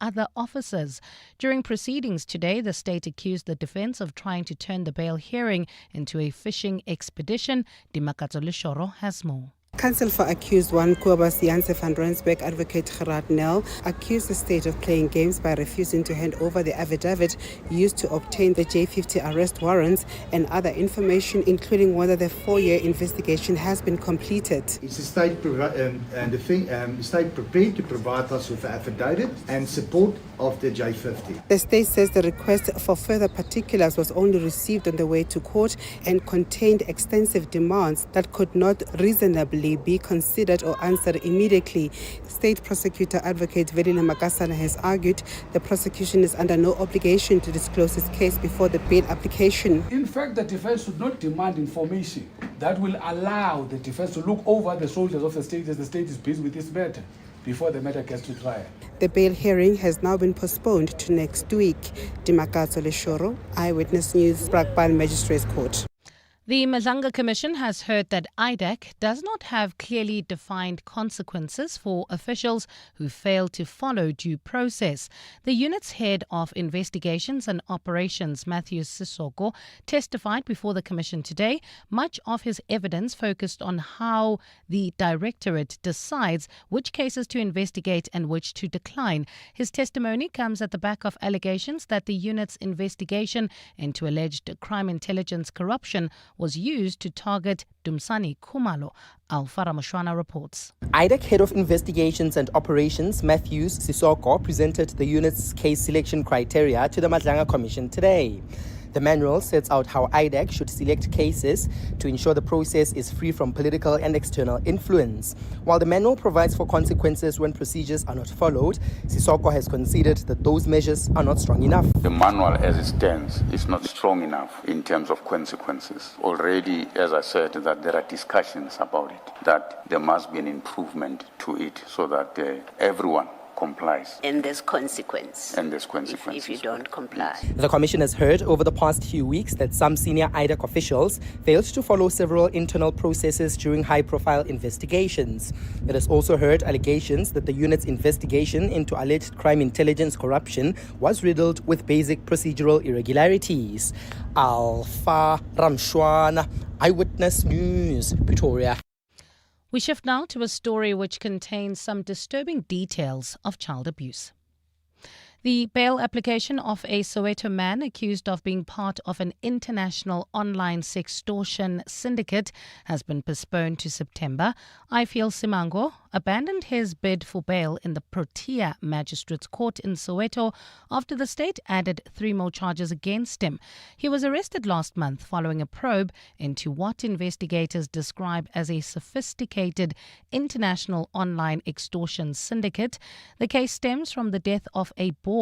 other officers. During proceedings today, the state accused the defense of trying to turn the bail hearing into a fishing expedition. Dimakatso Leshoro has more. Counsel for accused one, Kobus Janse van Rensburg, advocate Gerard Nel, accused the state of playing games by refusing to hand over the affidavit used to obtain the J50 arrest warrants and other information, including whether the 4-year investigation has been completed. Is the state prepared to provide us with the affidavit and support of the J50? The state says the request for further particulars was only received on the way to court and contained extensive demands that could not reasonably be considered or answered immediately. State prosecutor advocate Velile Makasana has argued the prosecution is under no obligation to disclose its case before the bail application. In fact, the defense should not demand information that will allow the defense to look over the shoulders of the state as the state is busy with this matter before the matter gets to trial. The bail hearing has now been postponed to next week. Dimakatso Leshoro, Eyewitness News, Brakpan Magistrates Court. The Mazanga Commission has heard that IDEC does not have clearly defined consequences for officials who fail to follow due process. The unit's head of investigations and operations, Matthew Sissoko, testified before the Commission today. Much of his evidence focused on how the Directorate decides which cases to investigate and which to decline. His testimony comes at the back of allegations that the unit's investigation into alleged crime intelligence corruption was used to target Dumsani Khumalo. Alfara Mashwana reports. IDEC Head of Investigations and Operations, Matthew Sissoko, presented the unit's case selection criteria to the Mazanga Commission today. The manual sets out how IDEC should select cases to ensure the process is free from political and external influence. While the manual provides for consequences when procedures are not followed, Sissoko has conceded that those measures are not strong enough. The manual as it stands is not strong enough in terms of consequences. Already, as I said, that there are discussions about it, that there must be an improvement to it so that everyone complies. And there's consequence. And there's consequences. If you don't comply. The Commission has heard over the past few weeks that some senior IDEC officials failed to follow several internal processes during high-profile investigations. It has also heard allegations that the unit's investigation into alleged crime intelligence corruption was riddled with basic procedural irregularities. Alpha Ramshwana, Eyewitness News, Pretoria. We shift now to a story which contains some disturbing details of child abuse. The bail application of a Soweto man accused of being part of an international online sextortion syndicate has been postponed to September. Ifeel Simango abandoned his bid for bail in the Protea Magistrates Court in Soweto after the state added 3 more charges against him. He was arrested last month following a probe into what investigators describe as a sophisticated international online extortion syndicate. The case stems from the death of a boy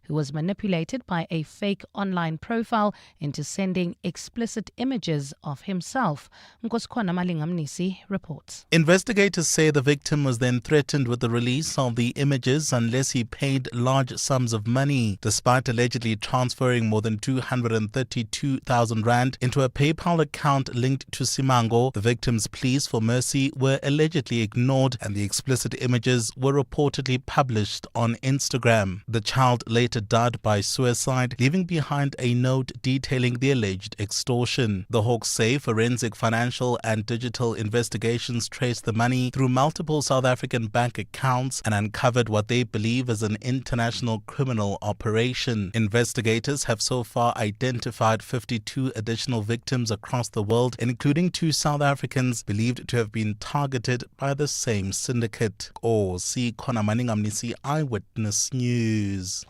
who was manipulated by a fake online profile into sending explicit images of himself. Nkoskhona Malingamnisi reports. Investigators say the victim was then threatened with the release of the images unless he paid large sums of money. Despite allegedly transferring more than 232,000 rand into a PayPal account linked to Simango, the victim's pleas for mercy were allegedly ignored and the explicit images were reportedly published on Instagram. The child later died by suicide, leaving behind a note detailing the alleged extortion. The Hawks say forensic, financial and digital investigations traced the money through multiple South African bank accounts and uncovered what they believe is an international criminal operation. Investigators have so far identified 52 additional victims across the world, including 2 South Africans believed to have been targeted by the same syndicate. See Konamaningam Eyewitness News.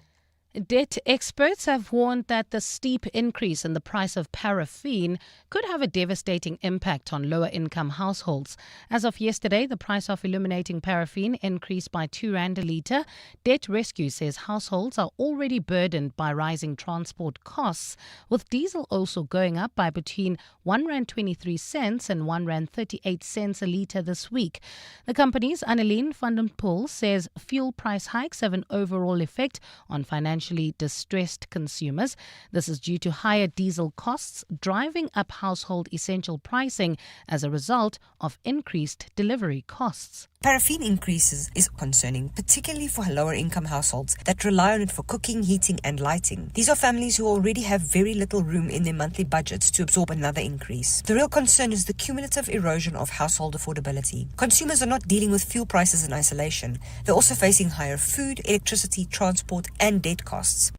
Debt experts have warned that the steep increase in the price of paraffin could have a devastating impact on lower-income households. As of yesterday, the price of illuminating paraffin increased by 2 rand a litre. Debt Rescue says households are already burdened by rising transport costs, with diesel also going up by between R1.23 and R1.38 a litre this week. The company's Annelien van den Poel says fuel price hikes have an overall effect on financial financially distressed consumers. This is due to higher diesel costs, driving up household essential pricing as a result of increased delivery costs. Paraffin increases is concerning, particularly for lower income households that rely on it for cooking, heating and lighting. These are families who already have very little room in their monthly budgets to absorb another increase. The real concern is the cumulative erosion of household affordability. Consumers are not dealing with fuel prices in isolation. They're also facing higher food, electricity, transport and debt costs.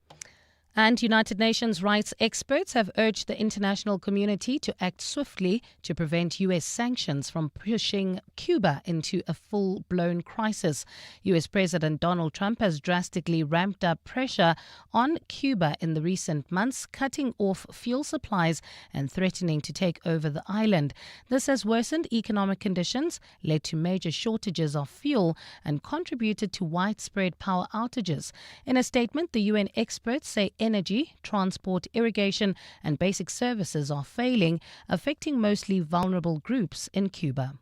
And United Nations rights experts have urged the international community to act swiftly to prevent U.S. sanctions from pushing Cuba into a full-blown crisis. U.S. President Donald Trump has drastically ramped up pressure on Cuba in the recent months, cutting off fuel supplies and threatening to take over the island. This has worsened economic conditions, led to major shortages of fuel, and contributed to widespread power outages. In a statement, the UN experts say energy, transport, irrigation and basic services are failing, affecting mostly vulnerable groups in Cuba.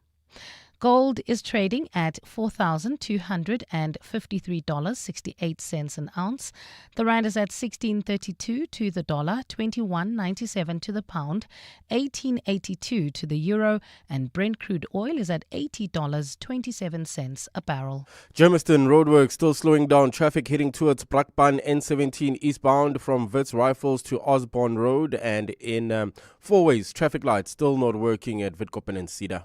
Gold is trading at $4,253.68 an ounce. The rand is at 16.32 to the dollar, 21.97 to the pound, 18.82 to the euro, and Brent crude oil is at $80.27 a barrel. Germiston roadworks still slowing down traffic heading towards Brakpan N17 eastbound from Wits Rifles to Osborne Road, and in four-ways traffic lights still not working at Witkoppen and Cedar.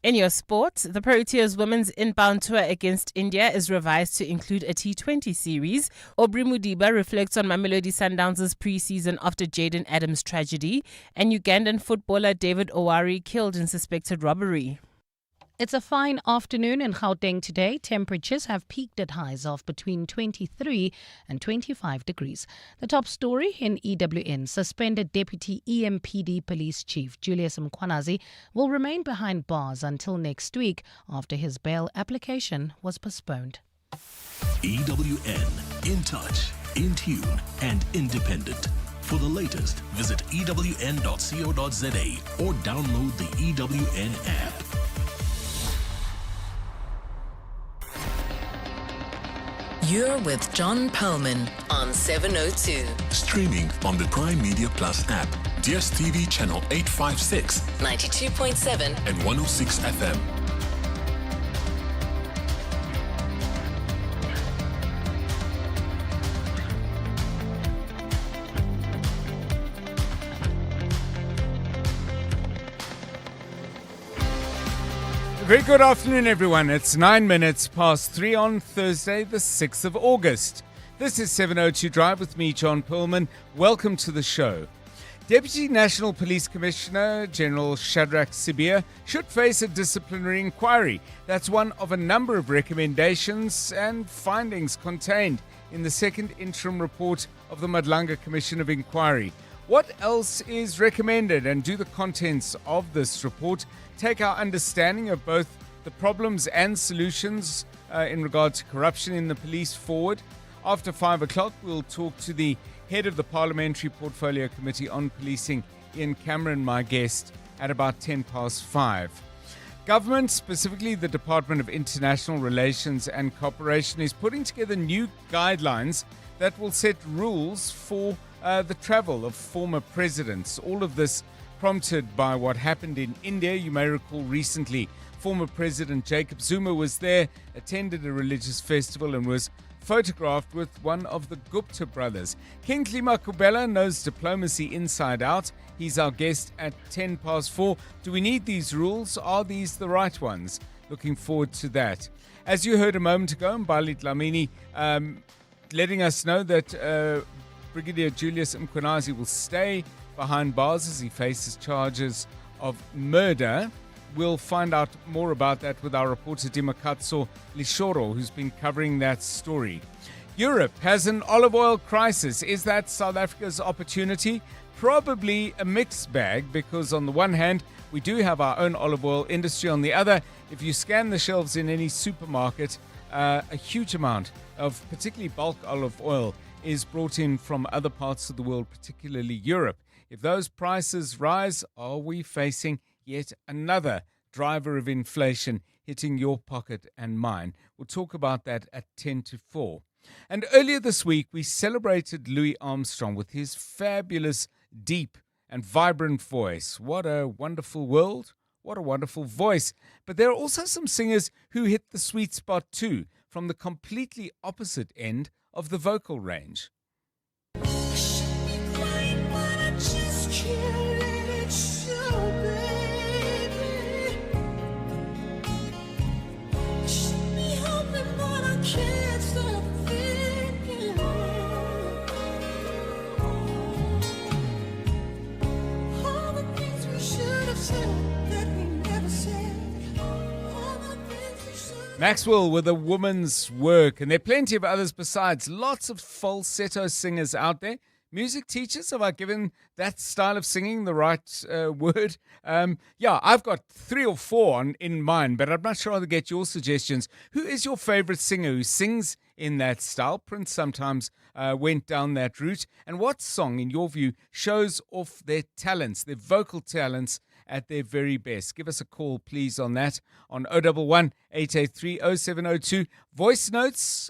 In your sports, the Proteas women's inbound tour against India is revised to include a T20 series. Aubrey Mudiba reflects on Mamelodi Sundowns' pre-season after Jaden Adams' tragedy, and Ugandan footballer David Owari killed in suspected robbery. It's a fine afternoon in Gauteng today. Temperatures have peaked at highs of between 23 and 25 degrees. The top story in EWN, suspended Deputy EMPD Police Chief Julius Mkhwanazi will remain behind bars until next week after his bail application was postponed. EWN, in touch, in tune and independent. For the latest, visit ewn.co.za or download the EWN app. You're with John Perlman on 702. Streaming on the Prime Media Plus app, DSTV channel 856, 92.7 and 106 FM. Very good afternoon, everyone. It's 9 minutes past 3 on Thursday, the 6th of August. This is 702 Drive with me, John Perlman. Welcome to the show. Deputy National Police Commissioner General Shadrach Sibia should face a disciplinary inquiry. That's one of a number of recommendations and findings contained in the second interim report of the Madlanga Commission of Inquiry. What else is recommended, and do the contents of this report take our understanding of both the problems and solutions in regard to corruption in the police forward? After 5 o'clock, we'll talk to the head of the Parliamentary Portfolio Committee on Policing, Ian Cameron, my guest, at about 10 past 5. Government, specifically the Department of International Relations and Cooperation, is putting together new guidelines that will set rules for the travel of former presidents. All of this prompted by what happened in India. You may recall recently, former President Jacob Zuma was there, attended a religious festival and was photographed with one of the Gupta brothers. King Klima Kubela knows diplomacy inside out. He's our guest at 10 past 4. Do we need these rules? Are these the right ones? Looking forward to that. As you heard a moment ago, Mbali Dlamini letting us know that Brigadier Julius Mkhwanazi will stay behind bars as he faces charges of murder. We'll find out more about that with our reporter Dimakatso Lishoro, who's been covering that story. Europe has an olive oil crisis. Is that South Africa's opportunity? Probably a mixed bag, because on the one hand, we do have our own olive oil industry. On the other, if you scan the shelves in any supermarket, a huge amount of particularly bulk olive oil is brought in from other parts of the world, particularly Europe. If those prices rise, are we facing yet another driver of inflation hitting your pocket and mine? We'll talk about that at 10 to 4. And earlier this week, we celebrated Louis Armstrong with his fabulous, deep and vibrant voice. What a wonderful world. What a wonderful voice. But there are also some singers who hit the sweet spot too, from the completely opposite end of the vocal range. Maxwell with a woman's work, and there are plenty of others besides. Lots of falsetto singers out there. Music teachers, have I given that style of singing the right word? I've got 3 or 4 in mind, but I'd much rather get your suggestions. Who is your favorite singer who sings in that style? Prince sometimes went down that route. And what song, in your view, shows off their talents, their vocal talents, at their very best? Give us a call, please, on that, on 011 883 0702. Voice notes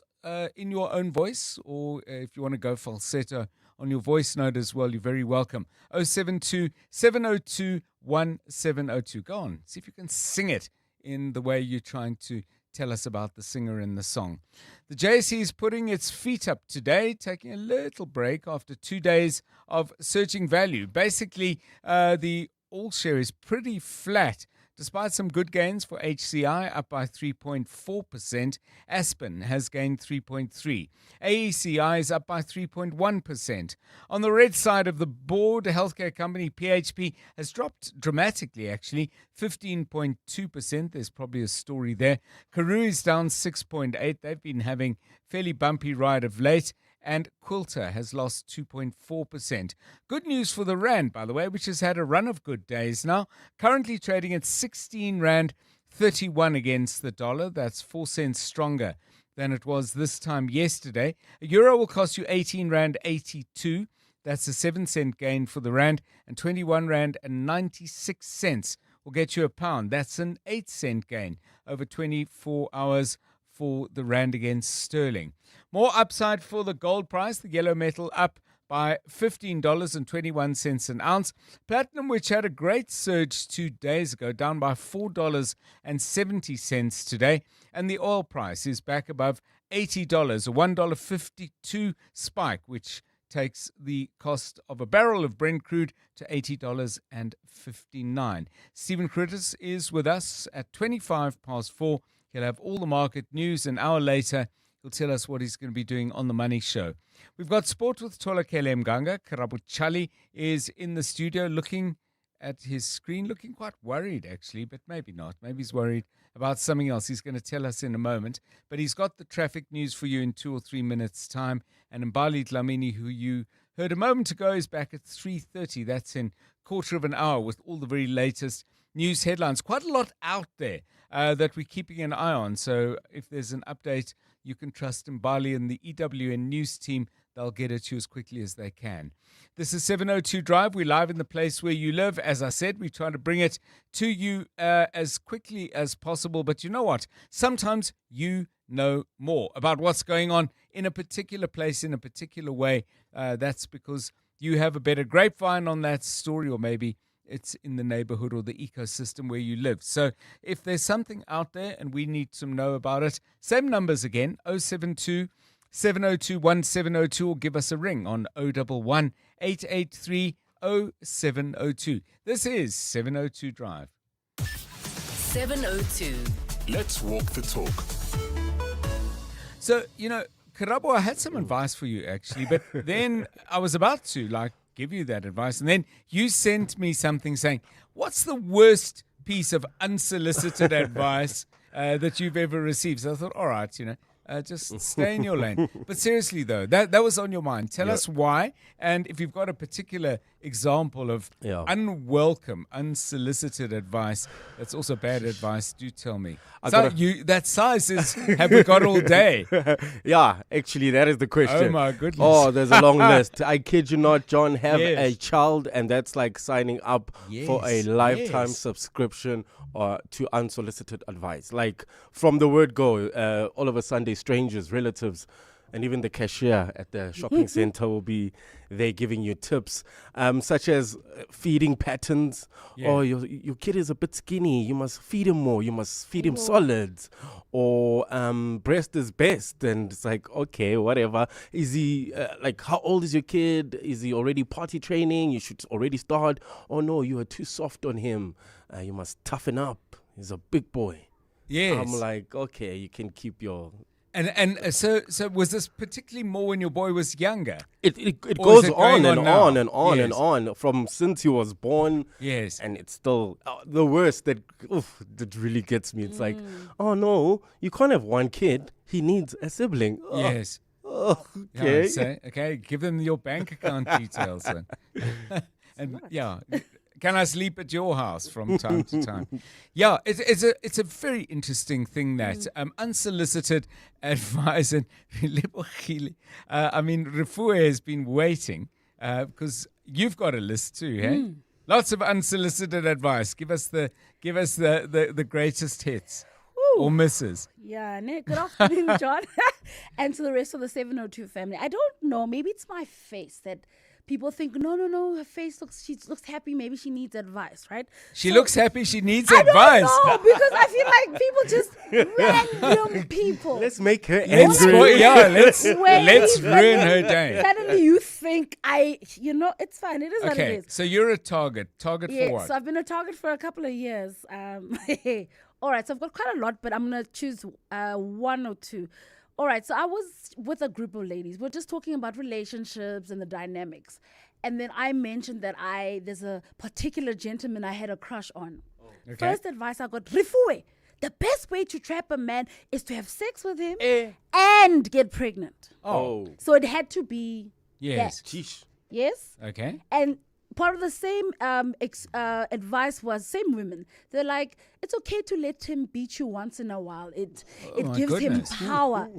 in your own voice, or if you want to go falsetto on your voice note as well, you're very welcome. 072 702 1702. Go on, see if you can sing it in the way you're trying to tell us about the singer in the song. The JSE is putting its feet up today, taking a little break after 2 days of surging value. Basically, the all share is pretty flat, despite some good gains for HCI, up by 3.4%. Aspen has gained 3.3%. AECI is up by 3.1%. On the red side of the board, healthcare company PHP has dropped dramatically, actually, 15.2%. There's probably a story there. Karoo is down 6.8%. They've been having fairly bumpy ride of late. And Quilter has lost 2.4%. Good news for the Rand, by the way, which has had a run of good days now. Currently trading at 16 Rand 31 against the dollar. That's 4 cents stronger than it was this time yesterday. A euro will cost you 18 Rand 82. That's a 7-cent gain for the Rand. And 21 Rand and 96 cents will get you a pound. That's an 8-cent gain over 24 hours for the Rand against sterling. More upside for the gold price, the yellow metal up by $15.21 an ounce. Platinum, which had a great surge 2 days ago, down by $4.70 today. And the oil price is back above $80, a $1.52 spike, which takes the cost of a barrel of Brent crude to $80.59. Stephen Critters is with us at 4:25. He'll have all the market news. An hour later, he'll tell us what he's going to be doing on the Money Show. We've got sport with Tolakele Mganga. Karabuchali is in the studio looking at his screen, looking quite worried, actually, but maybe not. Maybe he's worried about something else. He's going to tell us in a moment. But he's got the traffic news for you in 2 or 3 minutes' time. And Mbali Dlamini, who you heard a moment ago, is back at 3:30. That's in quarter of an hour with all the very latest news headlines. Quite a lot out there that we're keeping an eye on. So if there's an update, you can trust Mbali and the EWN news team. They'll get it to you as quickly as they can. This is 702 Drive. We're live in the place where you live. As I said, we try to bring it to you as quickly as possible. But you know what? Sometimes you know more about what's going on in a particular place, in a particular way. That's because you have a better grapevine on that story, or maybe it's in the neighborhood or the ecosystem where you live. So if there's something out there and we need to know about it, same numbers again, 072 702 1702, or give us a ring on 011 883 0702. This is 702 Drive. 702. Let's walk the talk. So, Karabo, I had some advice for you, actually, but then I was about to, give you that advice, and then you sent me something saying, what's the worst piece of unsolicited advice that you've ever received? So I thought, all right, just stay in your lane. But seriously, though, that was on your mind. Tell us why, and if you've got a particular example of unwelcome, unsolicited advice that's also bad advice, do tell me. That size is, have we got all day? Yeah, actually, that is the question. Oh, my goodness. Oh, there's a long list. I kid you not, John, have a child, and that's like signing up for a lifetime subscription to unsolicited advice. Like, from the word go, all of a Sunday, strangers, relatives, And even the cashier at the shopping center will be there giving you tips, such as feeding patterns. Yeah. Or your kid is a bit skinny, you must feed him more, you must feed him solids. Or breast is best. And it's like, okay, whatever. Is he, like, how old is your kid? Is he already potty training? You should already start. Oh no, you are too soft on him. You must toughen up. He's a big boy. Yes. I'm like, okay, you can keep your... And so was this particularly more when your boy was younger? It Or goes is it on going and now? on and on and Yes. on from since he was born. Yes. And it's still the worst that really gets me. It's like, oh no, you can't have one kid. He needs a sibling. Oh, Yes. okay. Yeah, so, okay, give them your bank account details. And yeah, can I sleep at your house from time to time? Yeah, it's a very interesting thing that unsolicited advice. And I mean, Refuwe has been waiting because you've got a list too, hey? Lots of unsolicited advice. Give us the greatest hits or misses. Yeah, Nick, good afternoon, John. And to the rest of the 702 family. I don't know, maybe it's my face that people think, no, her face she looks happy, maybe she needs advice, right? She looks happy, she needs I advice. don't know, because I feel like people just random people. Let's make her Let's angry. let's ruin her day. Suddenly you think it's fine. It is what it Okay, is. so you're a target. Target for what? So I've been a target for a couple of years. All right, so I've got quite a lot, but I'm going to choose one or two. All right, so I was with a group of ladies. We're just talking about relationships and the dynamics. And then I mentioned that there's a particular gentleman I had a crush on. Okay. First advice I got, Refuwe, the best way to trap a man is to have sex with him and get pregnant. Oh. So it had to be Yes. that. Sheesh. Yes? Okay. And part of the same advice was same women. They're like, it's okay to let him beat you once in a while. It my gives goodness. him power.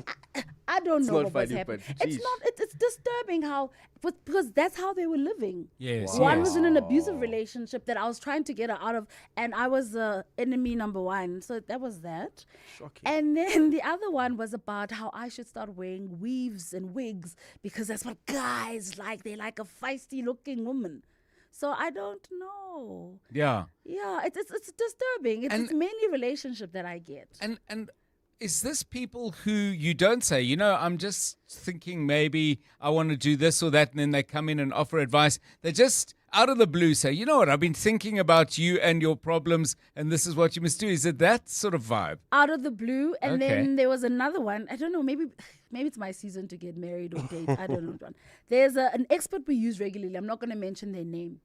I don't know not what was funny, happening. but It's geez. not. It's disturbing how, because that's how they were living. Yes. One yes. was in an abusive relationship that I was trying to get her out of, and I was enemy number one. So that was that. Shocking. And then the other one was about how I should start wearing weaves and wigs because that's what guys like. They like a feisty looking woman. So I don't know. Yeah. Yeah, it's disturbing. It's mainly relationship that I get. And is this people who you don't say, I'm just thinking maybe I want to do this or that, and then they come in and offer advice. They just out of the blue say, you know what, I've been thinking about you and your problems, and this is what you must do. Is it that sort of vibe? Out of the blue, and Okay. then there was another one. I don't know. Maybe it's my season to get married or date. I don't know, John. There's an expert we use regularly. I'm not going to mention their name.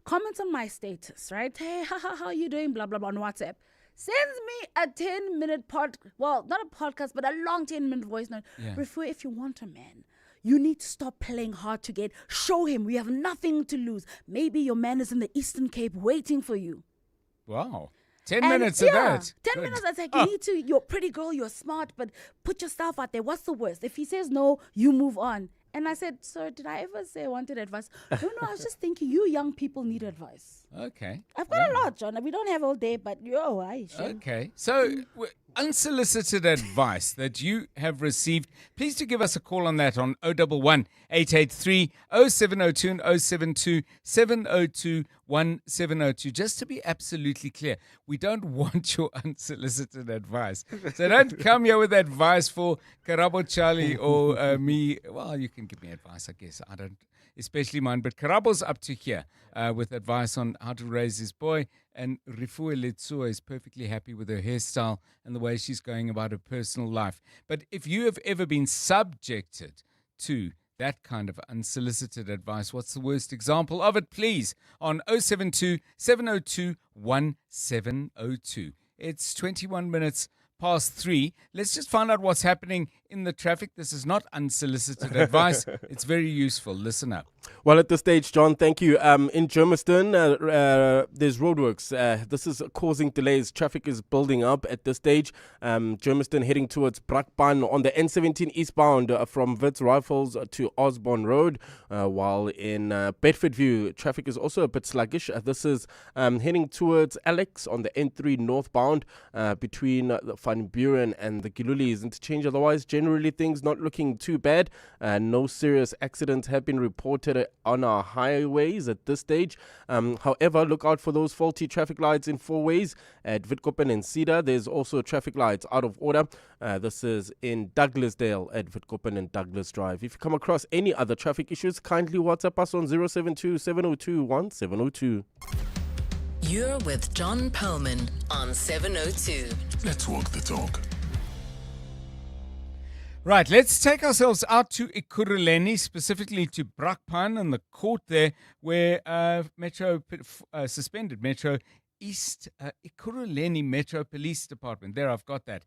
Comments on my status, right? Hey, how are you doing? Blah blah blah on WhatsApp. Sends me a 10-minute not a podcast, but a long 10-minute voice note. Yeah. Refuwe, if you want a man, you need to stop playing hard to get. Show him we have nothing to lose. Maybe your man is in the Eastern Cape waiting for you. Wow. 10 And minutes of that. 10 Good. minutes. I was like, you need to, you're a pretty girl, you're smart, but put yourself out there. What's the worst? If he says no, you move on. And I said, sir, did I ever say I wanted advice? No, I was just thinking you young people need advice. Okay. I've got a lot, John. We don't have all day, but Okay. So, unsolicited advice that you have received, please do give us a call on that on 011 883 0702 and 072 702 1702. Just to be absolutely clear, we don't want your unsolicited advice. So don't come here with advice for Karabo Charlie or me. Well, you can give me advice, I guess. I don't, especially mine. But Karabo's up to here with advice on how to raise his boy. And Refuwe Letsoa is perfectly happy with her hairstyle and the way she's going about her personal life. But if you have ever been subjected to that kind of unsolicited advice, what's the worst example of it? Please, on 072 702 1702. It's 21 minutes past 3. Let's just find out what's happening in the traffic. This is not unsolicited advice. It's very useful. Listen up. Well, at this stage, John, thank you. In Germiston, there's roadworks. This is causing delays. Traffic is building up at this stage. Germiston heading towards Brakpan on the N17 eastbound from Wits Rifles to Osborne Road, while in Bedfordview, traffic is also a bit sluggish. This is heading towards Alex on the N3 northbound between Van Buren and the Gilulis interchange. Otherwise, generally things not looking too bad. No serious accidents have been reported on our highways at this stage. However, look out for those faulty traffic lights in 4 ways at Witkoppen and Cedar. There's also traffic lights out of order. This is in Douglasdale at Witkoppen and Douglas Drive. If you come across any other traffic issues, kindly WhatsApp us on 072 702 1702. You're with John Perlman on 702. Let's walk the talk. Right, let's take ourselves out to Ekurhuleni, specifically to Brakpan and the court there where suspended Metro East Ekurhuleni Metro Police Department. There, I've got that.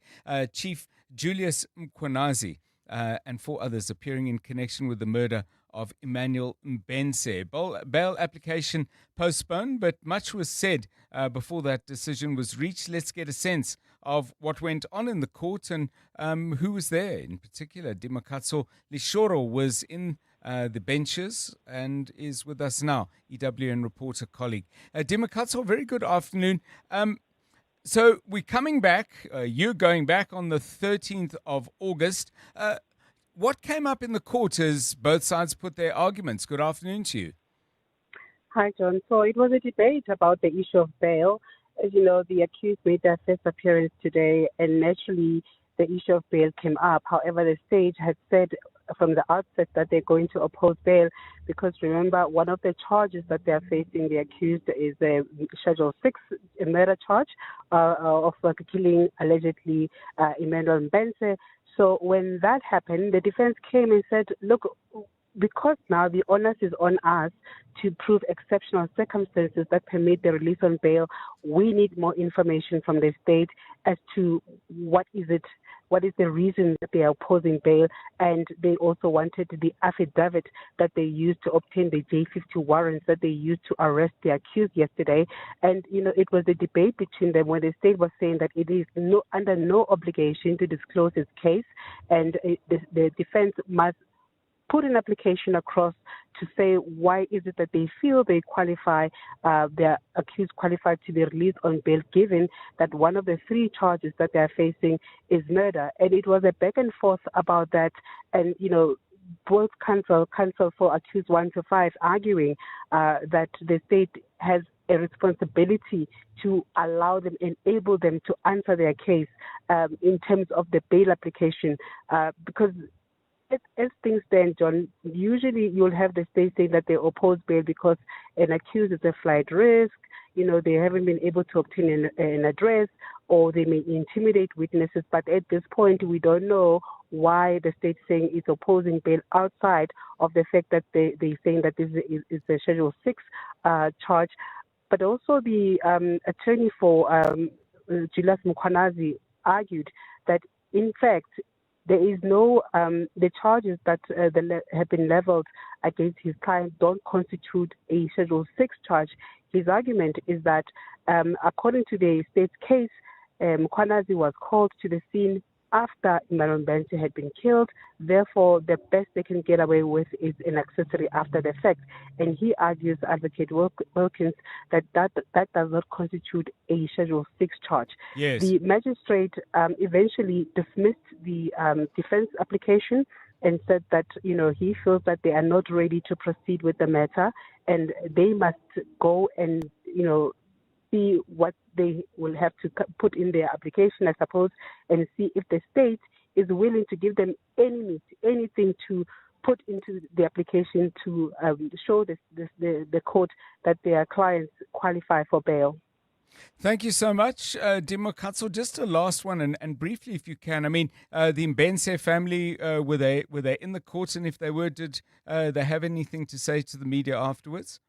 Chief Julius Mkhwanazi and 4 others appearing in connection with the murder of Emmanuel Mbense. Bail application postponed, but much was said before that decision was reached. Let's get a sense of what went on in the court and who was there. In particular, Dimakatso Lishoro was in the benches and is with us now, EWN reporter colleague. Dimakatso, very good afternoon. So we're coming back, you're going back on the 13th of August. What came up in the court as both sides put their arguments? Good afternoon to you. Hi, John. So it was a debate about the issue of bail. As you know, the accused made their first appearance today, and naturally the issue of bail came up. However, the state had said from the outset that they're going to oppose bail because, remember, one of the charges that they are facing, the accused, is a Schedule 6 murder charge of killing, allegedly, Emmanuel Mbense. So when that happened, the defense came and said, look, because now the onus is on us to prove exceptional circumstances that permit the release on bail, we need more information from the state as to what is the reason that they are opposing bail, and they also wanted the affidavit that they used to obtain the J50 warrants that they used to arrest the accused yesterday. And, it was a debate between them where the state was saying that it is under no obligation to disclose its case, and the defense must put an application across to say why is it that they feel they qualify, they're accused qualified to be released on bail, given that one of the 3 charges that they're facing is murder. And it was a back and forth about that. And, both counsel for accused 1 to 5 arguing that the state has a responsibility to allow them, enable them to answer their case in terms of the bail application, because as things stand, John, usually you'll have the state saying that they oppose bail because an accused is a flight risk, they haven't been able to obtain an address, or they may intimidate witnesses. But at this point, we don't know why the state saying it's opposing bail outside of the fact that they're saying that this is a Schedule 6 charge. But also the attorney for Julius Mkhwanazi argued that, in fact, there is no, the charges that have been leveled against his client don't constitute a Schedule 6 charge. His argument is that, according to the state's case, Mkhwanazi was called to the scene after Emmanuel Mbense had been killed. Therefore, the best they can get away with is an accessory after the fact. And he argues, Advocate Wilkins, that does not constitute a Schedule 6 charge. Yes. The magistrate eventually dismissed the defense application and said that, he feels that they are not ready to proceed with the matter, and they must go and, see what they will have to put in their application, I suppose, and see if the state is willing to give them anything to put into the application to show the court that their clients qualify for bail. Thank you so much, Dimakatso. Just a last one, and briefly, if you can. I mean, the Mbense family, were they in the court, and if they were, did they have anything to say to the media afterwards?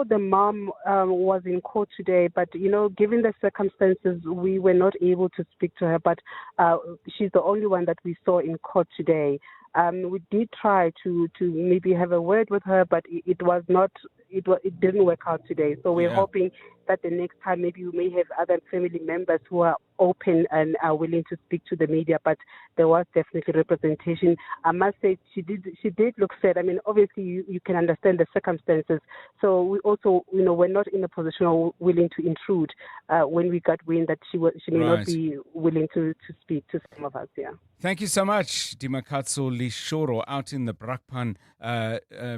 The mom was in court today, but, given the circumstances, we were not able to speak to her. But she's the only one that we saw in court today. We did try to maybe have a word with her, but it didn't work out today. So we're hoping that the next time maybe we may have other family members who are open and are willing to speak to the media. But there was definitely representation. I must say she did look sad. I mean, obviously you can understand the circumstances. So we also, we're not in a position or willing to intrude when we got wind that she may not be willing to speak to some of us. Yeah. Thank you so much, Dimakatso Lishoro, out in the Brakpan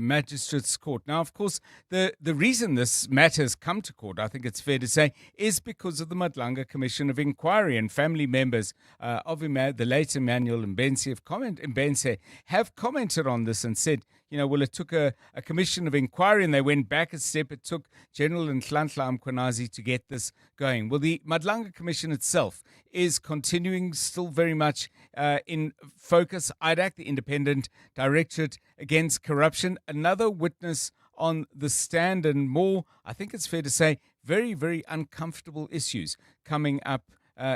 Magistrates Court. Now, of course, the reason this matter has come to court, I think it's fair to say, is because of the Madlanga Commission of Inquiry, and family members of the late Emmanuel Mbense have commented on this and said, well, it took a commission of inquiry and they went back a step. It took General Nhlanhla Mkhwanazi to get this going. Well, the Madlanga Commission itself is continuing still very much in focus. IDAC, the Independent Directorate Against Corruption, another witness on the stand, and more, I think it's fair to say, very, very uncomfortable issues coming up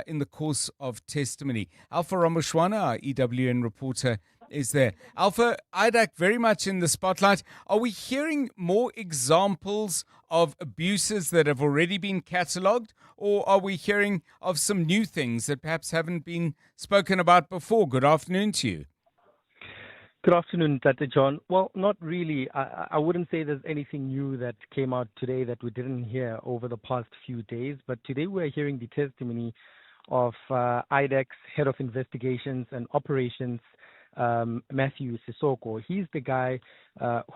in the course of testimony. Alpha Ramoshwana, our EWN reporter, is there. Alpha, IDAC very much in the spotlight. Are we hearing more examples of abuses that have already been catalogued, or are we hearing of some new things that perhaps haven't been spoken about before? Good afternoon to you. Good afternoon, Dr. John. Well, not really. I wouldn't say there's anything new that came out today that we didn't hear over the past few days, but today we're hearing the testimony of IDAC's Head of Investigations and Operations, Matthew Sissoko. He's the guy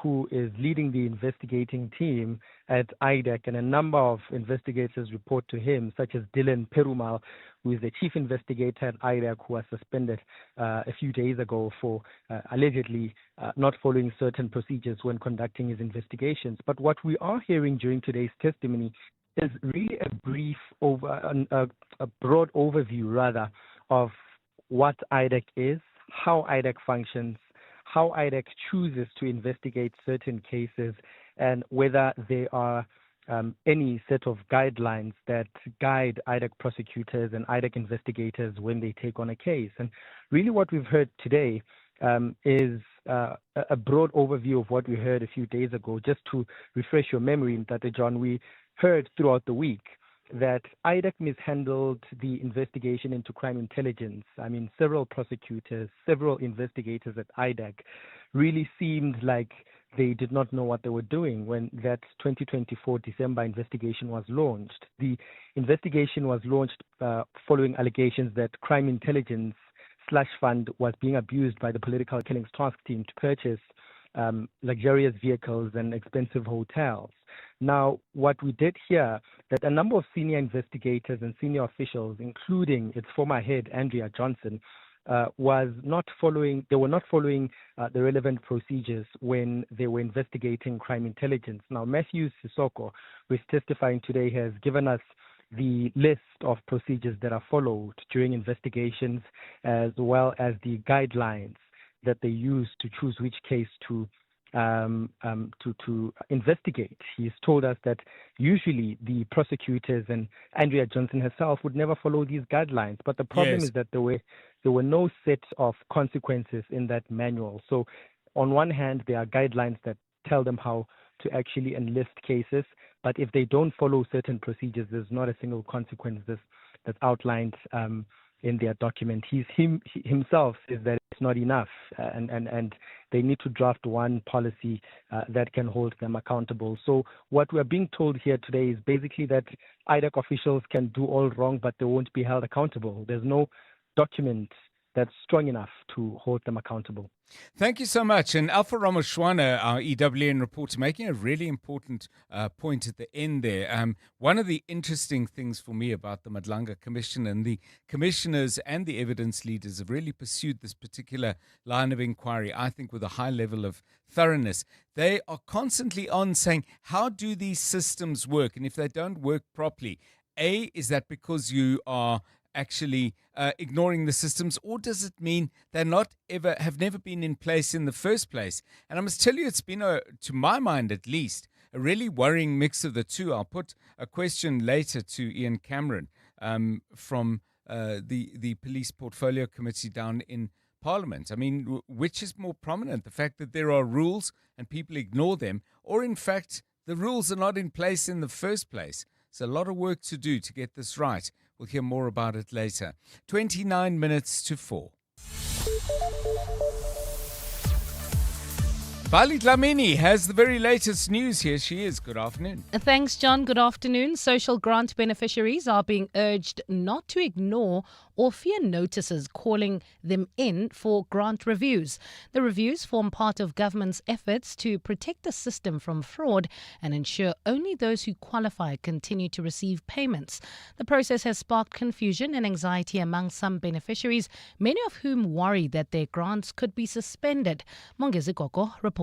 who is leading the investigating team at IDAC, and a number of investigators report to him, such as Dylan Perumal, who is the chief investigator at IDAC, who was suspended a few days ago for allegedly not following certain procedures when conducting his investigations. But what we are hearing during today's testimony is really a broad overview, rather, of what IDAC is, how IDAC functions, how IDAC chooses to investigate certain cases, and whether there are any set of guidelines that guide IDAC prosecutors and IDAC investigators when they take on a case. And really what we've heard today is a broad overview of what we heard a few days ago. Just to refresh your memory, Dr. John, we heard throughout the week that IDAC mishandled the investigation into crime intelligence. I mean, several prosecutors, several investigators at IDAC really seemed like they did not know what they were doing when that 2024 December investigation was launched. The investigation was launched following allegations that crime intelligence slush fund was being abused by the political killings task team to purchase luxurious vehicles and expensive hotels. Now, what we did hear, that a number of senior investigators and senior officials, including its former head, Andrea Johnson, were not following the relevant procedures when they were investigating crime intelligence. Now, Matthew Sissoko, who is testifying today, has given us the list of procedures that are followed during investigations, as well as the guidelines that they use to choose which case to investigate. He's told us that usually the prosecutors and Andrea Johnson herself would never follow these guidelines. But the problem is that there were no set of consequences in that manual. So on one hand, there are guidelines that tell them how to actually enlist cases, but if they don't follow certain procedures, there's not a single consequence that's outlined in their document. Himself says that it's not enough, and they need to draft one policy that can hold them accountable. So what we're being told here today is basically that IDAC officials can do all wrong, but they won't be held accountable. There's no document that's strong enough to hold them accountable. Thank you so much. And Alpha Ramoshwana, our EWN reporter, making a really important point at the end there. One of the interesting things for me about the Madlanga Commission, and the commissioners and the evidence leaders have really pursued this particular line of inquiry, I think, with a high level of thoroughness. They are constantly on saying, how do these systems work? And if they don't work properly, is that because you are actually ignoring the systems, or does it mean they're have never been in place in the first place? And I must tell you, it's been, to my mind at least, a really worrying mix of the two. I'll put a question later to Ian Cameron from the Police Portfolio Committee down in Parliament? I mean, which is more prominent? The fact that there are rules and people ignore them, or in fact, the rules are not in place in the first place? It's a lot of work to do to get this right. We'll hear more about it later. 29 minutes to 4. Bali Dlamini has the very latest news. Here she is. Good afternoon. Thanks, John. Good afternoon. Social grant beneficiaries are being urged not to ignore or fear notices calling them in for grant reviews. The reviews form part of government's efforts to protect the system from fraud and ensure only those who qualify continue to receive payments. The process has sparked confusion and anxiety among some beneficiaries, many of whom worry that their grants could be suspended. Mongezi Koko reports.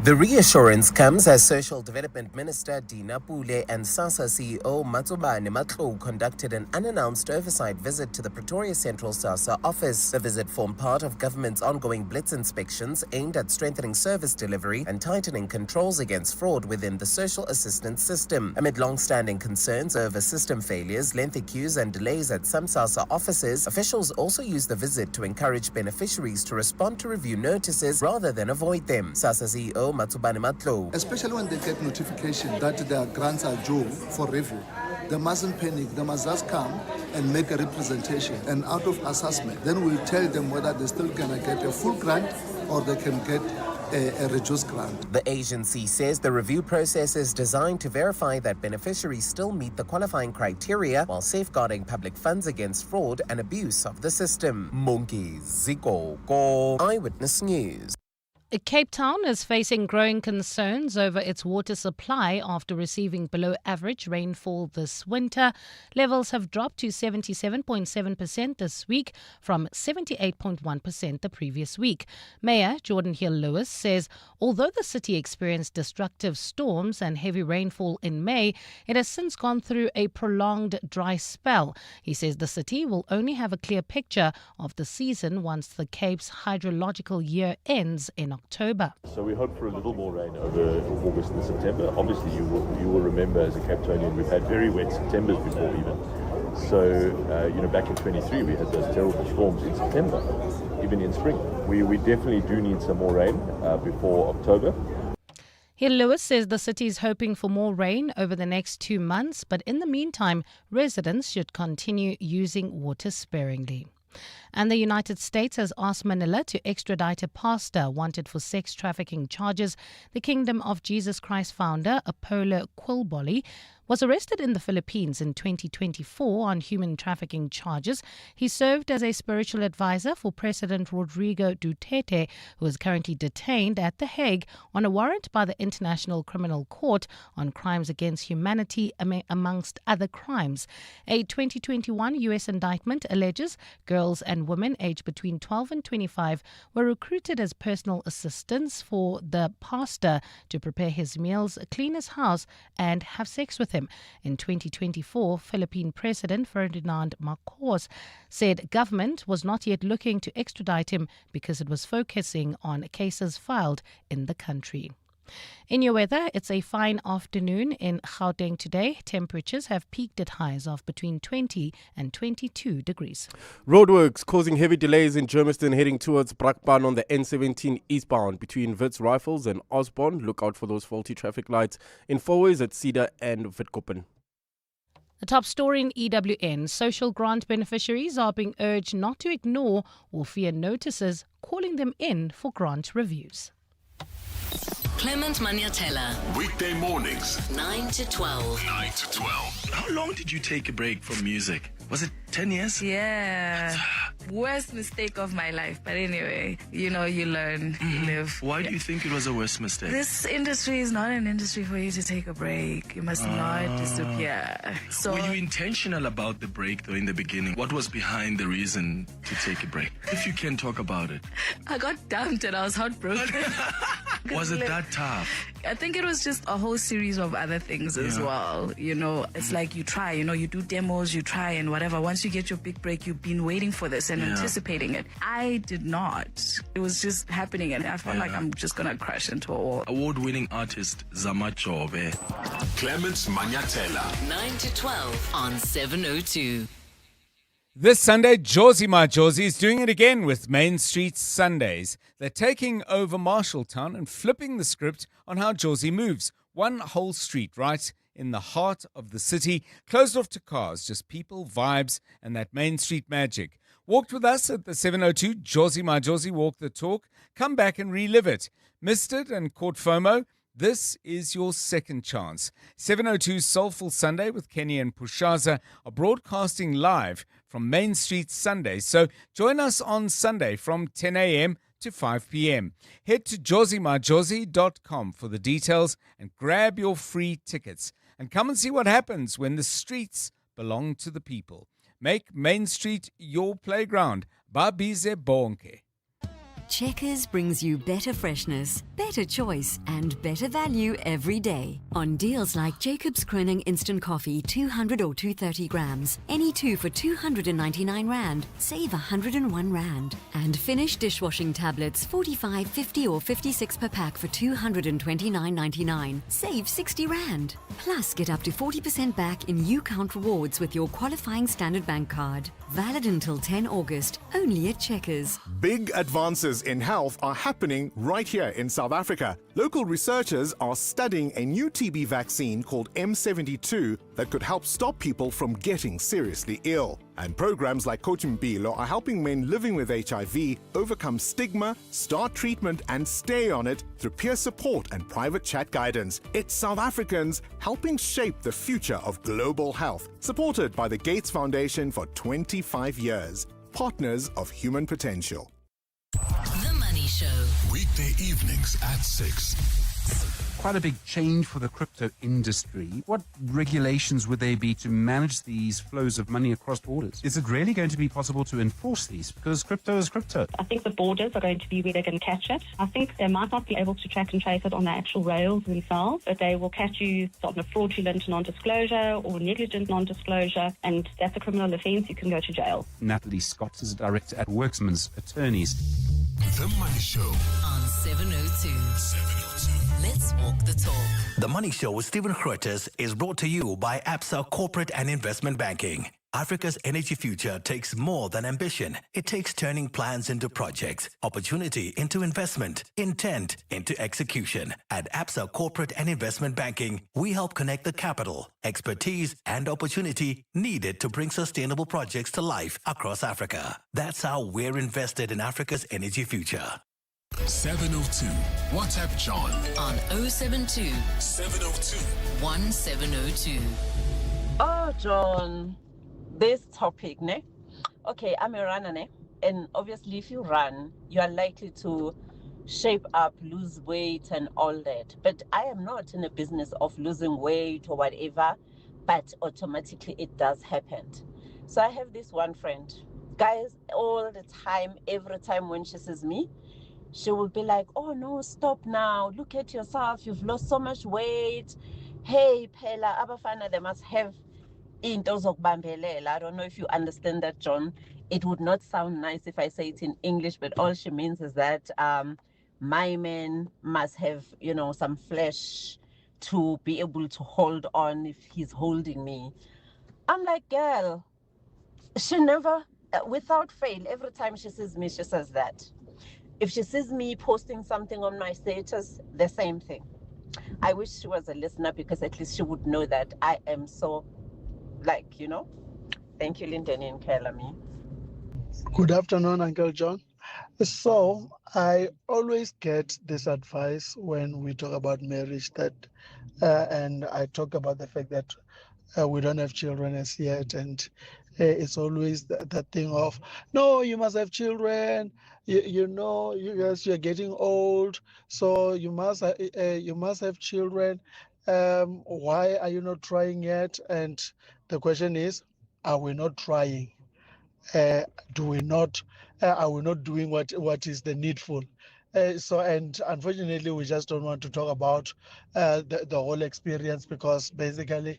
The reassurance comes as Social Development Minister Dina Pule and SASSA CEO Matsobane Matlo conducted an unannounced oversight visit to the Pretoria Central SASSA office. The visit formed part of government's ongoing blitz inspections aimed at strengthening service delivery and tightening controls against fraud within the social assistance system. Amid long-standing concerns over system failures, lengthy queues and delays at some SASSA offices, officials also used the visit to encourage beneficiaries to respond to review notices rather than avoid them. SASSA CEO Matsobane Matlo. Especially when they get notification that their grants are due for review, they mustn't panic. They must just come and make a representation. And out of assessment, then we'll tell them whether they're still going to get a full grant or they can get a reduced grant. The agency says the review process is designed to verify that beneficiaries still meet the qualifying criteria while safeguarding public funds against fraud and abuse of the system. Monkey Ziko, Eyewitness News. Cape Town is facing growing concerns over its water supply after receiving below average rainfall this winter. Levels have dropped to 77.7% this week from 78.1% the previous week. Mayor Jordan Hill-Lewis says although the city experienced destructive storms and heavy rainfall in May, it has since gone through a prolonged dry spell. He says the city will only have a clear picture of the season once the Cape's hydrological year ends in October. So we hope for a little more rain over August and September. Obviously, you will remember as a Capetonian, we've had very wet Septembers before even. So, back in 23, we had those terrible storms in September, even in spring. We definitely do need some more rain before October. Hill-Lewis says the city is hoping for more rain over the next 2 months, but in the meantime, residents should continue using water sparingly. And the United States has asked Manila to extradite a pastor wanted for sex trafficking charges. The Kingdom of Jesus Christ founder, Apollo Quilboli, was arrested in the Philippines in 2024 on human trafficking charges. He served as a spiritual advisor for President Rodrigo Duterte, who is currently detained at The Hague on a warrant by the International Criminal Court on crimes against humanity, amongst other crimes. A 2021 U.S. indictment alleges girls and women aged between 12 and 25 were recruited as personal assistants for the pastor to prepare his meals, clean his house, and have sex with him. In 2024, Philippine President Ferdinand Marcos said government was not yet looking to extradite him because it was focusing on cases filed in the country. In your weather, it's a fine afternoon in Gauteng today. Temperatures have peaked at highs of between 20 and 22 degrees. Roadworks causing heavy delays in Germiston heading towards Brakpan on the N17 eastbound between Wits Rifles and Osborne. Look out for those faulty traffic lights in four ways at Cedar and Witkoppen. The top story in EWN. Social grant beneficiaries are being urged not to ignore or fear notices calling them in for grant reviews. Clement Maniatella. Weekday mornings, 9 to 12. 9 to 12. How long did you take a break from music? Was it 10 years? Yeah. Worst mistake of my life. But anyway, you learn, you live. Why do you think it was a worst mistake? This industry is not an industry for you to take a break. You must not disappear. So, were you intentional about the break, though, in the beginning? What was behind the reason to take a break? If you can talk about it. I got dumped and I was heartbroken. Was it that tough? I think it was just a whole series of other things as well. It's like you try, you do demos, you try and whatever. Once you get your big break, you've been waiting for this and anticipating it. I did not. It was just happening and I felt like I'm just going to crash into a wall. Award-winning artist Zamachobe. Clements Maniatella. 9 to 12 on 702. This Sunday, Josie My Josie is doing it again with Main Street Sundays. They're taking over Marshalltown and flipping the script on how Josie moves. One whole street right in the heart of the city, closed off to cars, just people, vibes, and that Main Street magic. Walked with us at the 702 Josie My Josie Walk the Talk. Come back and relive it. Missed it and caught FOMO? This is your second chance. 702 Soulful Sunday with Kenny and Pushaza are broadcasting live from Main Street Sunday. So join us on Sunday from 10 a.m. to 5 p.m. Head to josiemyjosie.com for the details and grab your free tickets. And come and see what happens when the streets belong to the people. Make Main Street your playground. Babize bonke. Checkers brings you better freshness, better choice, and better value every day. On deals like Jacob's Kroning Instant Coffee 200 or 230 grams, any two for 299 Rand, save 101 Rand. And Finish dishwashing tablets 45, 50 or 56 per pack for 229.99, save 60 Rand. Plus get up to 40% back in UCount rewards with your qualifying Standard Bank card. Valid until 10 August, only at Checkers. Big advances in health are happening right here in South Africa. Local researchers are studying a new TB vaccine called M72 that could help stop people from getting seriously ill. And programs like Cochimbilo are helping men living with HIV overcome stigma, start treatment and stay on it through peer support and private chat guidance. It's South Africans helping shape the future of global health, supported by the Gates Foundation for 25 years. Partners of human potential. The Money Show. Weekday evenings at 6. Quite a big change for the crypto industry. What regulations would there be to manage these flows of money across borders? Is it really going to be possible to enforce these? Because crypto is crypto. I think the borders are going to be where they're going to catch it. I think they might not be able to track and trace it on the actual rails themselves, but they will catch you on a fraudulent non-disclosure or negligent non-disclosure, and that's a criminal offence. You can go to jail. Natalie Scott is a director at Worksman's Attorneys. The Money Show on 702. Let's walk the talk. The Money Show with Stephen Grootes is brought to you by Absa Corporate and Investment Banking. Africa's energy future takes more than ambition. It takes turning plans into projects, opportunity into investment, intent into execution. At Absa Corporate and Investment Banking, we help connect the capital, expertise, and opportunity needed to bring sustainable projects to life across Africa. That's how we're invested in Africa's energy future. 702. WhatsApp John on 072 702 1702. Oh, John, this topic, ne? Okay, I'm a runner, ne? And obviously, if you run, you are likely to shape up, lose weight, and all that. But I am not in a business of losing weight or whatever, but automatically it does happen. So I have this one friend. Guys, all the time, every time when she sees me, she will be like, oh no, stop now. Look at yourself. You've lost so much weight. Hey, Pela, Abafana, they must have into zokubambelela. I don't know if you understand that, John. It would not sound nice if I say it in English, but all she means is that my man must have, some flesh to be able to hold on if he's holding me. I'm like, girl, she never, without fail, every time she sees me, she says that. If she sees me posting something on my status, the same thing. I wish she was a listener because at least she would know that I am so, Thank you, Lyndon and Kelami. Good afternoon, Uncle John. So I always get this advice when we talk about marriage and I talk about the fact that we don't have children as yet, and it's always that thing of, no, you must have children. You're getting old, so you must have children. Why are you not trying yet? And the question is, are we not trying? Are we not doing what is the needful? And unfortunately, we just don't want to talk about the whole experience, because basically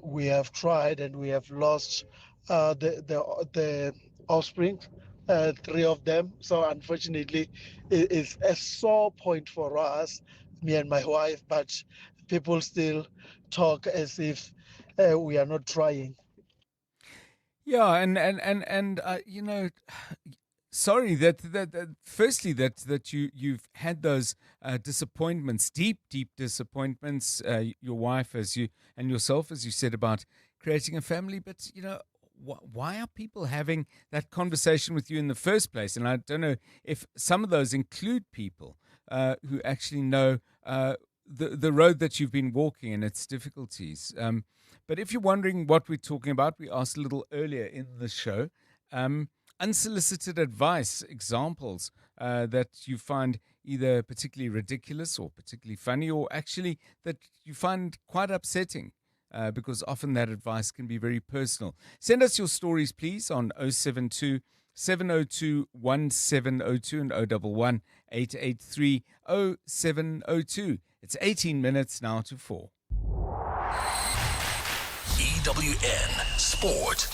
we have tried and we have lost the offspring, 3 of them. So unfortunately, it's a sore point for us, me and my wife, but people still talk as if we are not trying. Yeah, and you know, sorry that firstly that you've had those disappointments, deep disappointments. Your wife, as you and yourself, as you said, about creating a family. But you know, why are people having that conversation with you in the first place? And I don't know if some of those include people who actually know the road that you've been walking and its difficulties. But if you're wondering what we're talking about, we asked a little earlier in the show. Unsolicited advice, examples that you find either particularly ridiculous or particularly funny, or actually that you find quite upsetting, because often that advice can be very personal. Send us your stories, please, on 072 702 1702 and 011 883 0702. It's 18 minutes now to 4. EWN Sport.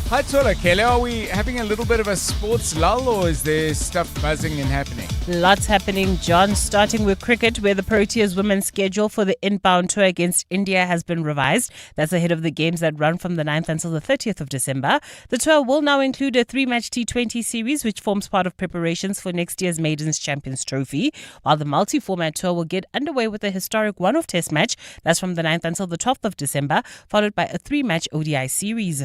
Hi, Tola Kelly. Are we having a little bit of a sports lull, or is there stuff buzzing and happening? Lots happening, John, starting with cricket, where the Proteas women's schedule for the inbound tour against India has been revised. That's ahead of the games that run from the 9th until the 30th of December. The tour will now include a 3-match T20 series, which forms part of preparations for next year's Maidens Champions Trophy, while the multi-format tour will get underway with a historic one-off test match. That's from the 9th until the 12th of December, followed by a 3-match ODI series.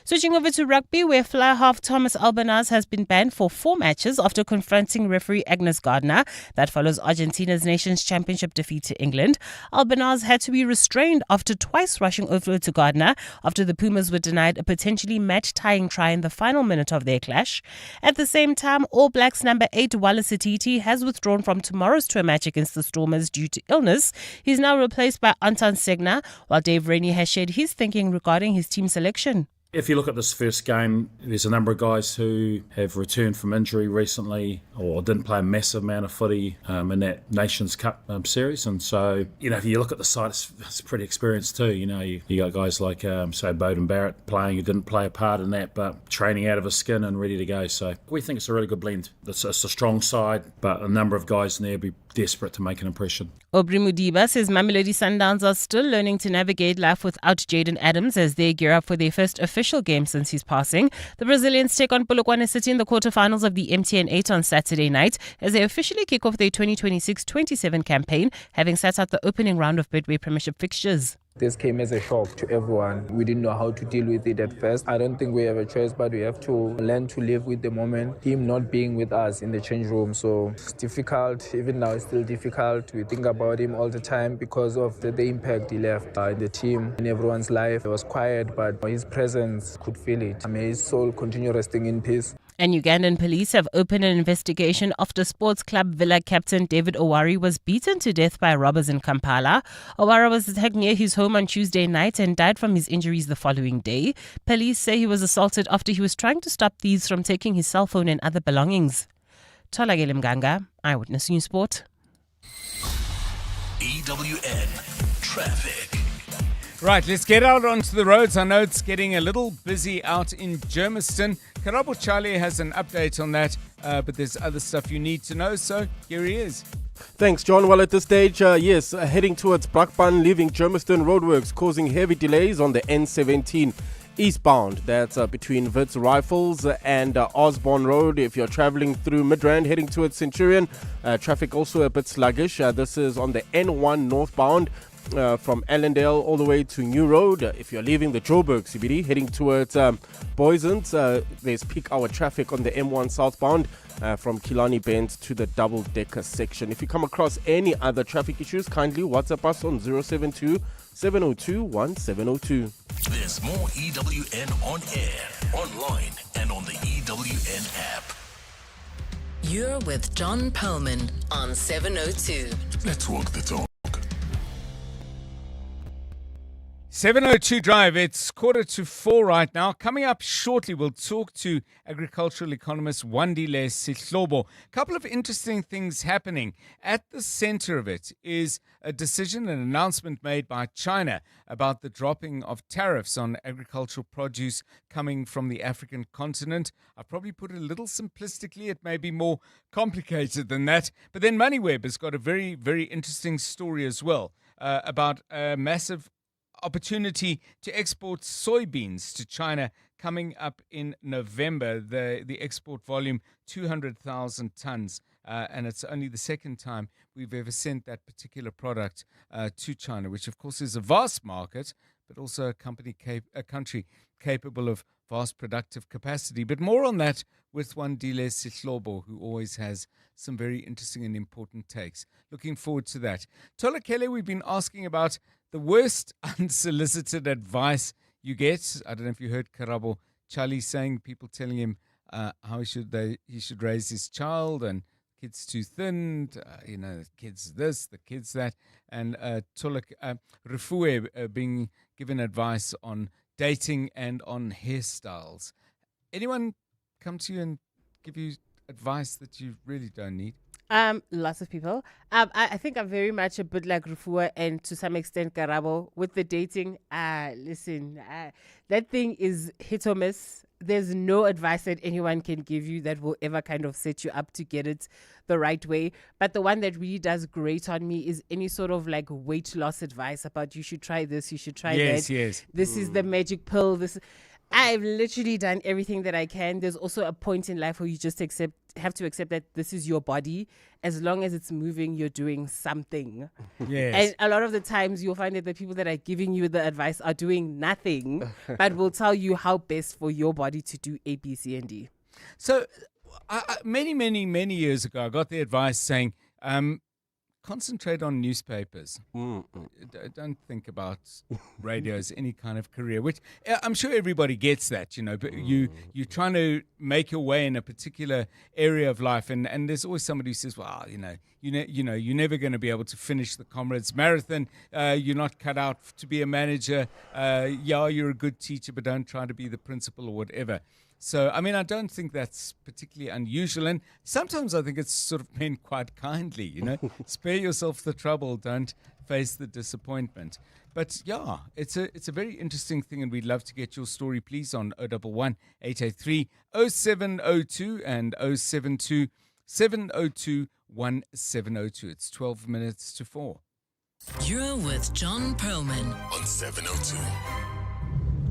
Switching over to rugby, where fly half Thomas Albanaz has been banned for 4 matches after confronting referee Agnes Gardner. That follows Argentina's Nations Championship defeat to England. Albanaz had to be restrained after twice rushing over to Gardner after the Pumas were denied a potentially match-tying try in the final minute of their clash. At the same time, All Blacks number 8 Wallace Atiti has withdrawn from tomorrow's tour match against the Stormers due to illness. He's now replaced by Anton Segner, while Dave Rennie has shared his thinking regarding his team selection. If you look at this first game, there's a number of guys who have returned from injury recently or didn't play a massive amount of footy in that Nations Cup series. And so, you know, if you look at the side, it's pretty experienced too. You know, you got guys like, say, Bowden Barrett playing who didn't play a part in that, but training out of his skin and ready to go. So we think it's a really good blend. It's a strong side, but a number of guys in there be desperate to make an impression. Aubrey Mudiba says Mamelodi Sundowns are still learning to navigate life without Jaden Adams as they gear up for their first official game since his passing. The Brazilians take on Polokwane City in the quarterfinals of the MTN 8 on Saturday night as they officially kick off their 2026-27 campaign, having sat out the opening round of Betway Premiership fixtures. This came as a shock to everyone. We didn't know how to deal with it at first. I don't think we have a choice, but we have to learn to live with the moment. Him not being with us in the change room, so it's difficult. Even now, it's still difficult. We think about him all the time because of the impact he left in the team, in everyone's life. It was quiet, but his presence could feel it. May his soul continue resting in peace. And Ugandan police have opened an investigation after Sports Club Villa captain David Owari was beaten to death by robbers in Kampala. Owari was attacked near his home on Tuesday night and died from his injuries the following day. Police say he was assaulted after he was trying to stop thieves from taking his cell phone and other belongings. Tolagele Mganga, Eyewitness News Sport. EWN Traffic. Right, let's get out onto the roads. I know it's getting a little busy out in Germiston. Karabo Charlie has an update on that, but there's other stuff you need to know, so here he is. Thanks, John. Well, at this stage, heading towards Brakpan, leaving Germiston, roadworks causing heavy delays on the N17 eastbound. That's between Wits Rifles and Osborne Road. If you're traveling through Midrand, heading towards Centurion, traffic also a bit sluggish. This is on the N1 northbound. From Allendale all the way to New Road. If you're leaving the Joburg CBD, heading towards Boysons, there's peak hour traffic on the M1 southbound from Killarney Bend to the double-decker section. If you come across any other traffic issues, kindly WhatsApp us on 072 702 1702. There's more EWN on air, online, and on the EWN app. You're with John Perlman on 702. Let's walk the talk. 702 Drive, it's 3:45 right now. Coming up shortly, we'll talk to agricultural economist Wandile Sihlobo. A couple of interesting things happening. At the center of it is a decision, an announcement made by China about the dropping of tariffs on agricultural produce coming from the African continent. I probably put it a little simplistically. It may be more complicated than that. But then MoneyWeb has got a very, very interesting story as well about a massive opportunity to export soybeans to China coming up in November. The export volume, 200,000 tons. And it's only the second time we've ever sent that particular product to China, which of course is a vast market, but also a country capable of vast productive capacity. But more on that with Wandile Sihlobo, who always has some very interesting and important takes. Looking forward to that. Tola Kelly, we've been asking about the worst unsolicited advice you get. I don't know if you heard Karabo Charlie saying, people telling him how he should raise his child, and kids too thin, the kids this, the kids that, and Tolak Rufue being given advice on dating and on hairstyles. Anyone come to you and give you advice that you really don't need? Lots of people. I think I'm very much a bit like Rufua and to some extent Karabo with the dating. Listen, that thing is hit or miss. There's no advice that anyone can give you that will ever kind of set you up to get it the right way. But the one that really does great on me is any sort of like weight loss advice about you should try this, you should try that. Yes. This is the magic pill. I've literally done everything that I can. There's also a point in life where you just have to accept that this is your body. As long as it's moving, you're doing something. Yes. And a lot of the times you'll find that the people that are giving you the advice are doing nothing, but will tell you how best for your body to do A, B, C, and D. So many years ago, I got the advice saying, concentrate on newspapers. Don't think about radio as any kind of career, which I'm sure everybody gets that, but you're trying to make your way in a particular area of life, and there's always somebody who says, well, you're never going to be able to finish the Comrades Marathon. You're not cut out to be a manager. You're a good teacher, but don't try to be the principal or whatever. So, I don't think that's particularly unusual. And sometimes I think it's sort of meant quite kindly, Spare yourself the trouble. Don't face the disappointment. But, yeah, it's a very interesting thing, and we'd love to get your story, please, on 011 883 0702 and 072 702 1702. It's 12 minutes to 4. You're with John Perlman on 702.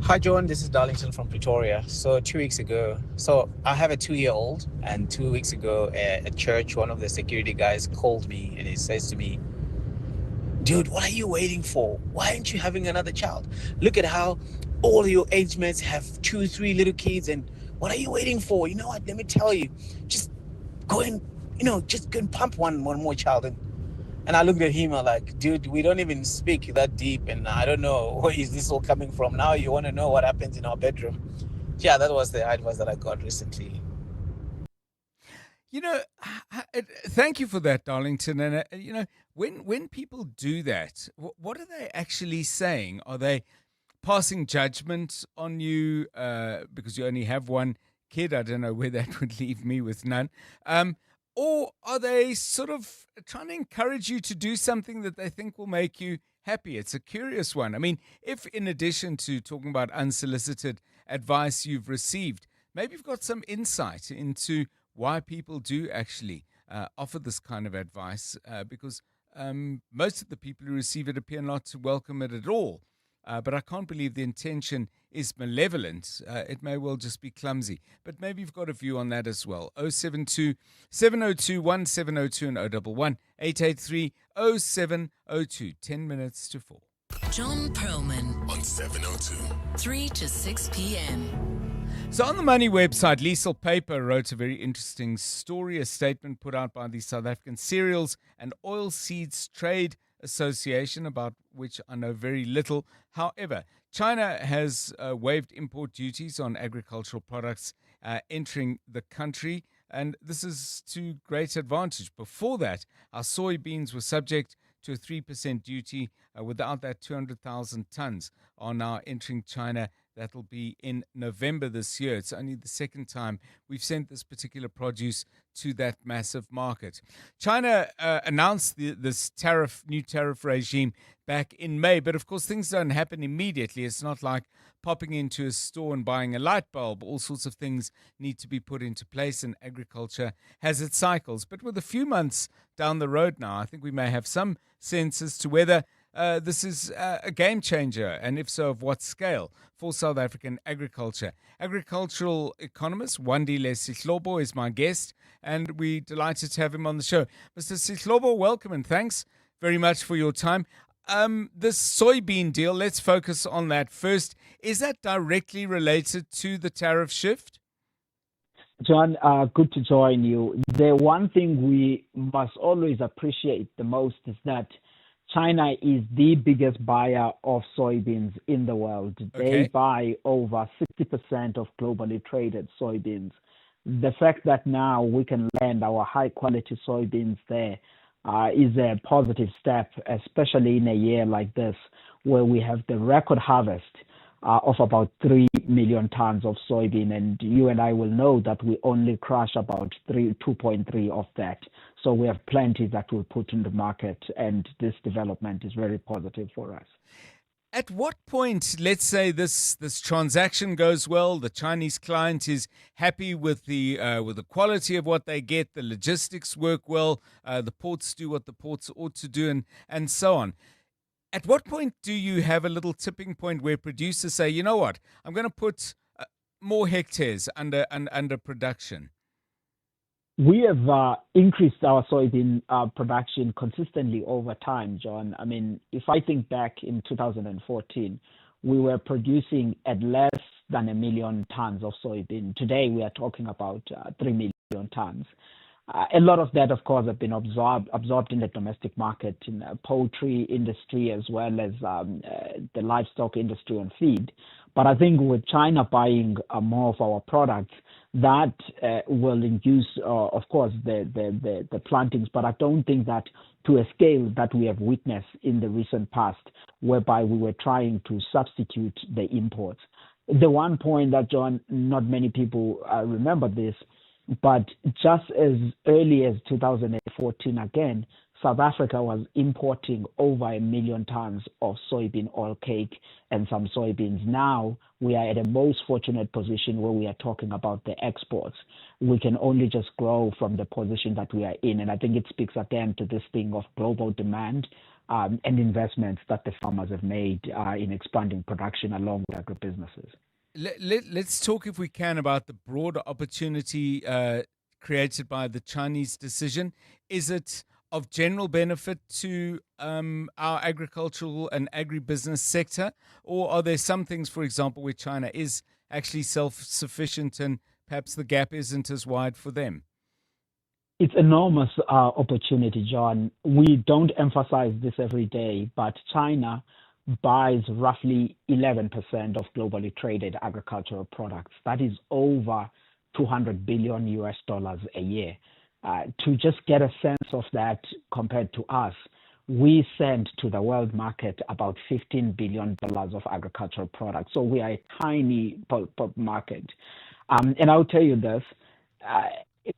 Hi, John. This is Darlington from Pretoria. So 2 weeks ago, I have a 2-year-old, and 2 weeks ago at church, one of the security guys called me and he says to me, dude, what are you waiting for? Why aren't you having another child? Look at how all your age mates have 2-3 little kids, and what are you waiting for? You know what? Let me tell you, just go and pump one more child. And I looked at him, I'm like, dude, we don't even speak that deep, and I don't know where is this all coming from. Now you want to know what happens in our bedroom. Yeah, that was the advice that I got recently. Thank you for that, Darlington. And, when people do that, what are they actually saying? Are they passing judgment on you because you only have one kid? I don't know where that would leave me with none. Or are they sort of trying to encourage you to do something that they think will make you happy? It's a curious one. If in addition to talking about unsolicited advice you've received, maybe you've got some insight into why people do actually offer this kind of advice, because most of the people who receive it appear not to welcome it at all. But I can't believe the intention is malevolent. It may well just be clumsy. But maybe you've got a view on that as well. 072 702 1702 and 011 883 0702. 10 minutes to 4. John Perlman on 702. 3 to 6 p.m. So on the Money website, Liesel Paper wrote a very interesting story, a statement put out by the South African Cereals and Oilseeds Trade Association, about which I know very little. However, China has waived import duties on agricultural products entering the country, and this is to great advantage. Before that, our soybeans were subject to a 3% duty. Without that, 200,000 tons are now entering China. That'll be in November this year. It's only the second time we've sent this particular produce to that massive market. China announced this new tariff regime back in May, but of course things don't happen immediately. It's not like popping into a store and buying a light bulb. All sorts of things need to be put into place, and agriculture has its cycles. But with a few months down the road now, I think we may have some sense as to whether this is a game changer, and if so, of what scale for South African agriculture? Agricultural economist Wandile Sihlobo is my guest, and we're delighted to have him on the show. Mr. Sihlobo, welcome and thanks very much for your time. This soybean deal, let's focus on that first. Is that directly related to the tariff shift? John, good to join you. The one thing we must always appreciate the most is that China is the biggest buyer of soybeans in the world. Okay. They buy over 60% of globally traded soybeans. The fact that now we can land our high-quality soybeans there is a positive step, especially in a year like this, where we have the record harvest of about 3 million tons of soybean, and you and I will know that we only crush about 2.3 of that. So we have plenty that we'll put in the market, and this development is very positive for us. At what point, let's say this transaction goes well, the Chinese client is happy with the quality of what they get, the logistics work well, the ports do what the ports ought to do, and so on. At what point do you have a little tipping point where producers say, you know what, I'm going to put more hectares under production? We have increased our soybean production consistently over time, John. I mean, if I think back in 2014, we were producing at less than 1 million tons of soybean. Today, we are talking about 3 million tons. A lot of that, of course, have been absorbed in the domestic market, in the poultry industry, as well as the livestock industry and feed. But I think with China buying more of our products, that will induce, of course, the plantings. But I don't think that to a scale that we have witnessed in the recent past, whereby we were trying to substitute the imports. The one point that, John, not many people remember this, but just as early as 2014, again, South Africa was importing over 1 million tons of soybean oil cake and some soybeans. Now we are at a most fortunate position where we are talking about the exports. We can only just grow from the position that we are in. And I think it speaks again to this thing of global demand and investments that the farmers have made in expanding production along with agribusinesses. Let's talk, if we can, about the broader opportunity created by the Chinese decision. Is it of general benefit to our agricultural and agribusiness sector? Or are there some things, for example, where China is actually self-sufficient and perhaps the gap isn't as wide for them? It's enormous opportunity, John. We don't emphasize this every day, but China buys roughly 11% of globally traded agricultural products. That is over $200 billion a year. To just get a sense of that compared to us, we send to the world market about $15 billion of agricultural products. So we are a tiny market. And I'll tell you this,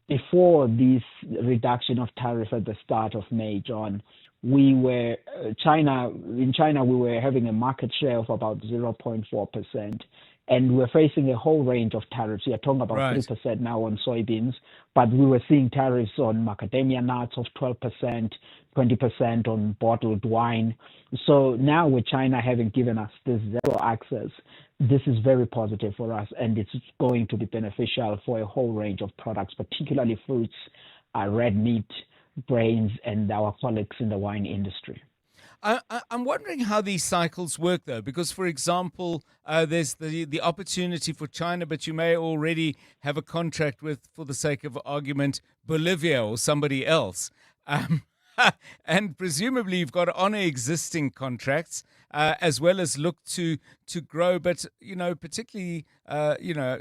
before this reduction of tariff at the start of May, John, in China, we were having a market share of about 0.4%. And we're facing a whole range of tariffs. We are talking about 3% now on soybeans, but we were seeing tariffs on macadamia nuts of 12%, 20% on bottled wine. So now with China having given us this zero access, this is very positive for us, and it's going to be beneficial for a whole range of products, particularly fruits, red meat, grains, and our colleagues in the wine industry. I'm wondering how these cycles work, though, because, for example, there's the opportunity for China, but you may already have a contract with, for the sake of argument, Bolivia or somebody else. And presumably you've got to honor existing contracts as well as look to grow. But, particularly,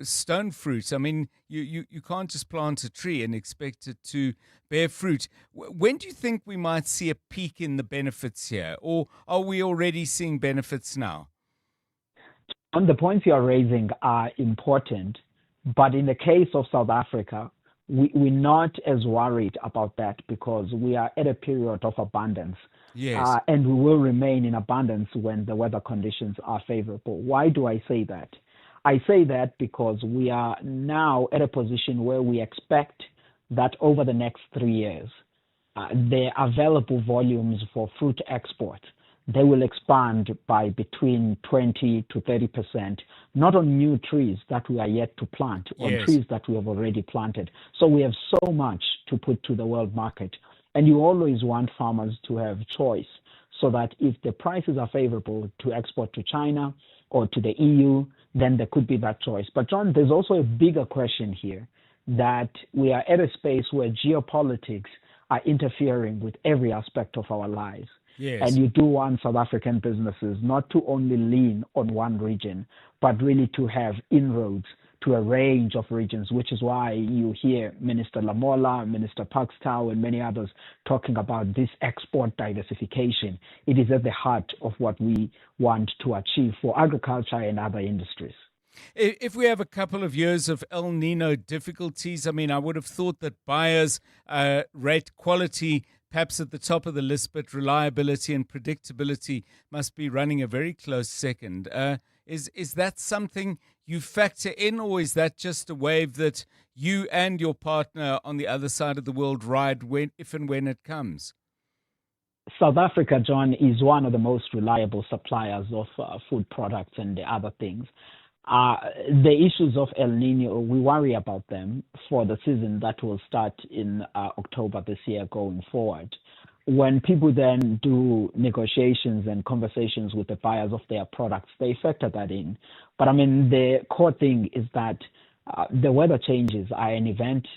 stone fruit. I mean, you can't just plant a tree and expect it to bear fruit. When do you think we might see a peak in the benefits here? Or are we already seeing benefits now? And the points you are raising are important. But in the case of South Africa, we're not as worried about that because we are at a period of abundance. Yes. And we will remain in abundance when the weather conditions are favorable. Why do I say that? I say that because we are now at a position where we expect that over the next 3 years, the available volumes for fruit export they will expand by between 20 to 30%, not on new trees that we are yet to plant, on Yes. trees that we have already planted. So we have so much to put to the world market. And you always want farmers to have choice so that if the prices are favorable to export to China or to the EU, then there could be that choice. But John, there's also a bigger question here, that we are at a space where geopolitics are interfering with every aspect of our lives. Yes. And you do want South African businesses not to only lean on one region, but really to have inroads to a range of regions, which is why you hear Minister Lamola, Minister Pakstow, and many others talking about this export diversification. It is at the heart of what we want to achieve for agriculture and other industries. If we have a couple of years of El Nino difficulties, I mean, I would have thought that buyers rate quality perhaps at the top of the list, but reliability and predictability must be running a very close second. Is that something you factor in, or is that just a wave that you and your partner on the other side of the world ride if and when it comes? South Africa, John, is one of the most reliable suppliers of food products and the other things. The issues of El Nino, we worry about them for the season that will start in October this year going forward. When people then do negotiations and conversations with the buyers of their products, they factor that in. But I mean, the core thing is that the weather changes are an event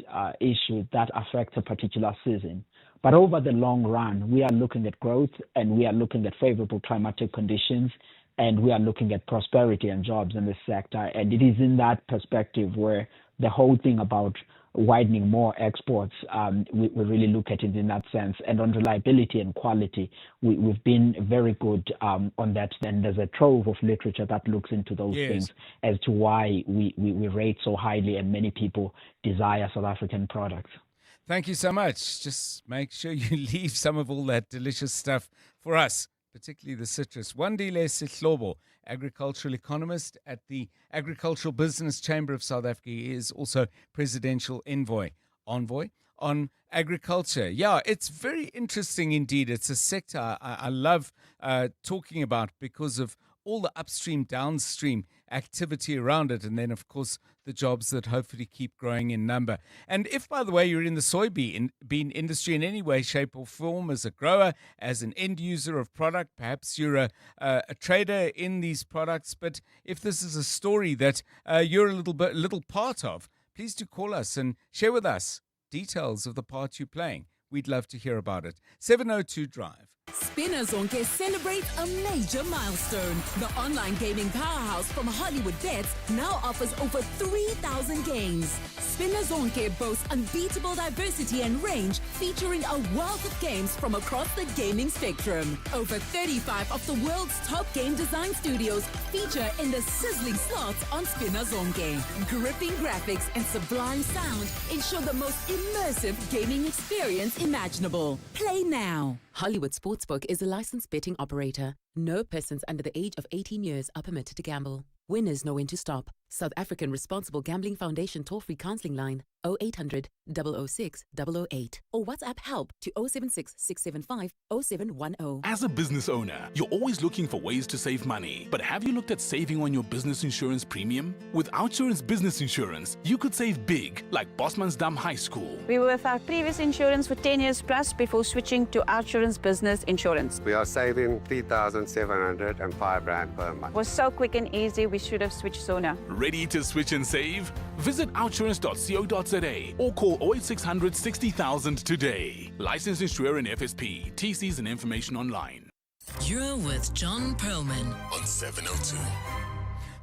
issue that affects a particular season. But over the long run, we are looking at growth and we are looking at favorable climatic conditions, and we are looking at prosperity and jobs in this sector. And it is in that perspective where the whole thing about widening more exports, we really look at it in that sense. And on reliability and quality, we've been very good on that. And there's a trove of literature that looks into those things as to why we rate so highly and many people desire South African products. Thank you so much. Just make sure you leave some of all that delicious stuff for us, particularly the citrus. Wandile Sihlobo, agricultural economist at the Agricultural Business Chamber of South Africa. He is also presidential envoy on agriculture. Yeah, it's very interesting indeed. It's a sector I love talking about because of all the upstream, downstream activity around it, and then, of course, the jobs that hopefully keep growing in number. And if, by the way, you're in the soybean industry in any way, shape or form, as a grower, as an end user of product, perhaps you're a trader in these products, but if this is a story that you're a little part of, please do call us and share with us details of the part you're playing. We'd love to hear about it. 702 Drive. Spinner Zonke celebrates a major milestone. The online gaming powerhouse from Hollywood Bets now offers over 3,000 games. Spinner Zonke boasts unbeatable diversity and range, featuring a wealth of games from across the gaming spectrum. Over 35 of the world's top game design studios feature in the sizzling slots on Spinner Zonke. Gripping graphics and sublime sound ensure the most immersive gaming experience imaginable. Play now. Hollywood Sportsbook is a licensed betting operator. No persons under the age of 18 years are permitted to gamble. Winners know when to stop. South African Responsible Gambling Foundation toll-free counseling line 0800 006 008 or WhatsApp help to 076 675 0710. As a business owner, you're always looking for ways to save money. But have you looked at saving on your business insurance premium? With OUTsurance Business Insurance, you could save big, like Bosmansdam High School. We were with our previous insurance for 10 years plus before switching to OUTsurance Business Insurance. We are saving 3,705 Rand per month. It was so quick and easy, we should have switched sooner. Ready to switch and save? Visit outsurance.co.za or call 08600 60,000 today. Licensed insurer in FSP. TCs and information online. You're with John Perlman on 702.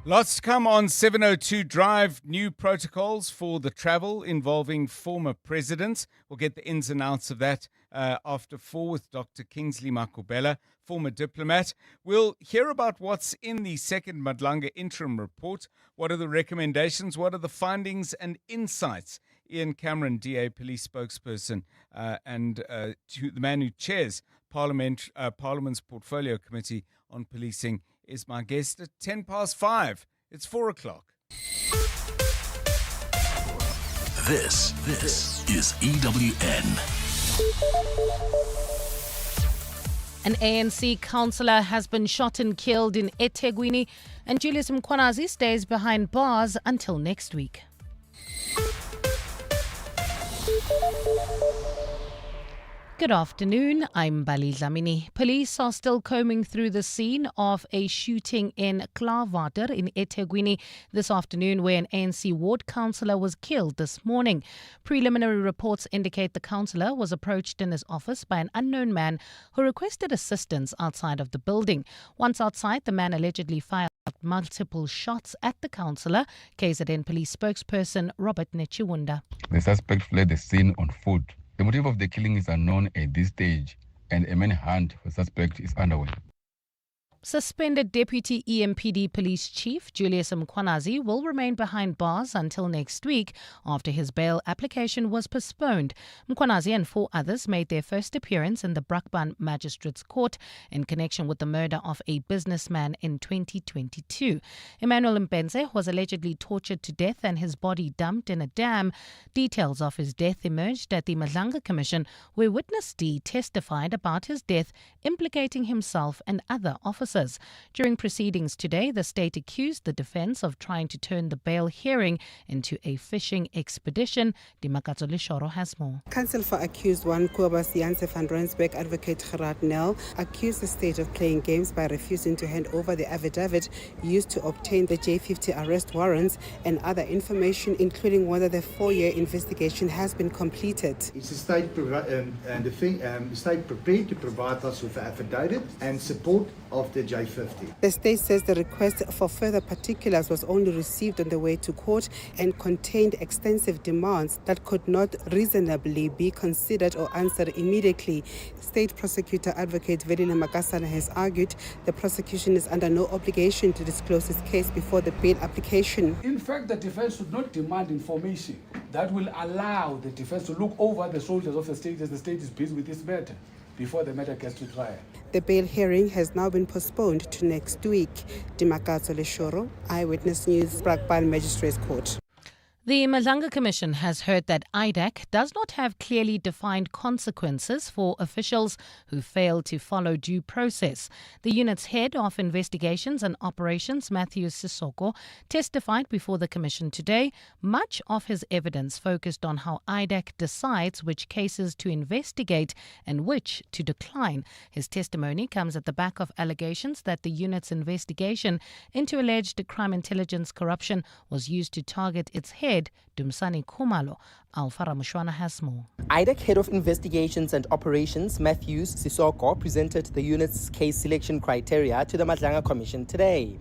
Lots to come on 702 Drive. New protocols for the travel involving former presidents. We'll get the ins and outs of that after 4 with Dr. Kingsley Makubela, former diplomat. We'll hear about what's in the second Madlanga interim report. What are the recommendations? What are the findings and insights? Ian Cameron, DA police spokesperson, and the man who chairs Parliament's Portfolio Committee on Policing, is my guest at 5:10. It's 4 o'clock. This is EWN. An ANC councillor has been shot and killed in eThekwini, and Julius Mkhwanazi stays behind bars until next week. Good afternoon, I'm Bali Dlamini. Police are still combing through the scene of a shooting in Klaarwater in eThekwini this afternoon, where an ANC ward councillor was killed this morning. Preliminary reports indicate the councillor was approached in his office by an unknown man who requested assistance outside of the building. Once outside, the man allegedly fired multiple shots at the councillor. KZN police spokesperson Robert Nechiwunda. The suspect fled the scene on foot. The motive of the killing is unknown at this stage, and a manhunt for the suspect is underway. Suspended Deputy EMPD Police Chief Julius Mkhwanazi will remain behind bars until next week after his bail application was postponed. Mkhwanazi and 4 others made their first appearance in the Brakpan Magistrates Court in connection with the murder of a businessman in 2022. Emmanuel Mpenze was allegedly tortured to death and his body dumped in a dam. Details of his death emerged at the Madlanga Commission, where Witness D testified about his death, implicating himself and other officers. During proceedings today, the state accused the defense of trying to turn the bail hearing into a fishing expedition. Dimakatso Lishoro has more. Counsel for accused one, Kobus Janse van Rensburg, advocate Gerard Nel, accused the state of playing games by refusing to hand over the affidavit used to obtain the J50 arrest warrants and other information, including whether the 4-year investigation has been completed. Is the state state prepared to provide us with the affidavit and support of the J50? The state says the request for further particulars was only received on the way to court and contained extensive demands that could not reasonably be considered or answered immediately. State prosecutor advocate Velile Makasana has argued the prosecution is under no obligation to disclose its case before the bail application. In fact, the defense should not demand information that will allow the defense to look over the shoulders of the state as the state is busy with this matter before the matter gets to trial. The bail hearing has now been postponed to next week. Dimakatso Leshoro, Eyewitness News, Brakpan Magistrates Court. The Madlanga Commission has heard that IDAC does not have clearly defined consequences for officials who fail to follow due process. The unit's head of investigations and operations, Matthew Sissoko, testified before the Commission today. Much of his evidence focused on how IDAC decides which cases to investigate and which to decline. His testimony comes at the back of allegations that the unit's investigation into alleged crime intelligence corruption was used to target its head, Dumsani Khumalo. Alfara Mushwana has more. IDAC Head of Investigations and Operations, Matthews Sissoko, presented the unit's case selection criteria to the Madlanga Commission today.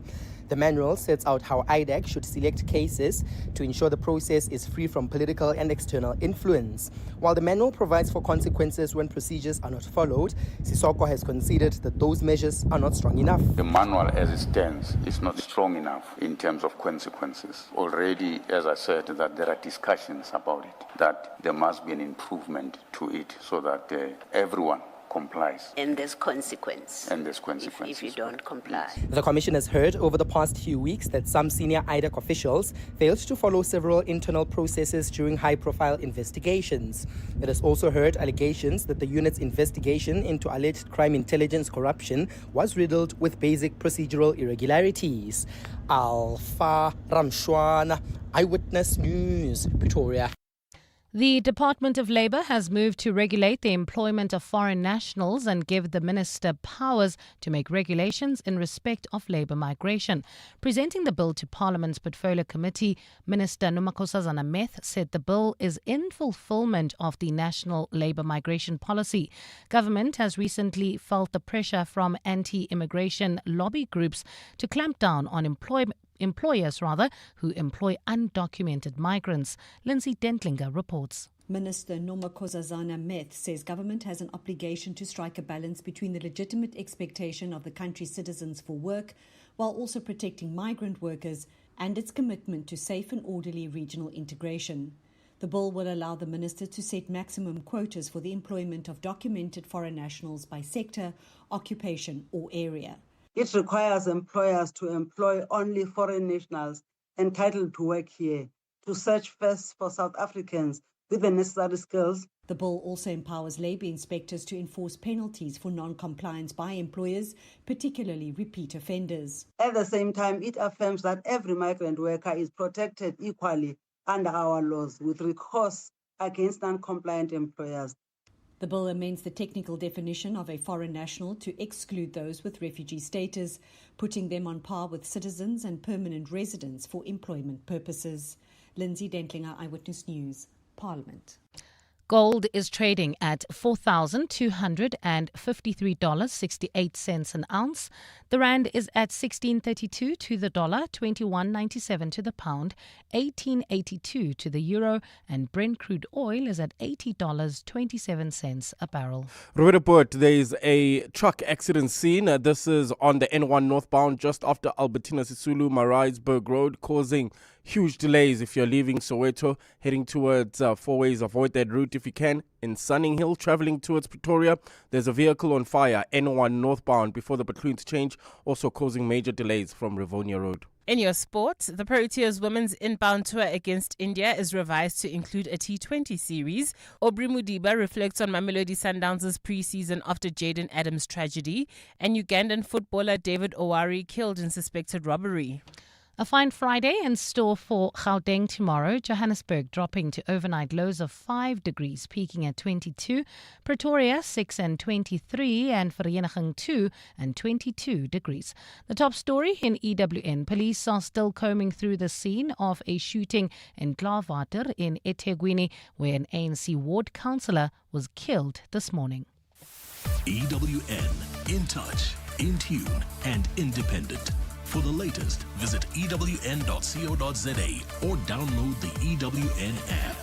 The manual sets out how IDAC should select cases to ensure the process is free from political and external influence. While the manual provides for consequences when procedures are not followed, Sissoko has conceded that those measures are not strong enough. The manual as it stands is not strong enough in terms of consequences. Already, as I said, that there are discussions about it, that there must be an improvement to it so that everyone complies. And there's consequence. And there's consequences. If you don't comply. The Commission has heard over the past few weeks that some senior IDAC officials failed to follow several internal processes during high-profile investigations. It has also heard allegations that the unit's investigation into alleged crime intelligence corruption was riddled with basic procedural irregularities. Alpha Ramshwana, Eyewitness News, Pretoria. The Department of Labour has moved to regulate the employment of foreign nationals and give the minister powers to make regulations in respect of labour migration. Presenting the bill to Parliament's Portfolio Committee, Minister Nomakosazana Meth said the bill is in fulfilment of the national labour migration policy. Government has recently felt the pressure from anti-immigration lobby groups to clamp down on employers who employ undocumented migrants. Lindsay Dentlinger reports. Minister Nomakosazana Meth says government has an obligation to strike a balance between the legitimate expectation of the country's citizens for work while also protecting migrant workers and its commitment to safe and orderly regional integration. The bill will allow the minister to set maximum quotas for the employment of documented foreign nationals by sector, occupation or area. It requires employers to employ only foreign nationals entitled to work here, to search first for South Africans with the necessary skills The bill also empowers labour inspectors to enforce penalties for non-compliance by employers, particularly repeat offenders. At the same time, it affirms that every migrant worker is protected equally under our laws with recourse against non-compliant employers. The bill amends the technical definition of a foreign national to exclude those with refugee status, putting them on par with citizens and permanent residents for employment purposes. Lindsay Dentlinger, Eyewitness News, Parliament. Gold is trading at $4,253.68 an ounce. The rand is at 16.32 to the dollar, 21.97 to the pound, 18.82 to the euro, and Brent crude oil is at $80.27 a barrel. Report, there is a truck accident scene. This is on the N1 northbound just after Albertina Sisulu Maritzburg Road, causing huge delays if you're leaving Soweto, heading towards Four Ways. Avoid that route if you can. In Sunning Hill, traveling towards Pretoria, there's a vehicle on fire, N1 northbound, before the Bethlehem interchange, also causing major delays from Rivonia Road. In your sport, the Proteas women's inbound tour against India is revised to include a T20 series. Aubrey Mudiba reflects on Mamelodi Sundowns' pre-season after Jaden Adams' tragedy, and Ugandan footballer David Owari killed in suspected robbery. A fine Friday in store for Gauteng tomorrow. Johannesburg dropping to overnight lows of 5 degrees, peaking at 22. Pretoria 6 and 23, and Vereeniging 2 and 22 degrees. The top story in EWN. Police are still combing through the scene of a shooting in Klaarwater in eThekwini, where an ANC ward councillor was killed this morning. EWN, in touch, in tune, and independent. For the latest, visit ewn.co.za or download the EWN app.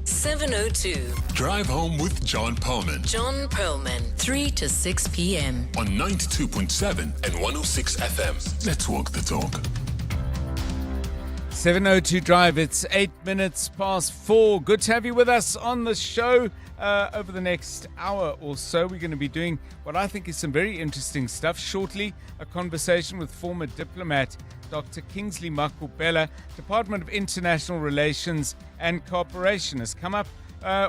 7:02. Drive home with John Perlman. John Perlman, 3 to 6 p.m. on 92.7 and 106 FM. Let's walk the talk. 7:02 Drive, it's 8 minutes past 4. Good to have you with us on the show. Over the next hour or so, we're going to be doing what I think is some very interesting stuff. Shortly, a conversation with former diplomat Dr. Kingsley Makubela. Department of International Relations and Cooperation has come up,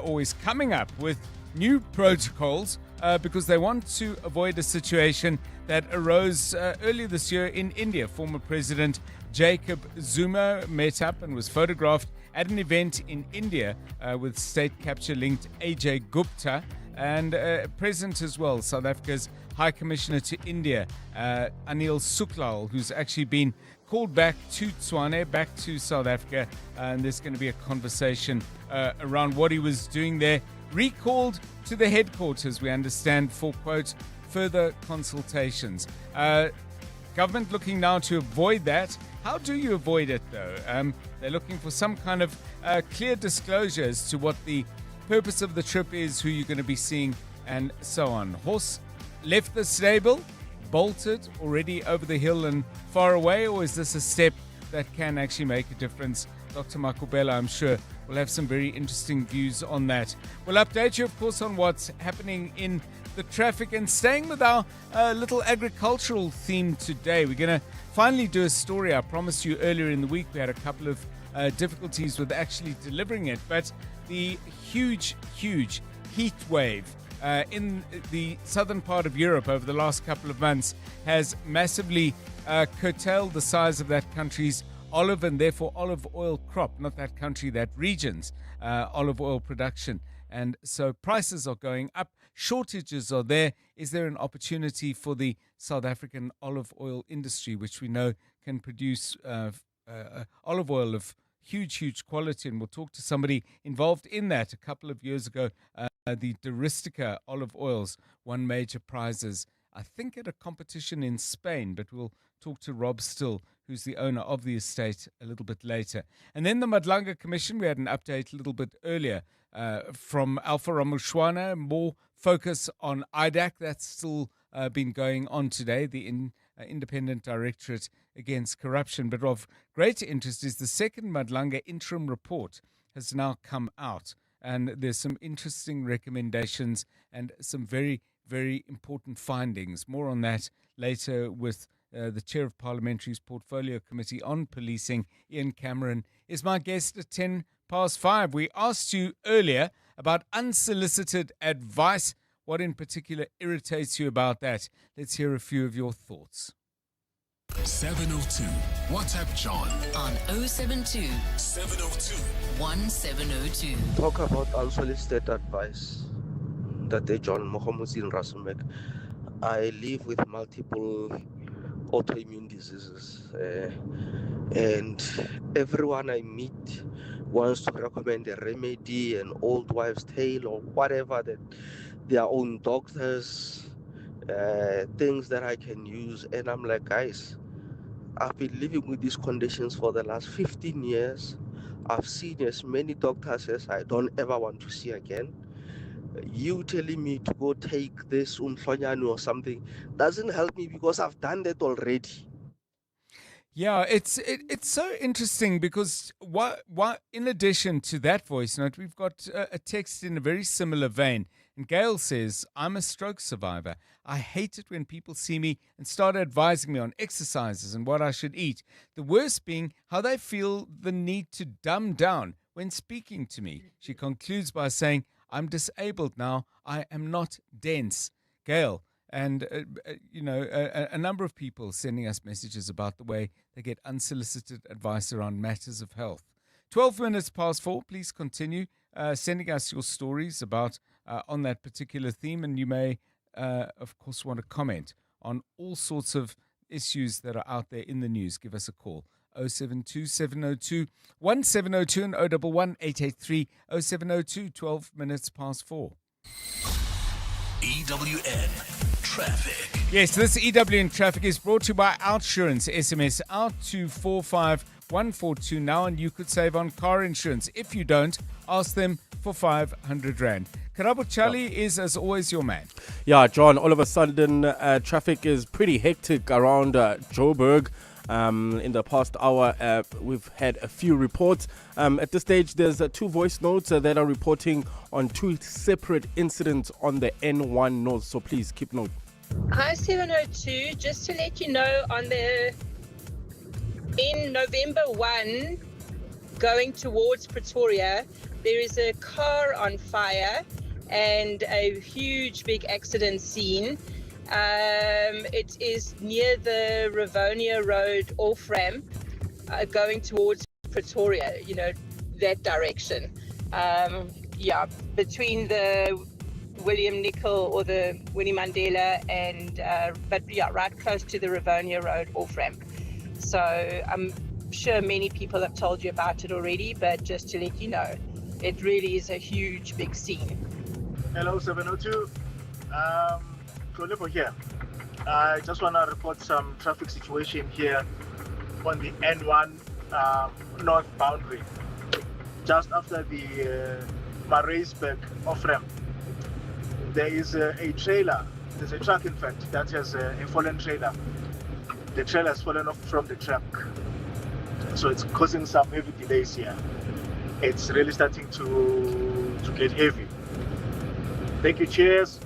or is coming up with new protocols because they want to avoid a situation that arose earlier this year in India. Former President Jacob Zuma met up and was photographed at an event in India with state capture-linked Ajay Gupta and present as well, South Africa's High Commissioner to India, Anil Suklal, who's actually been called back to Tshwane, back to South Africa, and there's going to be a conversation around what he was doing there. Recalled to the headquarters, we understand, for, quote, further consultations. Government looking now to avoid that. How do you avoid it, though? They're looking for some kind of clear disclosure as to what the purpose of the trip is, who you're going to be seeing, and so on. Horse left the stable, bolted, already over the hill and far away, or is this a step that can actually make a difference? Dr. Makubela, I'm sure, will have some very interesting views on that. We'll update you, of course, on what's happening in the traffic, and staying with our little agricultural theme today. We're going to finally do a story. I promised you earlier in the week we had a couple of difficulties with actually delivering it, but the huge heat wave in the southern part of Europe over the last couple of months has massively curtailed the size of that country's olive and therefore olive oil crop, not that country, that region's olive oil production. And so prices are going up, shortages are there. Is there an opportunity for the South African olive oil industry, which we know can produce olive oil of huge quality? And we'll talk to somebody involved in that. A couple of years ago, the Doristica olive oils won major prizes, I think at a competition in Spain, but we'll talk to Rob Still, who's the owner of the estate, a little bit later. And then the Madlanga Commission, we had an update a little bit earlier from Alpha Ramushwana, more focus on IDAC. That's still been going on today, the Independent Directorate Against Corruption. But of great interest is the second Madlanga interim report has now come out. And there's some interesting recommendations and some very important findings. More on that later with the chair of Parliamentary's Portfolio Committee on Policing, Ian Cameron, is my guest at 5:10. We asked you earlier about unsolicited advice. What in particular irritates you about that? Let's hear a few of your thoughts. 702. WhatsApp John on 072 702 1702. Talk about unsolicited advice. That day, John Mohamed in Rustenburg. I live with multiple autoimmune diseases, and everyone I meet wants to recommend a remedy, an old wives' tale, or whatever, that their own doctors, things that I can use. And I'm like, guys, I've been living with these conditions for the last 15 years. I've seen as many doctors as I don't ever want to see again. You telling me to go take this umhlonyane or something doesn't help me because I've done that already. Yeah, it's so interesting because what in addition to that voice note, we've got a text in a very similar vein. And Gail says, I'm a stroke survivor. I hate it when people see me and start advising me on exercises and what I should eat. The worst being how they feel the need to dumb down when speaking to me. She concludes by saying, I'm disabled now. I am not dense. Gail, and a number of people sending us messages about the way they get unsolicited advice around matters of health. 4:12. Please continue sending us your stories about on that particular theme, and you may, of course, want to comment on all sorts of issues that are out there in the news. Give us a call. 072 702 1702 and 011 883 0702 4. EWN Traffic. Yes, this EWN Traffic is brought to you by Outsurance. SMS out to 45142 now, and you could save on car insurance. If you don't, ask them for 500 Rand. Karabo Chali is, as always, your man. Yeah, John, all of a sudden, traffic is pretty hectic around Joburg. In the past hour, we've had a few reports. At this stage, there's two voice notes that are reporting on two separate incidents on the N1 North. So please keep note. Hi, 702. Just to let you know, in November 1, going towards Pretoria, there is a car on fire and a huge big accident scene. It is near the Rivonia Road off-ramp going towards Pretoria, that direction. Between the William Nicol or the Winnie Mandela right close to the Rivonia Road off-ramp. So I'm sure many people have told you about it already, but just to let you know, it really is a huge, big scene. Hello, 702. Prolipo here. I just want to report some traffic situation here on the N1 north boundary, just after the Maritzburg off-ramp. There is a trailer, there's a truck in fact, that has a fallen trailer. The trailer has fallen off from the truck, so it's causing some heavy delays here. It's really starting to get heavy. Thank you, cheers.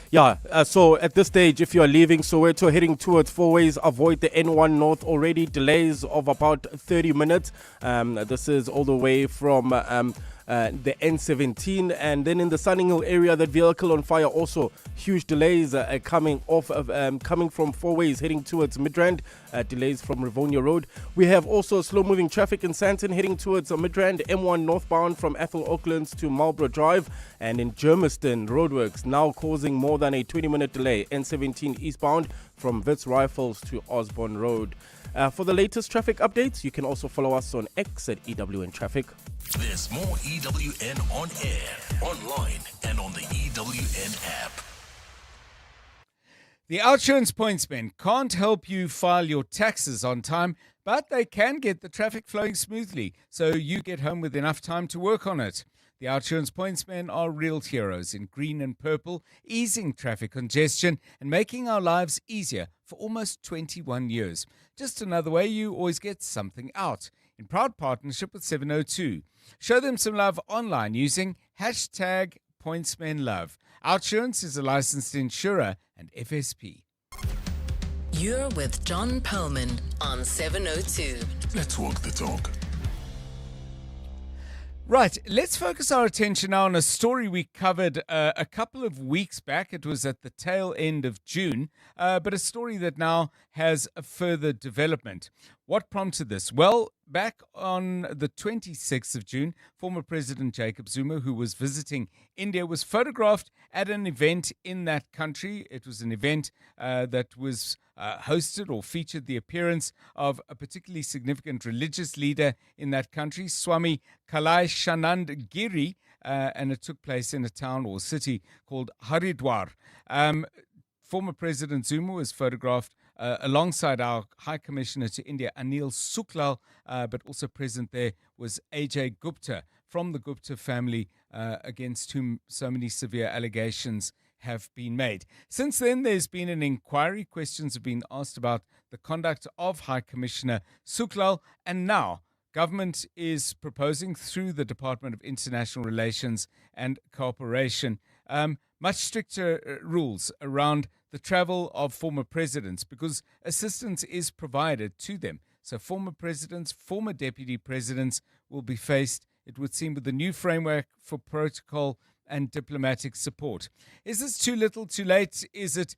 Yeah, so at this stage, if you are leaving Soweto heading towards Four Ways, avoid the N1 North already. Delays of about 30 minutes. This is all the way from the N17. And then in the Sunninghill area, that vehicle on fire, also huge delays coming from Four Ways heading towards Midrand. Delays from Rivonia Road. We have also slow-moving traffic in Sandton heading towards Midrand. M1 northbound from Ethel Oaklands to Marlborough Drive. And in Germiston, roadworks now causing more than a 20-minute delay. N17 eastbound from Wits Rifles to Osborne Road. For the latest traffic updates, you can also follow us on X at EWN Traffic. There's more EWN on air, online, and on the EWN app. The Outsurance Pointsmen can't help you file your taxes on time, but they can get the traffic flowing smoothly, so you get home with enough time to work on it. The Outsurance Pointsmen are real heroes in green and purple, easing traffic congestion and making our lives easier for almost 21 years. Just another way you always get something out. In proud partnership with 702. Show them some love online using #PointsmenLove. Outsurance is a licensed insurer and FSP. You're with John Perlman on 702. Let's walk the talk. Right, let's focus our attention now on a story we covered a couple of weeks back. It was at the tail end of June, but a story that now has a further development. What prompted this? Well, back on the 26th of June, former President Jacob Zuma, who was visiting India, was photographed at an event in that country. It was an event that was hosted or featured the appearance of a particularly significant religious leader in that country, Swami Kailashanand Giri, and it took place in a town or city called Haridwar. Former President Zuma was photographed alongside our High Commissioner to India, Anil Suklal, but also present there was Ajay Gupta from the Gupta family, against whom so many severe allegations have been made. Since then, there's been an inquiry. Questions have been asked about the conduct of High Commissioner Suklal, and now government is proposing through the Department of International Relations and Cooperation much stricter rules around the travel of former presidents, because assistance is provided to them. So former presidents, former deputy presidents will be faced, it would seem, with the new framework for protocol and diplomatic support. Is this too little, too late? Is it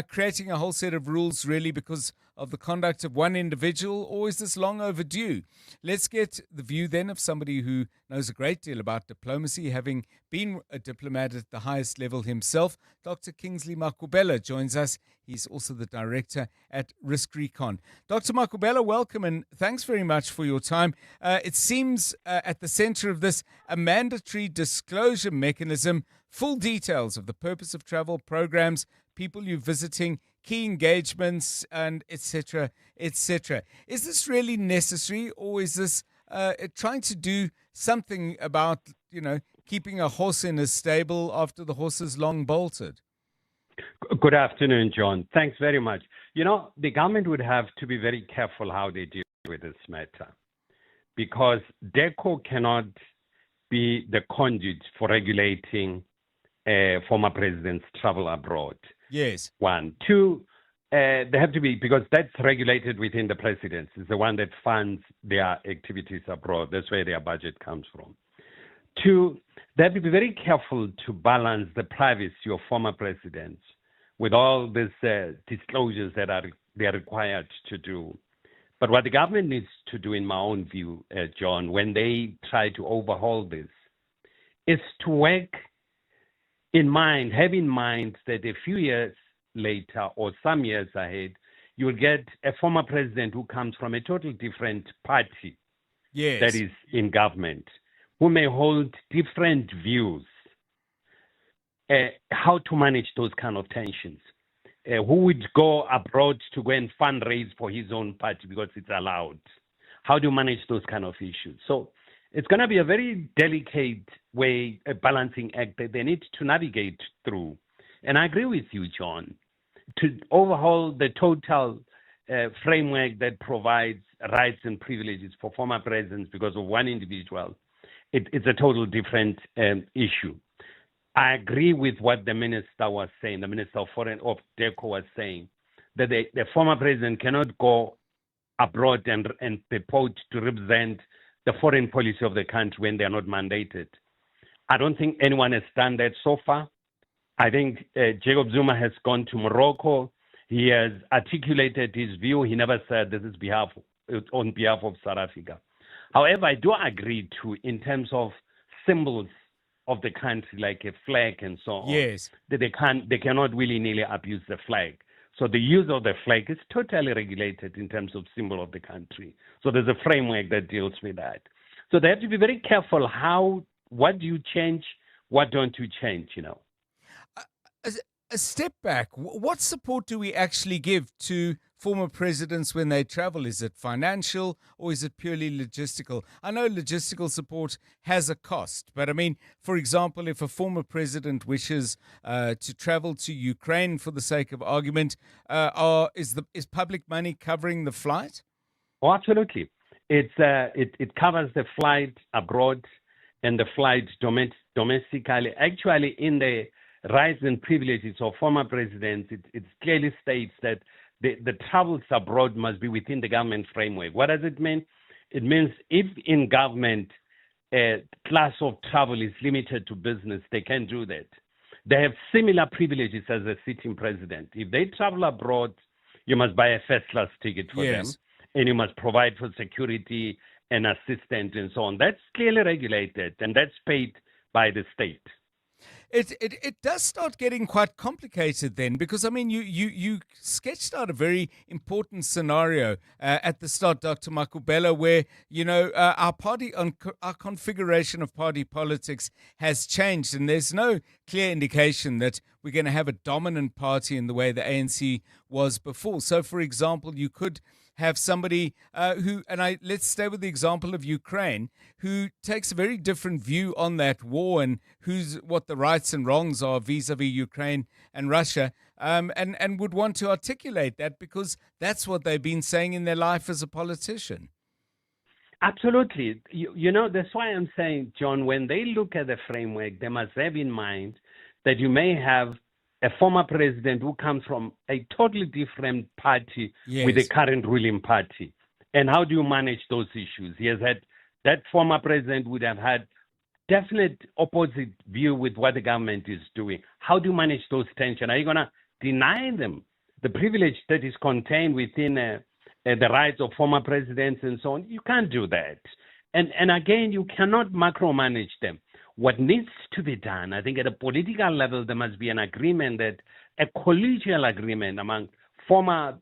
creating a whole set of rules really because of the conduct of one individual, or is this long overdue? Let's get the view then of somebody who knows a great deal about diplomacy, having been a diplomat at the highest level himself. Dr. Kingsley Makubela joins us. He's also the director at Risk Recon. Dr. Makubela, welcome, and thanks very much for your time. It seems at the center of this, a mandatory disclosure mechanism, full details of the purpose of travel programs, people you're visiting, key engagements, and etc., etc. Is this really necessary, or is this trying to do something about, keeping a horse in a stable after the horse is long bolted? Good afternoon, John. Thanks very much. The government would have to be very careful how they deal with this matter, because DECO cannot be the conduit for regulating former president's travel abroad. Yes. One. Two, they have to be, because that's regulated within the presidency. It's the one that funds their activities abroad. That's where their budget comes from. Two, they have to be very careful to balance the privacy of former presidents with all these disclosures that they are required to do. But what the government needs to do, in my own view, John, when they try to overhaul this, is to work have in mind that a few years later or some years ahead, you will get a former president who comes from a totally different party that is in government, who may hold different views, how to manage those kind of tensions. Who would go abroad to go and fundraise for his own party because it's allowed? How do you manage those kind of issues? So it's going to be a very delicate way, a balancing act that they need to navigate through. And I agree with you, John, to overhaul the total framework that provides rights and privileges for former presidents because of one individual. It's a total different issue. I agree with what the minister was saying, the Minister of Foreign of DECO was saying, that the former president cannot go abroad and purport to represent the foreign policy of the country when they are not mandated. I don't think anyone has done that so far. I think Jacob Zuma has gone to Morocco. He has articulated his view. He never said this is on behalf of South Africa. However, I do agree too, in terms of symbols of the country, like a flag and so on, that they cannot willy-nilly abuse the flag. So the use of the flag is totally regulated in terms of symbol of the country. So there's a framework that deals with that. So they have to be very careful what do you change, what don't you change, A step back, what support do we actually give to former presidents when they travel? Is it financial or is it purely logistical? I know logistical support has a cost, but I mean, for example, if a former president wishes to travel to Ukraine for the sake of argument, is public money covering the flight? Oh, absolutely. It covers the flight abroad and the flight domestically. Actually, in the rights and privileges of former presidents, it clearly states that the travels abroad must be within the government framework. What does it mean? It means if in government a class of travel is limited to business, they can do that. They have similar privileges as a sitting president. If they travel abroad, you must buy a first-class ticket for them, and you must provide for security and assistance and so on. That's clearly regulated, and that's paid by the state. It does start getting quite complicated then, because I mean you sketched out a very important scenario at the start, Dr. Makubela, where our configuration of party politics has changed, and there's no clear indication that we're going to have a dominant party in the way the ANC was before. So, for example, you could have somebody let's stay with the example of Ukraine, who takes a very different view on that war and what the rights and wrongs are vis-a-vis Ukraine and Russia, and would want to articulate that because that's what they've been saying in their life as a politician. Absolutely. That's why I'm saying, John, when they look at the framework, they must have in mind that you may have a former president who comes from a totally different party with the current ruling party. And how do you manage those issues? That former president would have had definite opposite view with what the government is doing. How do you manage those tensions? Are you going to deny them the privilege that is contained within the rights of former presidents and so on? You can't do that. And again, you cannot macromanage them. What needs to be done, I think at a political level, there must be an agreement, that a collegial agreement among former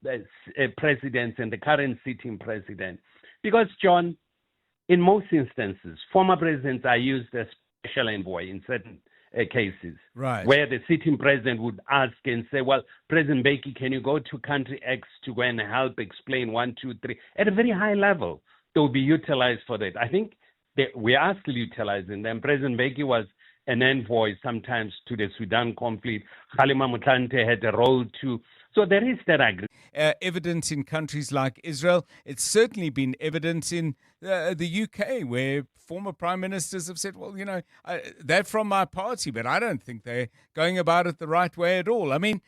presidents and the current sitting president. Because, John, in most instances, former presidents are used as special envoy in certain cases, where the sitting president would ask and say, well, President Mbeki, can you go to country X to go and help explain 1, 2, 3? At a very high level, they will be utilized for that. I think we are still utilizing them. President Mbeki was an envoy sometimes to the Sudan conflict. Khalima Mutlante had a role too. So there is that agreement. Evident in countries like Israel. It's certainly been evident in the UK, where former prime ministers have said, well, they're from my party, but I don't think they're going about it the right way at all. I mean,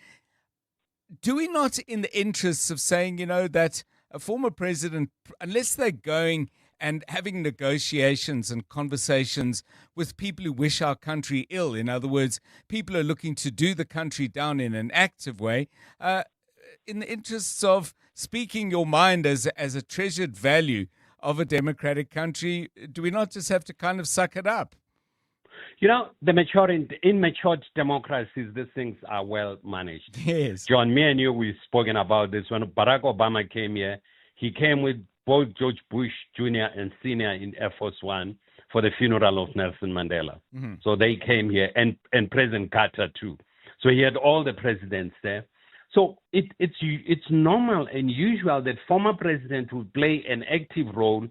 do we not, in the interests of saying, that a former president, unless they're going and having negotiations and conversations with people who wish our country ill, in other words, people who are looking to do the country down in an active way, in the interests of speaking your mind as a treasured value of a democratic country, do we not just have to kind of suck it up? In matured democracies, these things are well managed. Yes. John, me and you, we've spoken about this. When Barack Obama came here, he came with both George Bush Jr. and Sr. in Air Force One for the funeral of Nelson Mandela. Mm-hmm. So they came here, and President Carter too. So he had all the presidents there. So it's normal and usual that former presidents will play an active role,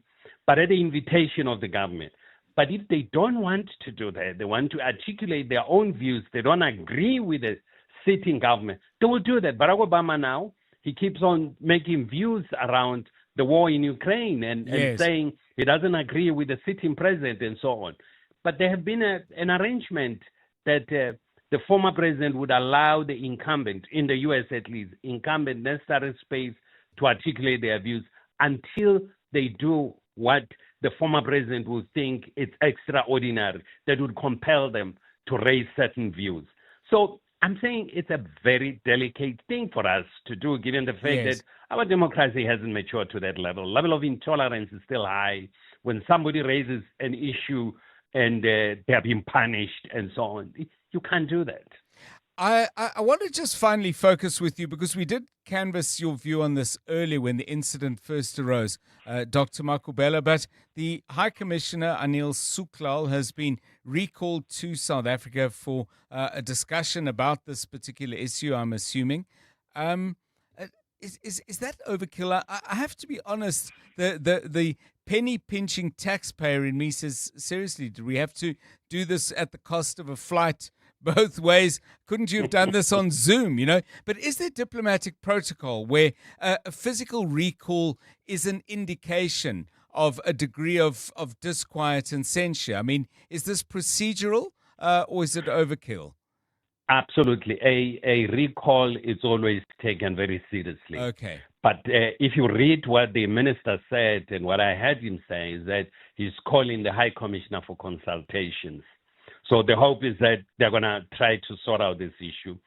but at the invitation of the government. But if they don't want to do that, they want to articulate their own views, they don't agree with the sitting government, they will do that. Barack Obama now, he keeps on making views around the war in Ukraine and saying he doesn't agree with the sitting president and so on. But there have been an arrangement that the former president would allow the incumbent, in the U.S. at least, incumbent necessary space to articulate their views until they do what the former president would think it's extraordinary, that would compel them to raise certain views. So I'm saying it's a very delicate thing for us to do, given the fact that our democracy hasn't matured to that level. Level of intolerance is still high. When somebody raises an issue and they're being punished and so on, you can't do that. I want to just finally focus with you, because we did canvass your view on this earlier when the incident first arose, Dr. Makubela, but the High Commissioner, Anil Suklal, has been recalled to South Africa for a discussion about this particular issue, I'm assuming. Is that overkill? I have to be honest, the penny-pinching taxpayer in me says, seriously, do we have to do this at the cost of a flight both ways? Couldn't you have done this on Zoom, But is there diplomatic protocol where a physical recall is an indication of a degree of disquiet and censure? I mean, is this procedural or is it overkill? Absolutely. A recall is always taken very seriously. Okay. But if you read what the minister said and what I heard him say is that he's calling the High Commissioner for consultations. So the hope is that they're going to try to sort out this issue.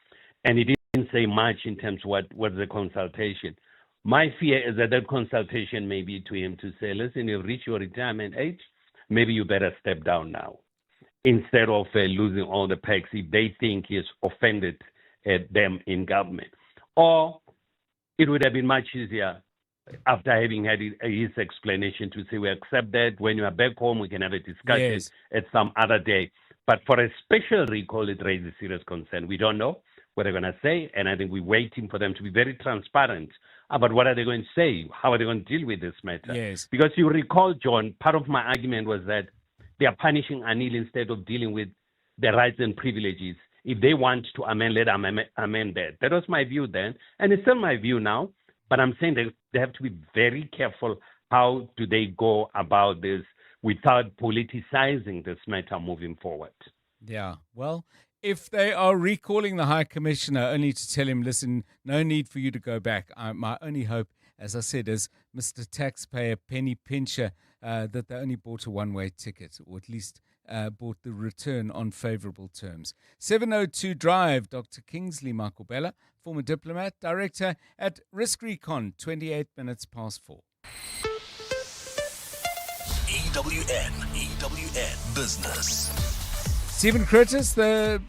And he didn't say much in terms of what's the consultation. My fear is that consultation may be to him to say, listen, you've reached your retirement age, maybe you better step down now, instead of losing all the perks if they think he's offended them in government. Or it would have been much easier after having had his explanation to say, we accept that. When you are back home, we can have a discussion at some other day. But for a special recall, it raises serious concern. We don't know what they're going to say, and I think we're waiting for them to be very transparent about what are they going to say, how are they going to deal with this matter. Yes. Because you recall, John, part of my argument was that they are punishing Anil instead of dealing with their rights and privileges. If they want to amend, let them amend that. That was my view then, and it's still my view now. But I'm saying that they have to be very careful how do they go about this without politicizing this matter moving forward. Yeah, well, if they are recalling the High Commissioner only to tell him, listen, no need for you to go back, my only hope, as I said, as Mr. Taxpayer Penny Pincher, that they only bought a one-way ticket, or at least bought the return on favourable terms. 702 Drive, Dr. Kingsley Makubela, former diplomat, director at Risk Recon, 28 minutes past 4. EWN Business. Stephen Curtis, the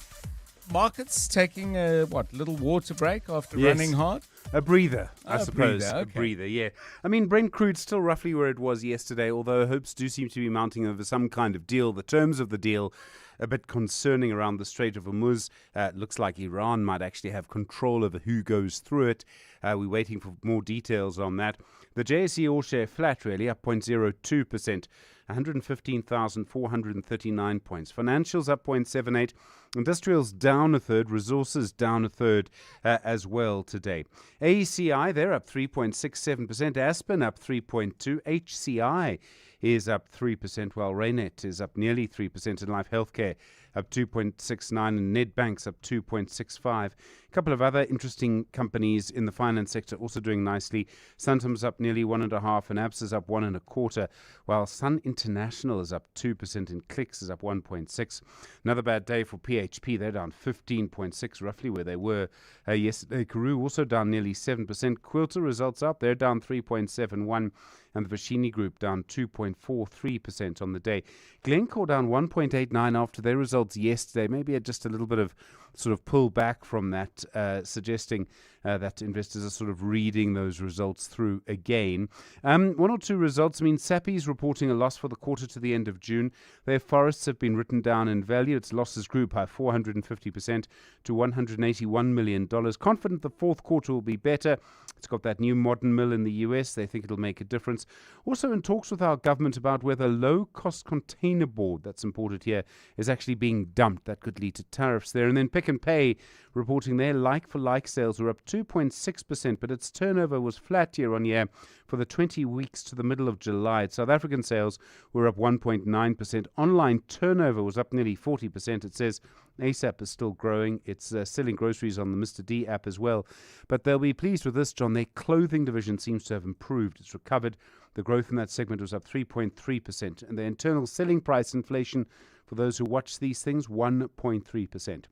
market's taking a little water break after running hard? A breather, I suppose. Breather, okay. A breather, yeah. I mean, Brent crude's still roughly where it was yesterday, although hopes do seem to be mounting over some kind of deal. The terms of the deal a bit concerning around the Strait of Hormuz. It looks like Iran might actually have control over who goes through it. We're waiting for more details on that. The JSE all-share flat, really, up 0.02%, 115,439 points. Financials up 0.78%. Industrials down a third. Resources down a third as well today. AECI, they're up 3.67%. Aspen up 3.2%. HCI is up 3%, while Raynet is up nearly 3%, and Life Healthcare up 2.69%, and Nedbank's up 2.65%. A couple of other interesting companies in the finance sector also doing nicely. Santam's up nearly 1.5%, and Absa's up 1.25%, while Sun International is up 2%, and Clicks is up 1.6%. Another bad day for PHP. They're down 15.6%, roughly where they were yesterday. Karoo also down nearly 7%. Quilter results up. They're down 3.71%. And the Vashini Group down 2.43% on the day. Glencore down 1.89% after their results yesterday. Maybe just a little bit of sort of pull back from that, suggesting that investors are sort of reading those results through again. One or two results. I mean, Sappi's reporting a loss for the quarter to the end of June. Their forests have been written down in value. Its losses grew by 450% to $181 million. Confident the fourth quarter will be better. It's got that new modern mill in the US. They think it'll make a difference. Also in talks with our government about whether low-cost container board that's imported here is actually being dumped. That could lead to tariffs there. And then Pick and Pay reporting their like-for-like sales were up 2.6%, but its turnover was flat year on year for the 20 weeks to the middle of July. South African sales were up 1.9%. Online turnover was up nearly 40%. It says ASAP is still growing. It's selling groceries on the Mr. D app as well. But they'll be pleased with this, John. Their clothing division seems to have improved. It's recovered. The growth in that segment was up 3.3%. And the internal selling price inflation, for those who watch these things, 1.3%.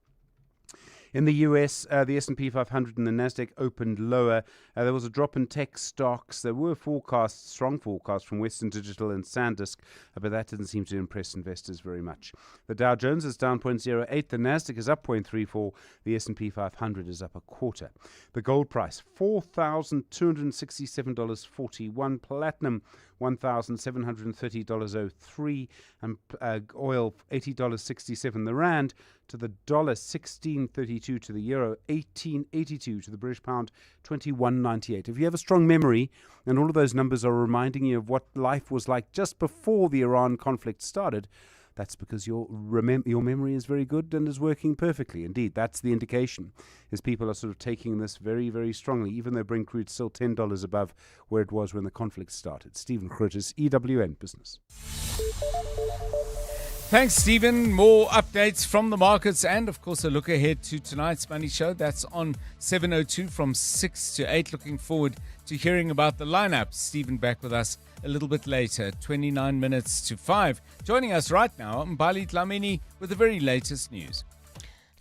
In the US, the S&P 500 and the Nasdaq opened lower. There was a drop in tech stocks. There were strong forecasts from Western Digital and SanDisk, but that didn't seem to impress investors very much. The Dow Jones is down 0.08. The Nasdaq is up 0.34. The S&P 500 is up 0.25. The gold price, $4,267.41. Platinum, $1,730.03. And oil, $80.67. The rand to the dollar, 16.32 to the euro, 18.82 to the British pound, 21.98. If you have a strong memory and all of those numbers are reminding you of what life was like just before the Iran conflict started, that's because your memory is very good and is working perfectly. Indeed, that's the indication, is people are sort of taking this very, very strongly, even though Brent crude's still $10 above where it was when the conflict started. Stephen Curtis, EWN Business. Thanks, Stephen. More updates from the markets and, of course, a look ahead to tonight's Money Show. That's on 7:02 from 6 to 8. Looking forward to hearing about the lineup. Stephen back with us a little bit later, 29 minutes to 5. Joining us right now, Mbali Dlamini with the very latest news.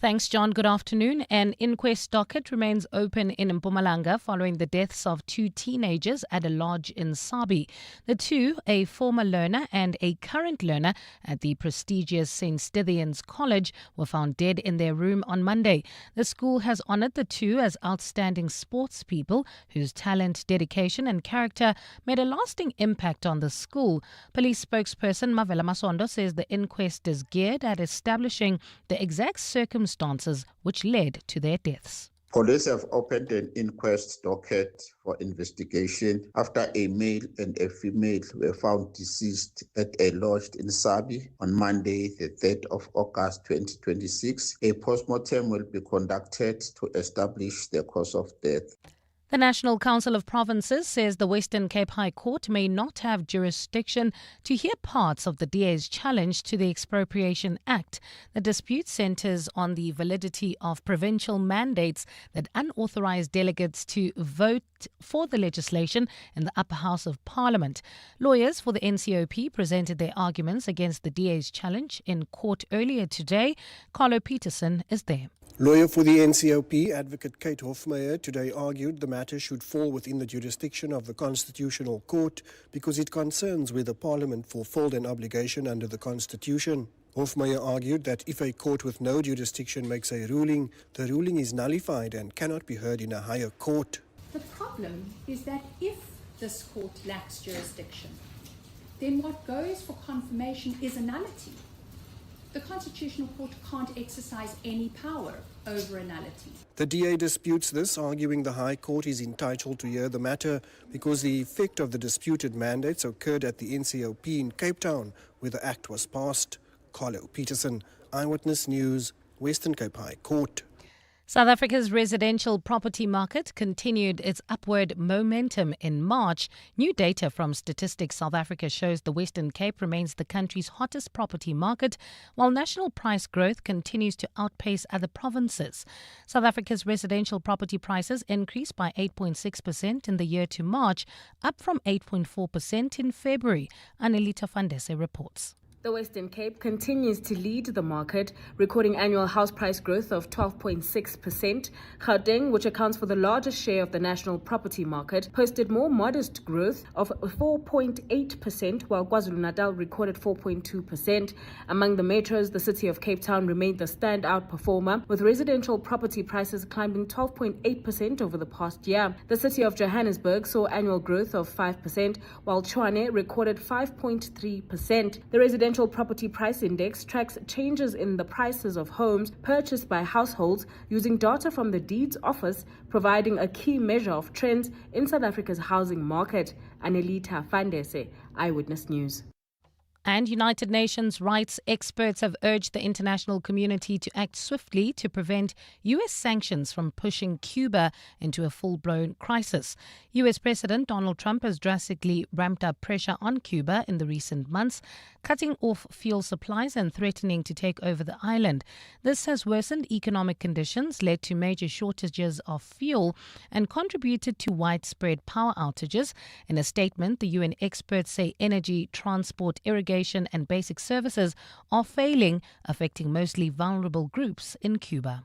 Thanks, John. Good afternoon. An inquest docket remains open in Mpumalanga following the deaths of 2 teenagers at a lodge in Sabi. The two, a former learner and a current learner at the prestigious St. Stithians College, were found dead in their room on Monday. The school has honoured the two as outstanding sports people whose talent, dedication and character made a lasting impact on the school. Police spokesperson Mavela Masondo says the inquest is geared at establishing the exact circumstances which led to their deaths. Police have opened an inquest docket for investigation after a male and a female were found deceased at a lodge in Sabi on Monday, the 3rd of August 2026. A postmortem will be conducted to establish the cause of death. The National Council of Provinces says the Western Cape High Court may not have jurisdiction to hear parts of the DA's challenge to the Expropriation Act. The dispute centres on the validity of provincial mandates that unauthorised delegates to vote for the legislation in the upper house of Parliament. Lawyers for the NCOP presented their arguments against the DA's challenge in court earlier today. Carlo Peterson is there. Lawyer for the NCOP, Advocate Kate Hofmeyer, today argued the matter should fall within the jurisdiction of the Constitutional Court because it concerns whether Parliament fulfilled an obligation under the Constitution. Hofmeyer argued that if a court with no jurisdiction makes a ruling, the ruling is nullified and cannot be heard in a higher court. The problem is that if this court lacks jurisdiction, then what goes for confirmation is a nullity. The Constitutional Court can't exercise any power over a nullity. The DA disputes this, arguing the High Court is entitled to hear the matter because the effect of the disputed mandates occurred at the NCOP in Cape Town, where the Act was passed. Carlo Peterson, Eyewitness News, Western Cape High Court. South Africa's residential property market continued its upward momentum in March. New data from Statistics South Africa shows the Western Cape remains the country's hottest property market, while national price growth continues to outpace other provinces. South Africa's residential property prices increased by 8.6% in the year to March, up from 8.4% in February. Anelita Fandese reports. The Western Cape continues to lead the market, recording annual house price growth of 12.6%. Gauteng, which accounts for the largest share of the national property market, posted more modest growth of 4.8%, while KwaZulu-Natal recorded 4.2%. Among the metros, the city of Cape Town remained the standout performer, with residential property prices climbing 12.8% over the past year. The city of Johannesburg saw annual growth of 5%, while Tshwane recorded 5.3%. The residential property price index tracks changes in the prices of homes purchased by households using data from the Deeds Office, providing a key measure of trends in South Africa's housing market. Anelita Fandese, Eyewitness News. And United Nations rights experts have urged the international community to act swiftly to prevent U.S. sanctions from pushing Cuba into a full-blown crisis. U.S. President Donald Trump has drastically ramped up pressure on Cuba in the recent months, cutting off fuel supplies and threatening to take over the island. This has worsened economic conditions, led to major shortages of fuel, and contributed to widespread power outages. In a statement, the UN experts say energy, transport, irrigation and basic services are failing, affecting mostly vulnerable groups in Cuba.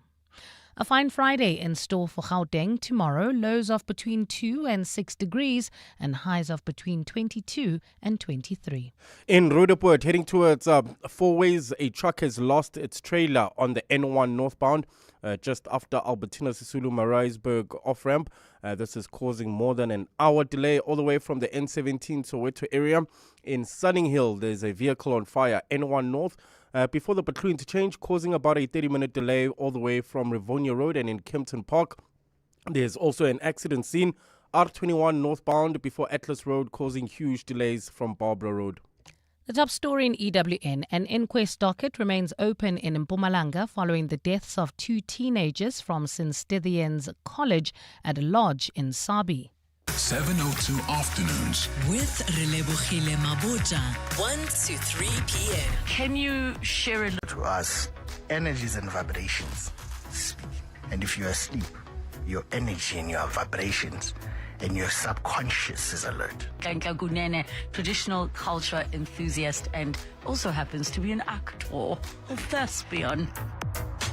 A fine Friday in store for Gauteng tomorrow, lows of between 2 and 6 degrees and highs of between 22 and 23. In Roodepoort, heading towards Fourways, a truck has lost its trailer on the N1 northbound just after Albertina Sisulu Maritzburg off-ramp. This is causing more than an hour delay all the way from the N17 Soweto area. In Sunninghill, there's a vehicle on fire, N1 North, before the Butlu interchange, causing about a 30-minute delay all the way from Rivonia Road. And in Kempton Park, there's also an accident scene, R21 northbound before Atlas Road, causing huge delays from Barbara Road. The top story in EWN, an inquest docket remains open in Mpumalanga following the deaths of 2 teenagers from St. Stithians College at a lodge in Sabi. 702 Afternoons. With Relebogile Maboja, 1 to 3 p.m. Can you share it to us? Energies and vibrations speak. And if you're asleep, your energy and your vibrations and your subconscious is alert. Kanka Gunene, traditional culture enthusiast, and also happens to be an actor, a thespian.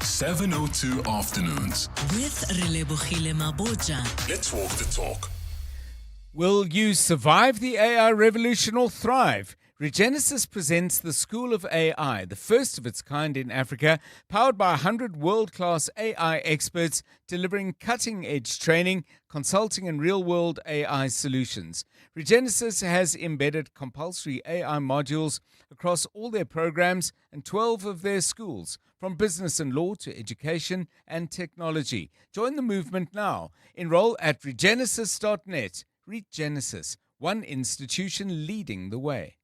702 Afternoons. With Relebogile Maboja. Let's walk the talk. Will you survive the AI revolution or thrive? Regenesis presents the School of AI, the first of its kind in Africa, powered by 100 world-class AI experts delivering cutting-edge training, consulting and real-world AI solutions. Regenesis has embedded compulsory AI modules across all their programs and 12 of their schools, from business and law to education and technology. Join the movement now. Enroll at regenesis.net. Regenesis, one institution leading the way.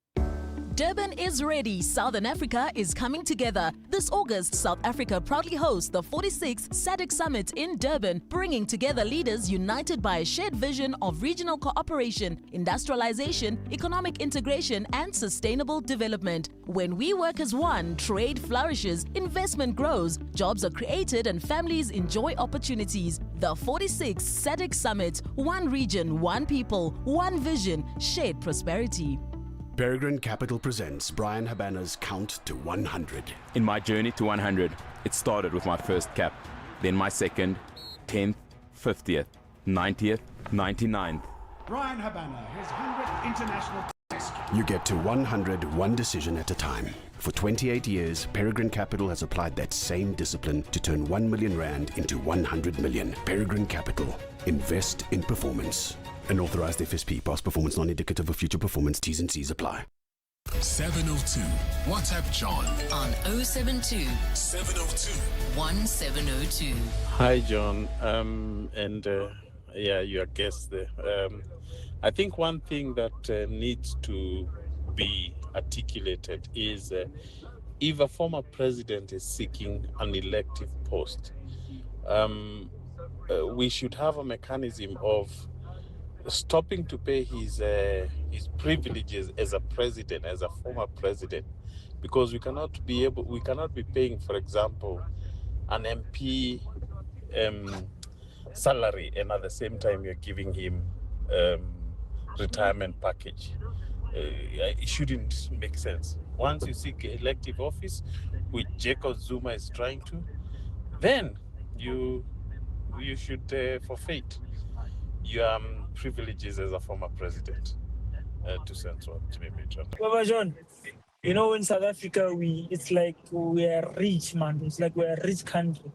Durban is ready. Southern Africa is coming together. This August, South Africa proudly hosts the 46th SADC Summit in Durban, bringing together leaders united by a shared vision of regional cooperation, industrialization, economic integration, and sustainable development. When we work as one, trade flourishes, investment grows, jobs are created, and families enjoy opportunities. The 46th SADC Summit, one region, one people, one vision, shared prosperity. Peregrine Capital presents Brian Habana's Count to 100. In my journey to 100, it started with my first cap, then my second, 10th, 50th, 90th, 99th. Brian Habana, his 100th international test. You get to 100 one decision at a time. For 28 years, Peregrine Capital has applied that same discipline to turn 1 million rand into 100 million. Peregrine Capital. Invest in performance. An authorized FSP. Past performance non-indicative of future performance. T's and C's apply. 702. WhatsApp John on 072 702 1702. Hi, John. Your guest there. I think one thing that needs to be articulated is if a former president is seeking an elective post, we should have a mechanism of stopping to pay his privileges as a president, as a former president, because we cannot be paying, for example, an MP salary, and at the same time you're giving him retirement package. It shouldn't make sense. Once you seek elective office, which Jacob Zuma is trying to, then you should forfeit your privileges as a former president to Central to be John. Baba John, you know, in South Africa, it's like we are rich, man. It's like we're a rich country.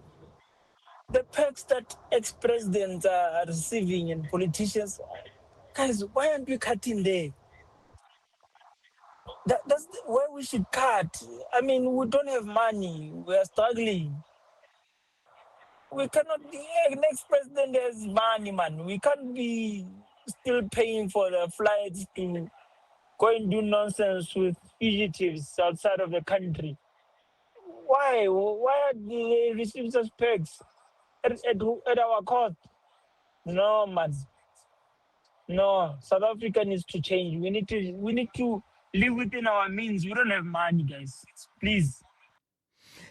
The perks that ex-presidents are receiving and politicians, guys, why aren't we cutting there? That's where we should cut. I mean, we don't have money. We are struggling. We cannot be, next president has money, man. We can't be still paying for the flights to go and do nonsense with fugitives outside of the country. Why? Why do they receive such perks at our cost? No, man. No, South Africa needs to change. We need to live within our means. We don't have money, guys. Please.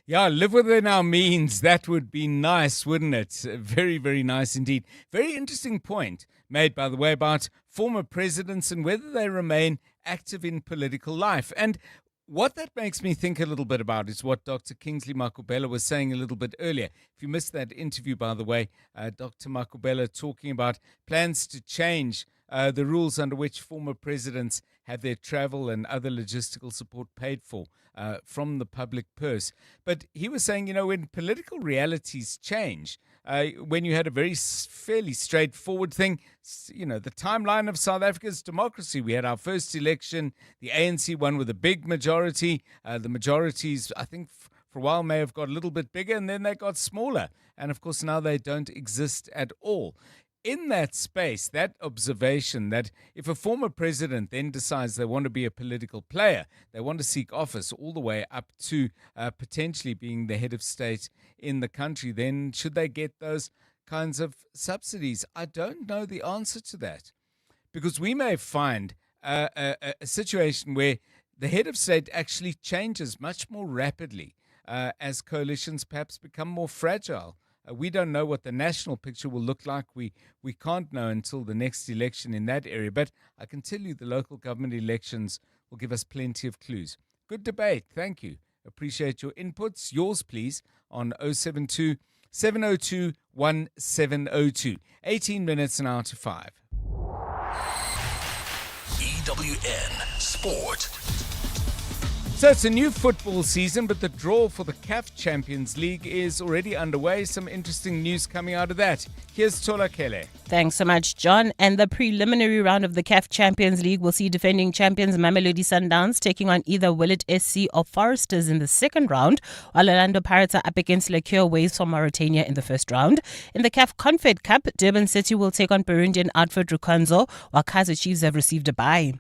Yeah, live within our means. That would be nice, wouldn't it? Very, very nice indeed. Very interesting point made, by the way, about former presidents and whether they remain active in political life. And what that makes me think a little bit about is what Dr. Kingsley Makubela was saying a little bit earlier. If you missed that interview, by the way, Dr. Makubela talking about plans to change the rules under which former presidents have their travel and other logistical support paid for from the public purse. But he was saying, you know, when political realities change, when you had a fairly straightforward thing, you know, the timeline of South Africa's democracy, we had our first election, the ANC won with a big majority. The majorities, I think, for a while may have got a little bit bigger, and then they got smaller. And of course, now they don't exist at all. In that space, that observation that if a former president then decides they want to be a political player, they want to seek office all the way up to potentially being the head of state in the country, then should they get those kinds of subsidies? I don't know the answer to that. because we may find a situation where the head of state actually changes much more rapidly as coalitions perhaps become more fragile. We don't know what the national picture will look like. We can't know until the next election in that area. But I can tell you the local government elections will give us plenty of clues. Good debate. Thank you. Appreciate your inputs. Yours, please, on 072 702 1702. 18 minutes now to 5. EWN Sport. So it's a new football season, but the draw for the CAF Champions League is already underway. Some interesting news coming out of that. Here's Tola Kele. Thanks so much, John. And the preliminary round of the CAF Champions League will see defending champions Mamelodi Sundowns taking on either Willet SC or Foresters in the second round, while Orlando Pirates are up against Lekeur Waves from Mauritania in the first round. In the CAF Confed Cup, Durban City will take on Burundian outfit Rukonzo, while Kaizer Chiefs have received a bye.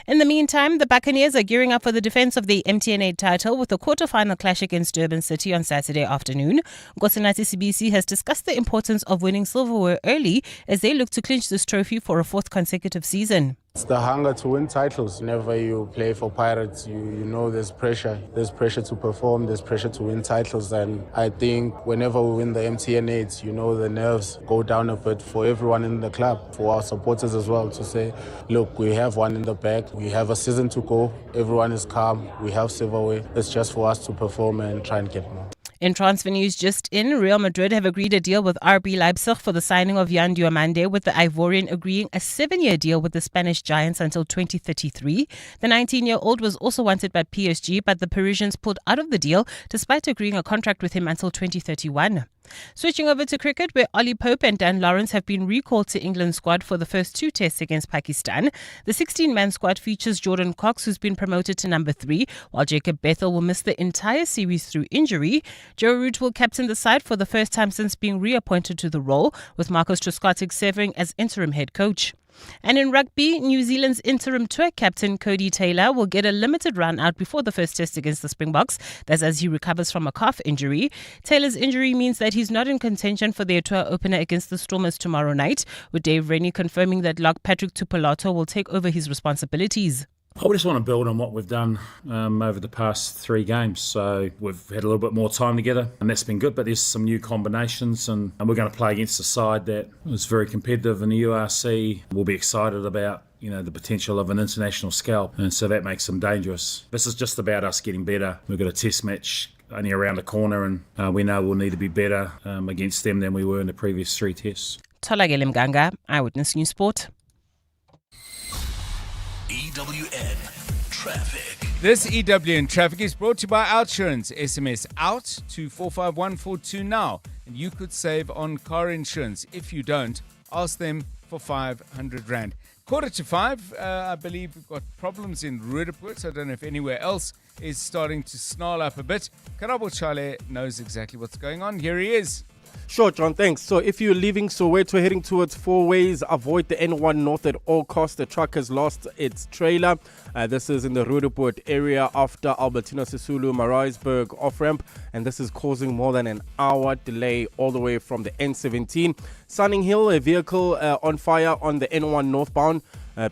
In the meantime, the Buccaneers are gearing up for the defense of the MTN8 title with a quarter-final clash against Durban City on Saturday afternoon. Nkosinathi CBC has discussed the importance of winning silverware early as they look to clinch this trophy for a fourth consecutive season. It's the hunger to win titles. Whenever you play for Pirates, you know there's pressure. There's pressure to perform, there's pressure to win titles. And I think whenever we win the MTN8, you know the nerves go down a bit for everyone in the club, for our supporters as well, to say, look, we have one in the bag, we have a season to go, everyone is calm, we have silverware. It's just for us to perform and try and get more. In transfer news just in, Real Madrid have agreed a deal with RB Leipzig for the signing of Jan Diomande, with the Ivorian agreeing a 7-year deal with the Spanish Giants until 2033. The 19-year-old was also wanted by PSG, but the Parisians pulled out of the deal despite agreeing a contract with him until 2031. Switching over to cricket, where Ollie Pope and Dan Lawrence have been recalled to England's squad for the first 2 tests against Pakistan. The 16-man squad features Jordan Cox, who's been promoted to number 3, while Jacob Bethel will miss the entire series through injury. Joe Root will captain the side for the first time since being reappointed to the role, with Marcus Trescothick serving as interim head coach. And in rugby, New Zealand's interim tour captain Cody Taylor will get a limited run out before the first test against the Springboks. That's as he recovers from a calf injury. Taylor's injury means that he's not in contention for their tour opener against the Stormers tomorrow night, with Dave Rennie confirming that lock Patrick Tupolato will take over his responsibilities. I just want to build on what we've done over the past 3 games. So we've had a little bit more time together, and that's been good, but there's some new combinations, and we're going to play against a side that is very competitive in the URC. We'll be excited about the potential of an international scalp, and so that makes them dangerous. This is just about us getting better. We've got a test match only around the corner, and we know we'll need to be better against them than we were in the previous 3 tests. Tolagele Mganga, Eyewitness News Sport. EWN Traffic. This EWN Traffic is brought to you by Outsurance. SMS out to 45142 now, and you could save on car insurance. If you don't, ask them for 500 Rand. 4:45, I believe we've got problems in Roodepoort. I don't know if anywhere else is starting to snarl up a bit. Karabo Chale knows exactly what's going on. Here he is. Sure, John, thanks. So if you're leaving Soweto heading towards Four Ways, avoid the N1 North at all costs. The truck has lost its trailer. This is in the Roodepoort area after Albertina Sisulu Maritzburg off-ramp, and this is causing more than an hour delay all the way from the N17. Sunning Hill, a vehicle on fire on the N1 northbound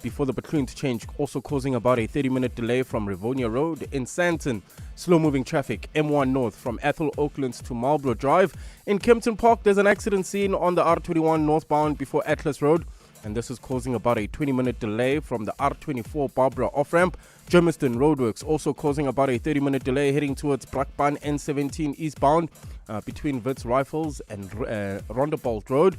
before the platoon interchange, also causing about a 30-minute delay from Rivonia Road. In Sandton, slow-moving traffic, M1 North from Ethel Oaklands to Marlborough Drive. In Kempton Park, there's an accident scene on the R21 northbound before Atlas Road, and this is causing about a 20-minute delay from the R24 Barbara off-ramp. Germiston Roadworks also causing about a 30-minute delay heading towards Brakpan N17 eastbound between Wits Rifles and Rondebolt Road.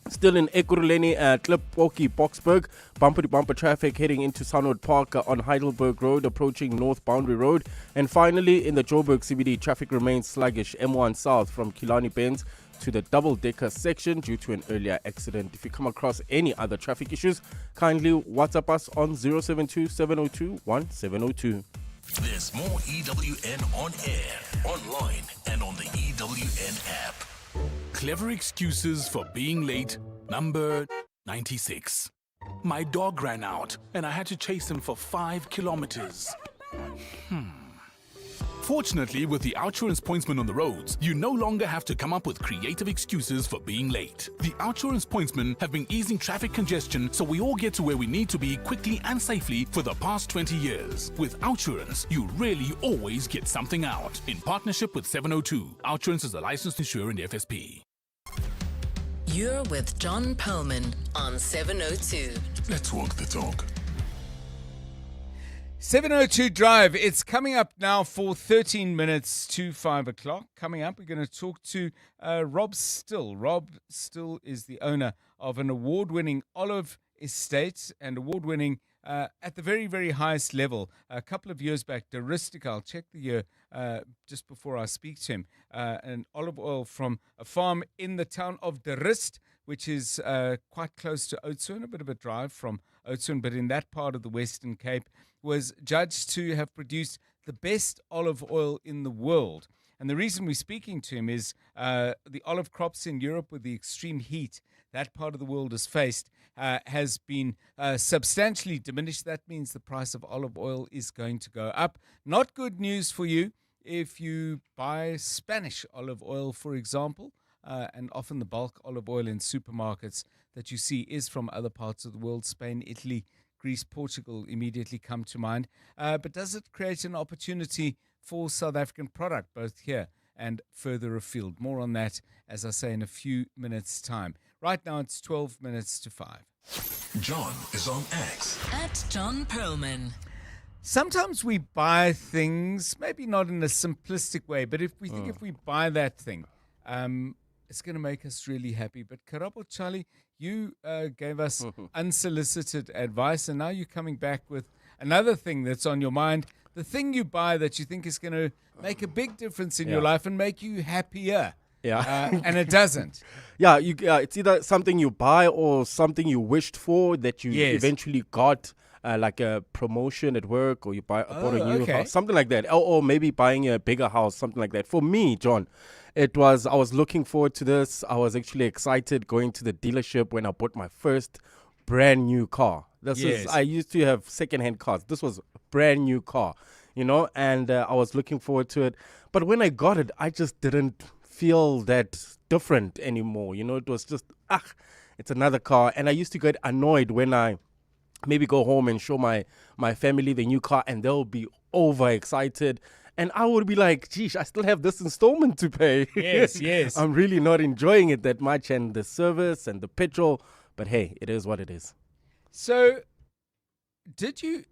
Still in Ekurhuleni, Klippoki, Boksburg, bumper-to-bumper traffic heading into Sunwood Park on Heidelberg Road, approaching North Boundary Road. And finally, in the Joburg CBD, traffic remains sluggish, M1 South from Killarney Bends to the double-decker section due to an earlier accident. If you come across any other traffic issues, kindly WhatsApp us on 072-702-1702. There's more EWN on air, online, and on the EWN app. Clever excuses for being late, number 96. My dog ran out and I had to chase him for 5 kilometers. Fortunately, with the Outsurance pointsman on the roads, you no longer have to come up with creative excuses for being late. The Outsurance pointsmen have been easing traffic congestion so we all get to where we need to be quickly and safely for the past 20 years. With Outsurance, you really always get something out. In partnership with 702, Outsurance is a licensed insurer in the FSP. You're with John Perlman on 702. Let's walk the talk. 702 Drive. It's coming up now for 13 minutes to 5 o'clock. Coming up, we're going to talk to Rob Still. Rob Still is the owner of an award-winning olive estate and award-winning at the very, very highest level. A couple of years back, Daristic, I'll check the year just before I speak to him, an olive oil from a farm in the town of Darist, which is quite close to Oudtshoorn, a bit of a drive from Oudtshoorn, but in that part of the Western Cape, was judged to have produced the best olive oil in the world. And the reason we're speaking to him is the olive crops in Europe, with the extreme heat that part of the world has faced, has been substantially diminished. That means the price of olive oil is going to go up. Not good news for you if you buy Spanish olive oil, for example, and often the bulk olive oil in supermarkets that you see is from other parts of the world. Spain, Italy, Greece, Portugal immediately come to mind. But does it create an opportunity for South African product, both here and further afield? More on that, as I say, in a few minutes' time. Right now, it's 12 minutes to 5. John is on X. At John Perlman. Sometimes we buy things, maybe not in a simplistic way, but if we think if we buy that thing, it's going to make us really happy. But Karabo Charlie, you gave us unsolicited advice, and now you're coming back with another thing that's on your mind. The thing you buy that you think is going to make a big difference in your life and make you happier. Yeah. And it doesn't. Yeah, it's either something you buy or something you wished for that you eventually got, like a promotion at work, or you bought a new house, something like that. Or maybe buying a bigger house, something like that. For me, John, I was looking forward to this. I was actually excited going to the dealership when I bought my first brand new car. I used to have second-hand cars. This was a brand new car, and I was looking forward to it. But when I got it, I just didn't feel that different anymore. It was just, it's another car. And I used to get annoyed when I maybe go home and show my family the new car, and they'll be overexcited. And I would be like, geez, I still have this installment to pay. Yes. I'm really not enjoying it that much, and the service and the petrol. But hey, it is what it is. So, did you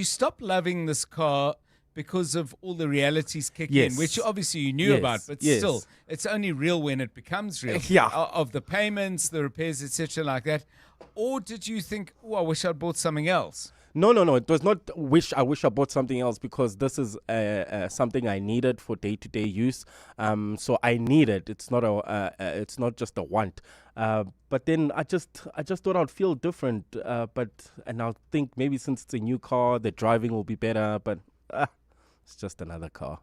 stop loving this car because of all the realities kicking in, which obviously you knew about, but still, it's only real when it becomes real. Of the payments, the repairs, etc., like that. Or did you think, I wish I'd bought something else? No. It was not I wish I bought something else, because this is something I needed for day-to-day use. So I need it. It's not just a want. But then I just thought I'd feel different. And I'll think maybe since it's a new car, the driving will be better. But it's just another car.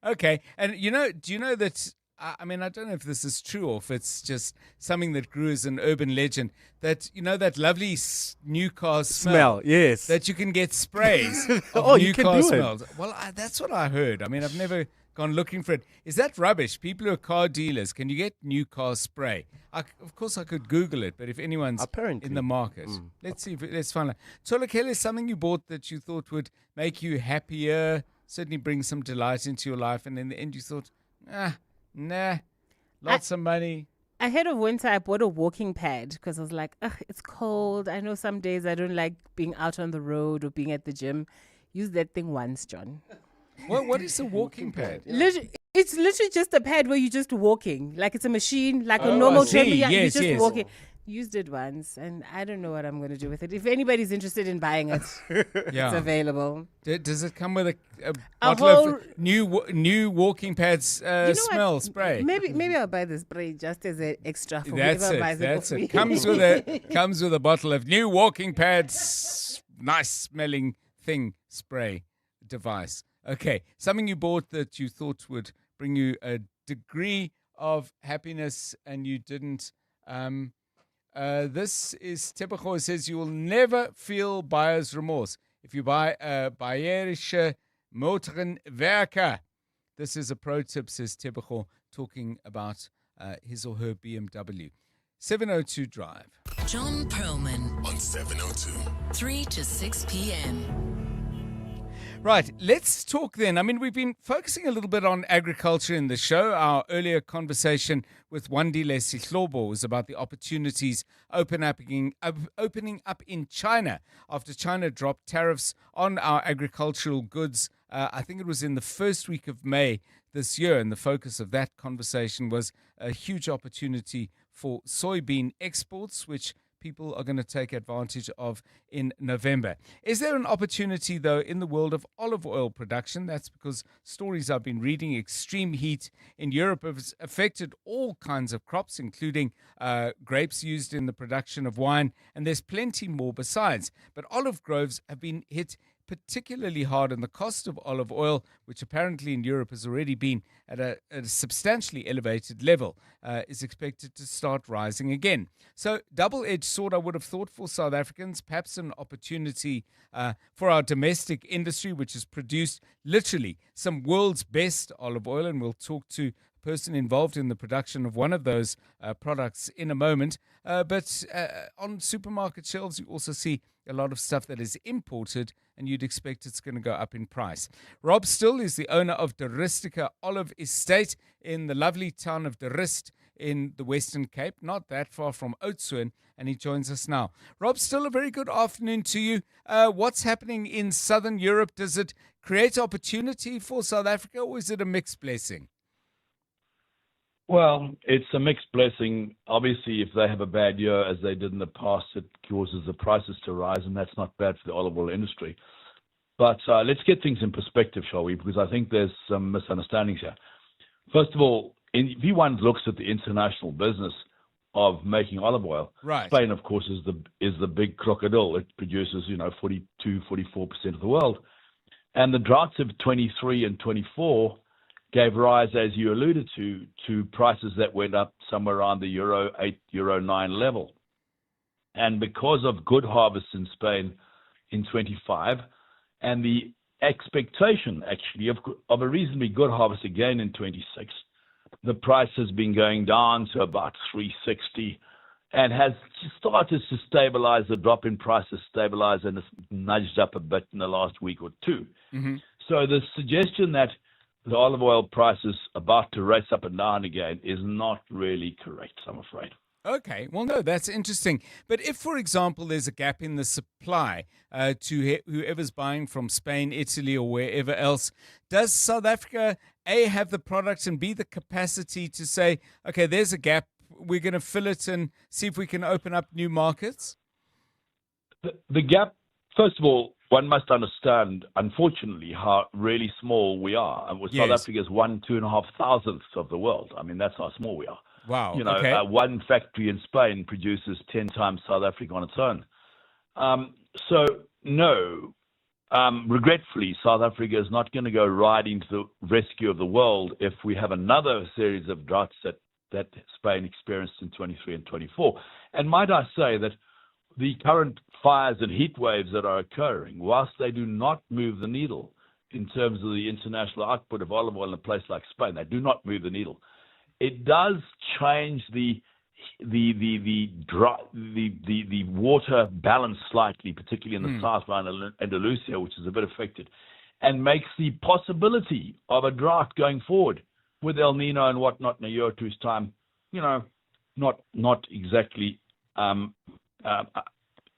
Okay. And do you know that? I mean, I don't know if this is true or if it's just something that grew as an urban legend, that, that lovely new car smell. Yes. That you can get sprays of new you can car do smells. It. Well, that's what I heard. I mean, I've never gone looking for it. Is that rubbish? People who are car dealers, can you get new car spray? Of course, I could Google it, but if anyone's in the market, let's find out. Tolakele is something you bought that you thought would make you happier, certainly bring some delight into your life, and in the end you thought, nah, lots of money. Ahead of winter, I bought a walking pad because I was like, it's cold. I know some days I don't like being out on the road or being at the gym. Use that thing once, John. What is a walking pad? It's literally just a pad where you're just walking. Like it's a machine, like a normal treadmill. You're just walking. Used it once, and I don't know what I'm going to do with it. If anybody's interested in buying it, it's available. Does it come with a bottle of new walking pads spray? Maybe I'll buy the spray just as an extra for that's whoever buys it. That's it. Comes with a bottle of new walking pads, nice smelling thing spray device. Okay, something you bought that you thought would bring you a degree of happiness and you didn't. This is Tepacho says you will never feel buyer's remorse if you buy a Bayerische Motorenwerker. This is a pro tip, says Tebecho, talking about his or her BMW. 702 Drive. John Perlman on 702. 3 to 6 p.m. Right, let's talk then. I mean, we've been focusing a little bit on agriculture in the show. Our earlier conversation with Wandile Sihlobo was about the opportunities opening up in China after China dropped tariffs on our agricultural goods. I think it was in the first week of May this year, and the focus of that conversation was a huge opportunity for soybean exports, which people are going to take advantage of in November. Is there an opportunity, though, in the world of olive oil production? That's because stories I've been reading, extreme heat in Europe has affected all kinds of crops, including grapes used in the production of wine, and there's plenty more besides. But olive groves have been hit particularly hard, and the cost of olive oil, which apparently in Europe has already been at a substantially elevated level, is expected to start rising again. So double-edged sword, I would have thought, for South Africans, perhaps an opportunity for our domestic industry, which has produced literally some world's best olive oil, and we'll talk to a person involved in the production of one of those products in a moment. But on supermarket shelves, you also see a lot of stuff that is imported, and you'd expect it's going to go up in price. Rob Still is the owner of De Ristica Olive Estate in the lovely town of De Rist in the Western Cape, not that far from Oudtshoorn, and he joins us now. Rob Still, a very good afternoon to you. What's happening in Southern Europe? Does it create opportunity for South Africa, or is it a mixed blessing? Well, it's a mixed blessing. Obviously, if they have a bad year, as they did in the past, it causes the prices to rise, and that's not bad for the olive oil industry. But let's get things in perspective, shall we? Because I think there's some misunderstandings here. First of all, if one looks at the international business of making olive oil, right. Spain, of course, is the big crocodile. It produces, 42, 44% of the world. And the droughts of 23 and 24 gave rise, as you alluded to prices that went up somewhere around the Euro 8, Euro 9 level. And because of good harvests in Spain in 25 and the expectation, actually, of a reasonably good harvest again in 26, the price has been going down to about 360 and has started to stabilize. The drop in price has stabilized and it's nudged up a bit in the last week or two. Mm-hmm. So the suggestion that the olive oil price is about to race up and down again is not really correct, I'm afraid. Okay, well, no, that's interesting. But if, for example, there's a gap in the supply to whoever's buying from Spain, Italy, or wherever else, does South Africa, A, have the product and B, the capacity to say, okay, there's a gap, we're going to fill it and see if we can open up new markets? The gap, first of all, one must understand, unfortunately, how really small we are. And Yes. South Africa is 2,500 of the world. I mean, that's how small we are. Wow. Okay. One factory in Spain produces 10 times South Africa on its own. Regretfully, South Africa is not going to go right into the rescue of the world if we have another series of droughts that Spain experienced in 23 and 24. And might I say that the current fires and heat waves that are occurring, whilst they do not move the needle in terms of the international output of olive oil in a place like Spain, they do not move the needle. It does change the water balance slightly, particularly in the south around Andalusia, which is a bit affected, and makes the possibility of a drought going forward with El Nino and whatnot in a year or two's time, not exactly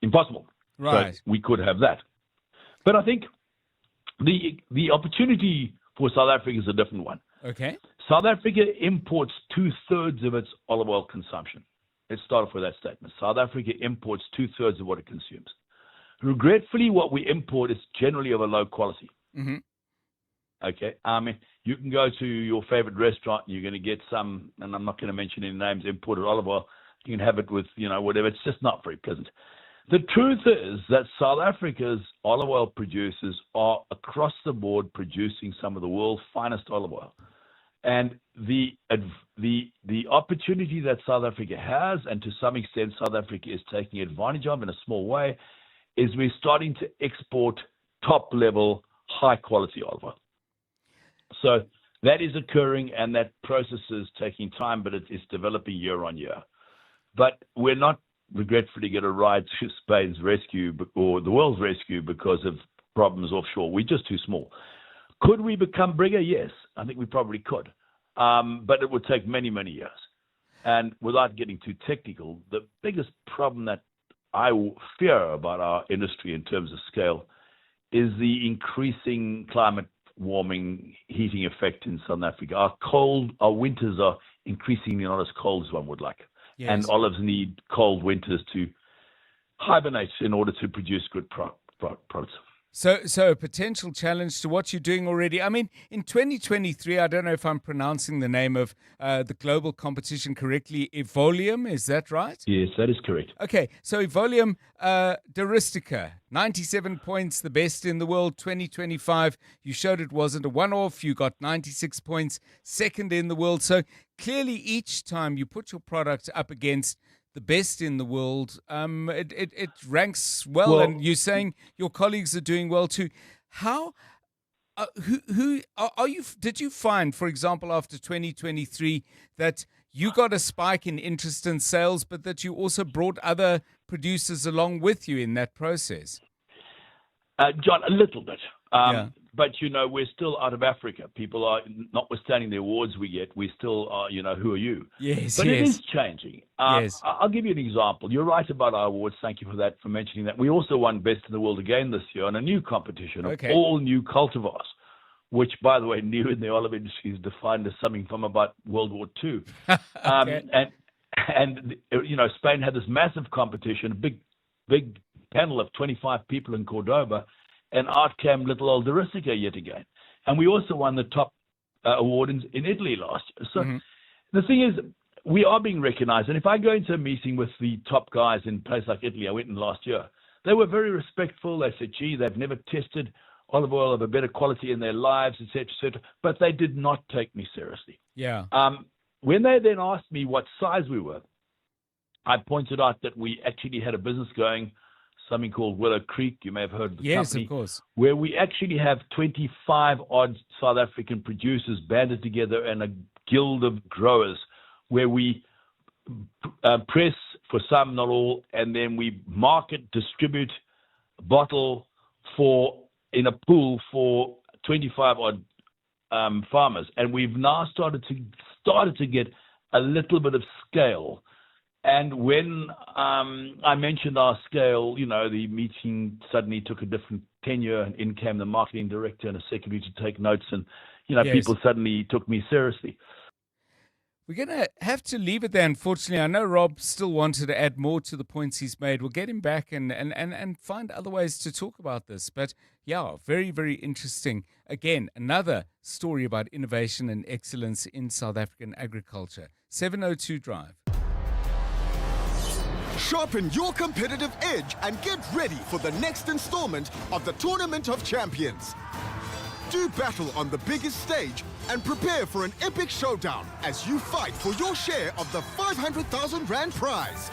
impossible. Right. So we could have that. But I think the opportunity for South Africa is a different one. Okay. South Africa imports 2/3 of its olive oil consumption. Let's start off with that statement. South Africa imports 2/3 of what it consumes. Regretfully, what we import is generally of a low quality. Mm-hmm. Okay. You can go to your favorite restaurant and you're going to get some, and I'm not going to mention any names, imported olive oil. You can have it with, whatever. It's just not very pleasant. The truth is that South Africa's olive oil producers are across the board producing some of the world's finest olive oil. And the opportunity that South Africa has, and to some extent South Africa is taking advantage of in a small way, is we're starting to export top-level high-quality olive oil. So that is occurring, and that process is taking time, but it's developing year on year. But we're not regretfully going to ride to Spain's rescue or the world's rescue because of problems offshore. We're just too small. Could we become bigger? Yes, I think we probably could. But it would take many, many years. And without getting too technical, the biggest problem that I fear about our industry in terms of scale is the increasing climate warming, heating effect in South Africa. Our winters are increasingly not as cold as one would like. Yes. And olives need cold winters to hibernate in order to produce good products. So a potential challenge to what you're doing already. I mean, in 2023, I don't know if I'm pronouncing the name of the global competition correctly, Evolium, is that right? Yes, that is correct. Okay, so Evolium Duristica, 97 points, the best in the world, 2025. You showed it wasn't a one-off. You got 96 points, second in the world. So clearly each time you put your product up against the best in the world, it ranks well, and you're saying your colleagues are doing well too. How, who are you? Did you find, for example, after 2023, that you got a spike in interest in sales, but that you also brought other producers along with you in that process? John, a little bit. But, we're still out of Africa. People are, notwithstanding the awards we get, we still are, who are you? Yes, But yes. it is changing. Yes. I'll give you an example. You're right about our awards. Thank you for that, for mentioning that. We also won Best in the World again this year on a new competition of all new cultivars, which, by the way, new in the olive industry is defined as something from about World War II. And Spain had this massive competition, a big panel of 25 people in Cordoba, and out came little old Duristica yet again. And we also won the top award in Italy last year. So the thing is, we are being recognized. And if I go into a meeting with the top guys in a place like Italy, I went in last year, they were very respectful. They said, gee, they've never tested olive oil of a better quality in their lives, et cetera, et cetera. But they did not take me seriously. Yeah. When they then asked me what size we were, I pointed out that we actually had a business going, something called Willow Creek. You may have heard of the company. Yes, of course. Where we actually have 25 odd South African producers banded together and a guild of growers where we press for some, not all, and then we market, distribute, bottle in a pool for 25 odd farmers. And we've now started to get a little bit of scale. And when I mentioned our scale, the meeting suddenly took a different tenure, and in came the marketing director and a secretary to take notes, and people suddenly took me seriously. We're going to have to leave it there, unfortunately. I know Rob still wanted to add more to the points he's made. We'll get him back and find other ways to talk about this. But yeah, very, very interesting. Again, another story about innovation and excellence in South African agriculture. 702 Drive. Sharpen your competitive edge and get ready for the next installment of the Tournament of Champions. Do battle on the biggest stage and prepare for an epic showdown as you fight for your share of the 500,000 Rand prize.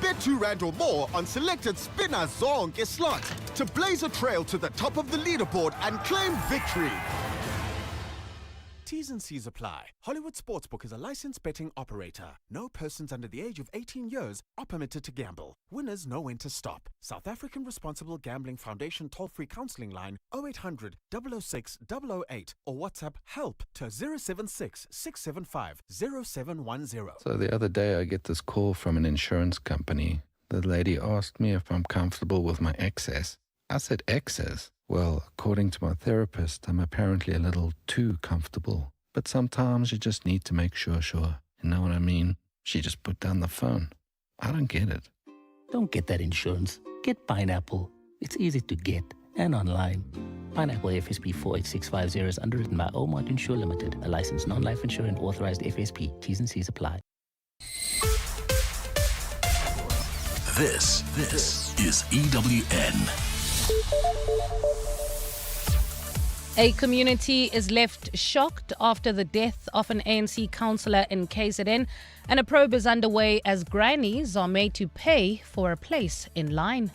Bet R2 or more on selected spinner zonke slots to blaze a trail to the top of the leaderboard and claim victory. T's and C's apply. Hollywood Sportsbook is a licensed betting operator. No persons under the age of 18 years are permitted to gamble. Winners know when to stop. South African Responsible Gambling Foundation toll-free counseling line 0800 006 008 or WhatsApp help to 076 675 0710. So the other day I get this call from an insurance company. The lady asked me if I'm comfortable with my excess. I said excess? Well, according to my therapist, I'm apparently a little too comfortable. But sometimes you just need to make sure. You know what I mean? She just put down the phone. I don't get it. Don't get that insurance. Get Pineapple. It's easy to get and online. Pineapple FSP 48650 is underwritten by Omart Insure Limited, a licensed non-life insurer and authorized FSP. T's and C's apply. This is EWN. A community is left shocked after the death of an ANC councillor in KZN, and a probe is underway as grannies are made to pay for a place in line.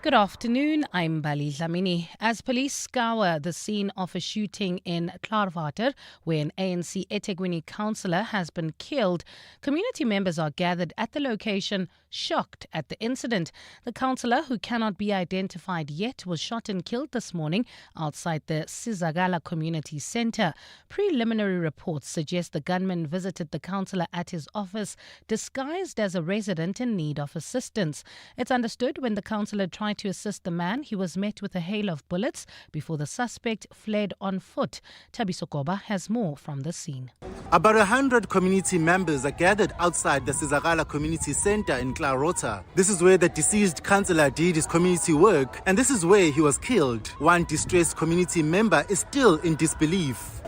Good afternoon, I'm Bali Dlamini. As police scour the scene of a shooting in Klaarwater, where an ANC eThekwini councillor has been killed, community members are gathered at the location, shocked at the incident. The councillor, who cannot be identified yet, was shot and killed this morning outside the Sizakala Community Centre. Preliminary reports suggest the gunman visited the councillor at his office, disguised as a resident in need of assistance. It's understood when the councillor tried to assist the man, he was met with a hail of bullets before the suspect fled on foot. Tabiso Koba has more from the scene. About 100 community members are gathered outside the Sizakala Community Centre in Klaarwater. This is where the deceased councillor did his community work, and this is where he was killed. One distressed community member is still in disbelief.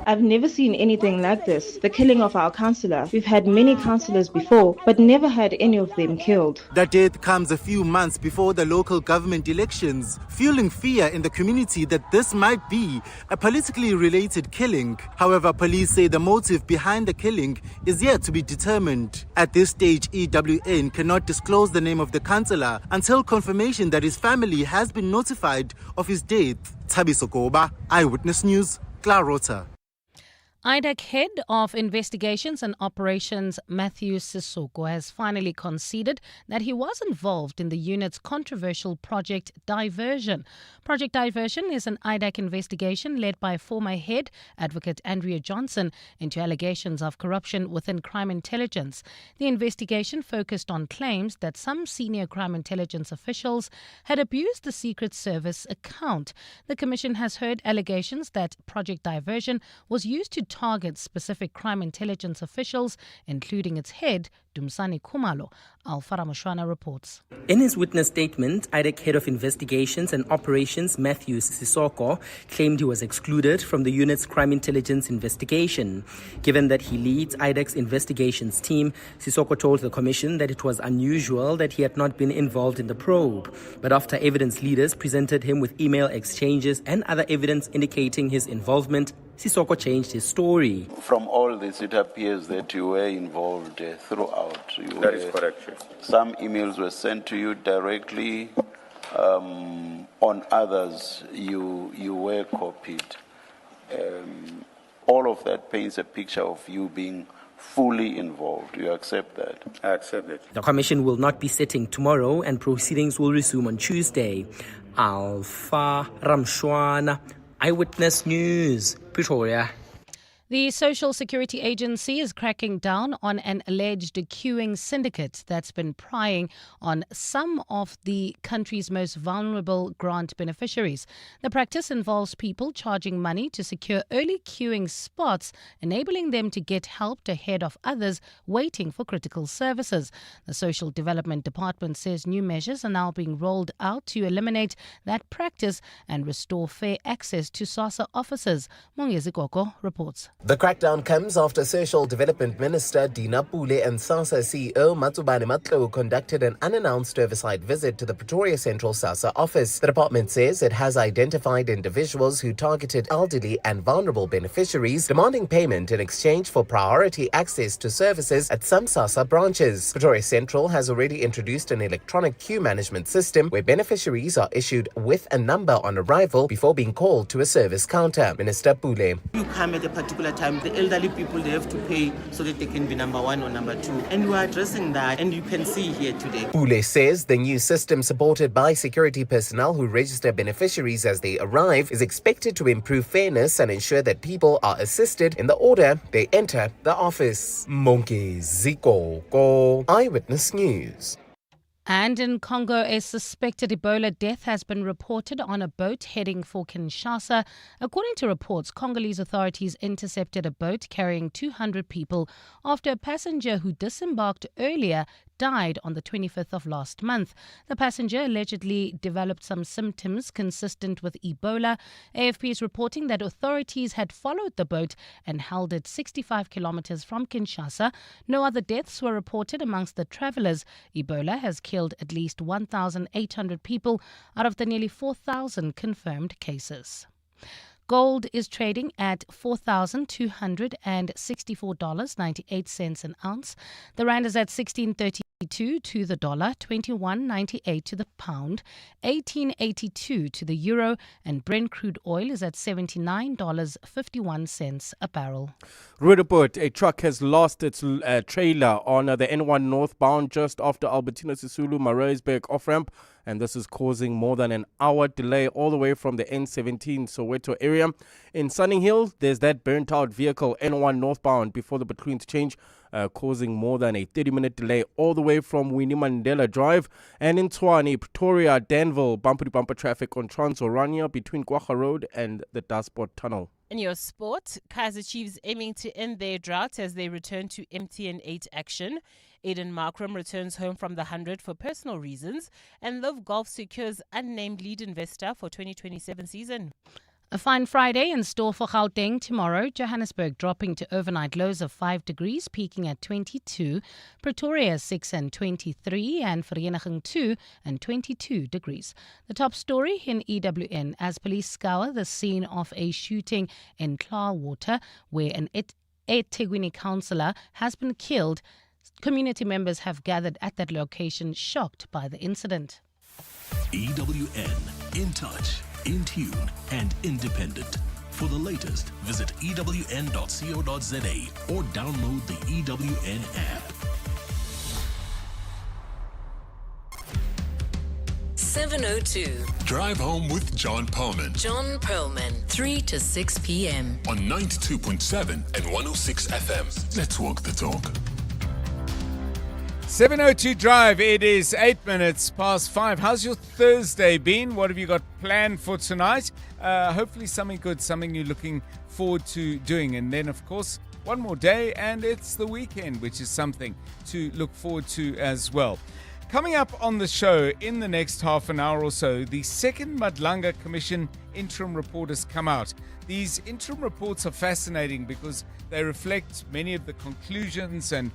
I've never seen anything like this. The killing of our councillor. We've had many councillors before, but never had any of them killed. The death comes a few months before the local government elections, fueling fear in the community that this might be a politically related killing. However, police say the motive behind the killing is yet to be determined. At this stage, EWN cannot disclose the name of the councillor until confirmation that his family has been notified of his death. Tabiso Koba, Eyewitness News, Klaarwater. IDAC Head of Investigations and Operations Matthew Sissoko has finally conceded that he was involved in the unit's controversial Project Diversion. Project Diversion is an IDAC investigation led by former head advocate Andrea Johnson into allegations of corruption within crime intelligence. The investigation focused on claims that some senior crime intelligence officials had abused the Secret Service account. The Commission has heard allegations that Project Diversion was used to target specific crime intelligence officials, including its head, Dumsani Khumalo. Alfara Mushwana reports. In his witness statement, IDAC Head of Investigations and Operations Matthew Sissoko claimed he was excluded from the unit's crime intelligence investigation. Given that he leads IDAC's investigations team, Sissoko told the Commission that it was unusual that he had not been involved in the probe. But after evidence leaders presented him with email exchanges and other evidence indicating his involvement, Sissoko changed his story. From all this, it appears that you were involved throughout. That is correct, Chief. Some emails were sent to you directly. On others, you were copied. All of that paints a picture of you being fully involved. You accept that? I accept it. The Commission will not be sitting tomorrow and proceedings will resume on Tuesday. Alpha Ramshwana, Eyewitness News, Pretoria. The Social Security Agency is cracking down on an alleged queuing syndicate that's been prying on some of the country's most vulnerable grant beneficiaries. The practice involves people charging money to secure early queuing spots, enabling them to get help ahead of others waiting for critical services. The Social Development Department says new measures are now being rolled out to eliminate that practice and restore fair access to SASSA offices. Mongezi Koko reports. The crackdown comes after Social Development Minister Dina Pule and SASSA CEO Matsubane Matlo conducted an unannounced oversight visit to the Pretoria Central SASSA office. The department says it has identified individuals who targeted elderly and vulnerable beneficiaries, demanding payment in exchange for priority access to services at some SASSA branches. Pretoria Central has already introduced an electronic queue management system where beneficiaries are issued with a number on arrival before being called to a service counter. Minister Pule. You come at a particular time, the elderly people, they have to pay so that they can be number one or number two. And we are addressing that, and you can see here today. Pule says the new system, supported by security personnel who register beneficiaries as they arrive, is expected to improve fairness and ensure that people are assisted in the order they enter the office. Mongezi Koko, Eyewitness News. And in Congo, a suspected Ebola death has been reported on a boat heading for Kinshasa. According to reports, Congolese authorities intercepted a boat carrying 200 people after a passenger who disembarked earlier died on the 25th of last month. The passenger allegedly developed some symptoms consistent with Ebola. AFP is reporting that authorities had followed the boat and held it 65 kilometers from Kinshasa. No other deaths were reported amongst the travelers. Ebola has killed at least 1,800 people out of the nearly 4,000 confirmed cases. Gold is trading at $4,264.98 an ounce. The rand is at 16.32 to the dollar, 21.98 to the pound, 18.82 to the euro, and Brent crude oil is at $79.51 a barrel. Rudaport, a truck has lost its trailer on the N1 northbound just after Albertina Sisulu Maritzburg off-ramp, and this is causing more than an hour delay all the way from the N17 Soweto area. In Sunning Hill, there's that burnt-out vehicle N1 northbound before the between interchange, causing more than a 30-minute delay all the way from Winnie Mandela Drive. And in Tshwane, Pretoria, Danville, bumper-to-bumper traffic on Trans-Orania between Kwacha Road and the Dasport Tunnel. In your sport, Kaizer Chiefs aiming to end their drought as they return to MTN 8 action. Aiden Markram returns home from the 100 for personal reasons, and Love Golf secures unnamed lead investor for 2027 season. A fine Friday in store for Gauteng tomorrow. Johannesburg dropping to overnight lows of 5 degrees, peaking at 22. Pretoria 6 and 23, and Vereeniging 2 and 22 degrees. The top story in EWN as police scour the scene of a shooting in Clarwater, where an eThekwini councillor has been killed. Community members have gathered at that location, shocked by the incident. EWN, in touch, in tune, and independent. For the latest, visit ewn.co.za or download the EWN app. 7:02. Drive home with John Perlman. John Perlman, 3 to 6 p.m. On 92.7 and 106 FM. Let's walk the talk. 7:02 Drive, it is 8 minutes past 5. How's your Thursday been? What have you got planned for tonight? Hopefully something good, something you're looking forward to doing. And then, of course, one more day and it's the weekend, which is something to look forward to as well. Coming up on the show in the next half an hour or so, the second Madlanga Commission interim report has come out. These interim reports are fascinating because they reflect many of the conclusions and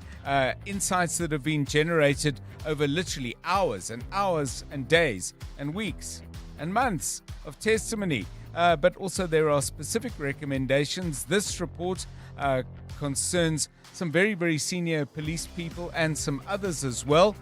insights that have been generated over literally hours and hours and days and weeks and months of testimony. But also there are specific recommendations. This report concerns some very, very senior police people and some others as well.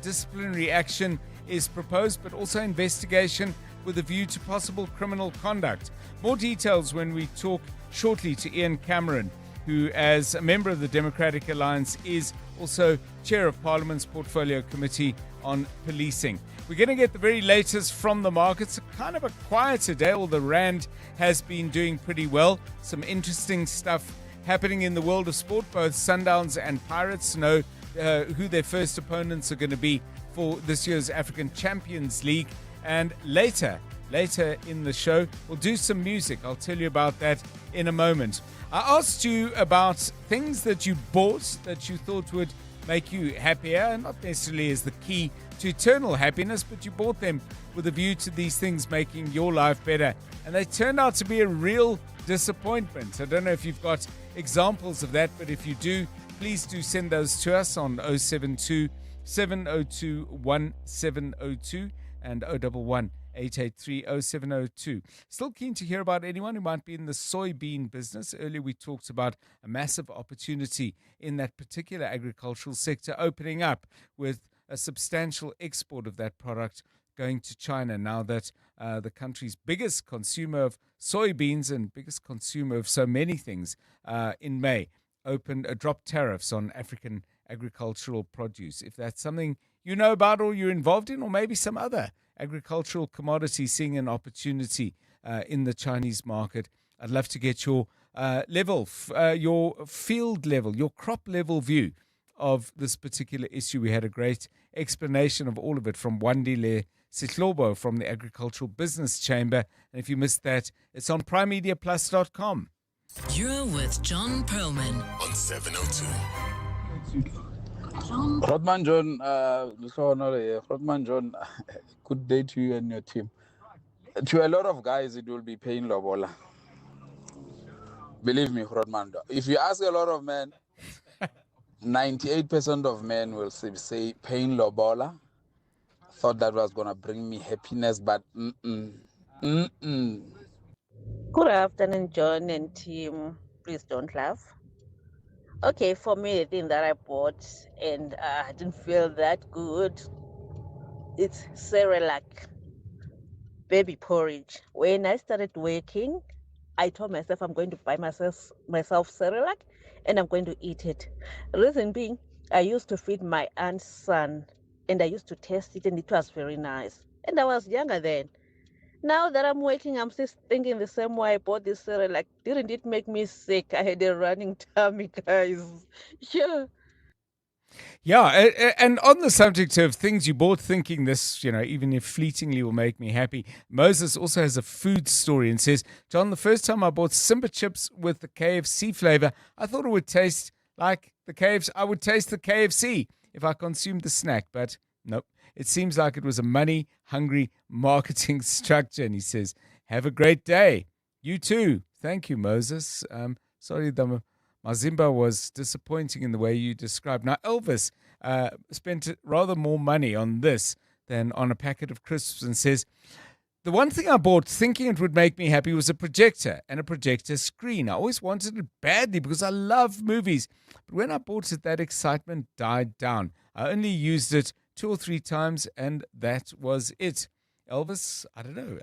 Disciplinary action is proposed, but also investigation with a view to possible criminal conduct. More details when we talk shortly to Ian Cameron, who as a member of the Democratic Alliance is also chair of Parliament's Portfolio Committee on Policing. We're going to get the very latest from the markets. Kind of a quieter day, although the Rand has been doing pretty well. Some interesting stuff happening in the world of sport. Both Sundowns and Pirates know who their first opponents are going to be for this year's African Champions League. And later in the show, we'll do some music. I'll tell you about that in a moment. I asked you about things that you bought that you thought would make you happier, not necessarily as the key to eternal happiness, but you bought them with a view to these things making your life better. And they turned out to be a real disappointment. I don't know if you've got examples of that, but if you do, please do send those to us on 072 702 1702 and 011 883 0702. Still keen to hear about anyone who might be in the soybean business. Earlier we talked about a massive opportunity in that particular agricultural sector opening up with a substantial export of that product going to China now that the country's biggest consumer of soybeans and biggest consumer of so many things in May dropped tariffs on African agricultural produce. If that's something you know about or you're involved in, or maybe some other agricultural commodity seeing an opportunity in the Chinese market, I'd love to get your your field level, your crop level view of this particular issue. We had a great explanation of all of it from Wandile Sihlobo from the Agricultural Business Chamber. And if you missed that, it's on primemediaplus.com. You're with John Perlman on 702. Rodman John, Rodman John, good day to you and your team. To a lot of guys, it will be paying lobola. Believe me, Rodman. If you ask a lot of men, 98% of men will say paying lobola. Thought that was going to bring me happiness, but Good afternoon, John and team. Please don't laugh. Okay, for me, the thing that I bought and I didn't feel that good, it's Cerelac baby porridge. When I started working, I told myself I'm going to buy myself Cerelac and I'm going to eat it. Reason being, I used to feed my aunt's son and I used to taste it and it was very nice. And I was younger then. Now that I'm working, I'm still thinking the same way I bought this cereal. Like, didn't it make me sick? I had a running tummy, guys. Yeah. Yeah, and on the subject of things you bought thinking this, even if fleetingly will make me happy, Moses also has a food story and says, John, the first time I bought Simba chips with the KFC flavor, I thought it would taste like the KFC. I would taste the KFC if I consumed the snack, but nope. It seems like it was a money-hungry marketing structure. And he says, have a great day. You too. Thank you, Moses. Sorry, the Mazimba was disappointing in the way you described. Now, Elvis spent rather more money on this than on a packet of crisps and says, the one thing I bought thinking it would make me happy was a projector and a projector screen. I always wanted it badly because I love movies. But when I bought it, that excitement died down. I only used it 2 or 3 times, and that was it. Elvis, I don't know.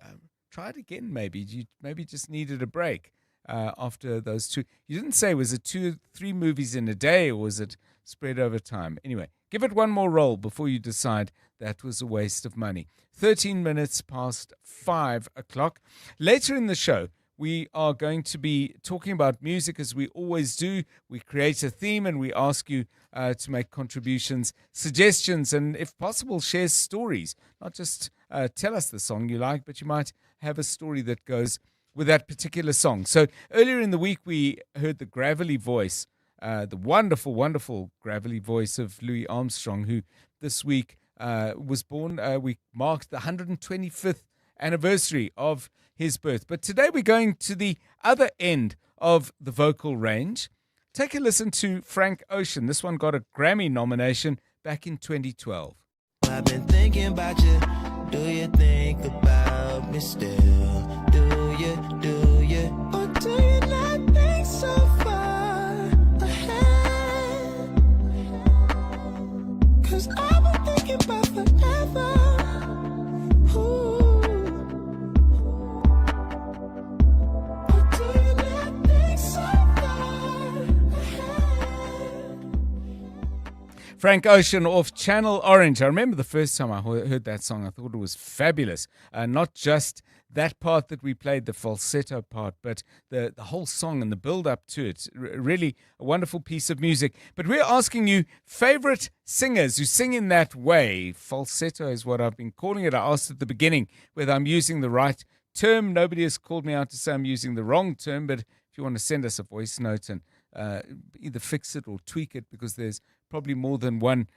Try it again, maybe. You maybe just needed a break after those 2. You didn't say, was it 2 or 3 movies in a day, or was it spread over time? Anyway, give it one more roll before you decide that was a waste of money. 13 minutes past 5 o'clock. Later in the show, we are going to be talking about music as we always do. We create a theme and we ask you to make contributions, suggestions, and if possible, share stories. Not just tell us the song you like, but you might have a story that goes with that particular song. So earlier in the week, we heard the gravelly voice, the wonderful, wonderful gravelly voice of Louis Armstrong, who this week was born. We marked the 125th anniversary of his birth. But today we're going to the other end of the vocal range. Take a listen to Frank Ocean. This one got a Grammy nomination back in 2012. I've been thinking about you. Do you think about me still? Do you? Or do you not think so far ahead? 'Cause I've been thinking about forever. Frank Ocean off Channel Orange. I remember the first time I heard that song, I thought it was fabulous. Not just that part that we played, the falsetto part, but the whole song and the build-up to it. Really a wonderful piece of music. But we're asking you favorite singers who sing in that way. Falsetto is what I've been calling it. I asked at the beginning whether I'm using the right term. Nobody has called me out to say I'm using the wrong term, but if you want to send us a voice note and either fix it or tweak it, because there's probably more than one